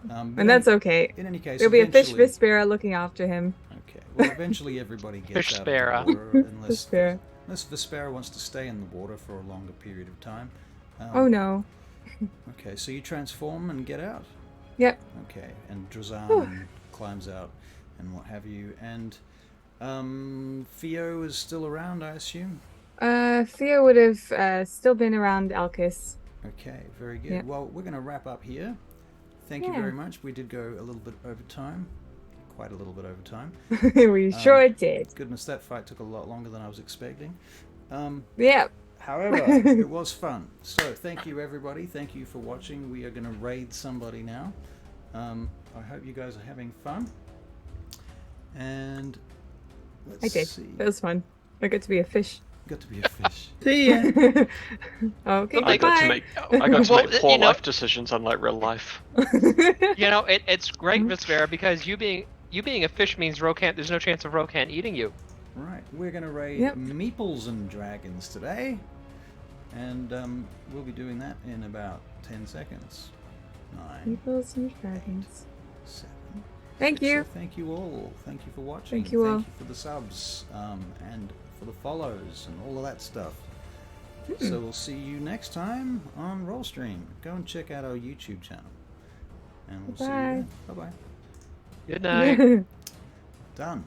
But and that's okay. in any case, There'll be a Fish eventually- Vespera looking after him. Okay. Well, eventually everybody gets Fish out Spera. of the water unless Vespera. Vespera wants to stay in the water for a longer period of time. Oh no. Okay, so you transform and get out. Yep. Okay, and Drazan climbs out and what have you. And Theo is still around, I assume? Theo would have still been around Elkas. Okay, very good. Yep. Well, we're going to wrap up here. Thank you Yeah. very much. We did go a little bit over time. Quite a little bit over time. We sure did. Goodness, that fight took a lot longer than I was expecting. Yep. However, it was fun. So thank you, everybody. Thank you for watching. We are going to raid somebody now. I hope you guys are having fun. And let's I did. see. That was fun. I got to be a fish. Got to be a fish. See ya. Okay. I got to goodbye. make Well, poor you know- life decisions, unlike real life. You know, it's great, Vespera, because you being a fish means Rokan. There's no chance of Rokan eating you. Right, we're going to raid Yep. Meeples and Dragons today. And we'll be doing that in about 10 seconds. 9, Peoples and dragons. 7. Thank you. So thank you all. Thank you for watching. Thank you all. Thank you for the subs and for the follows and all of that stuff. So we'll see you next time on Rollstream. Go and check out our YouTube channel. And we'll see you Bye. then. Bye-bye. Good night. Done.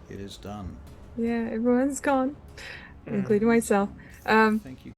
It is done. Yeah, everyone's gone, including myself. Thank you.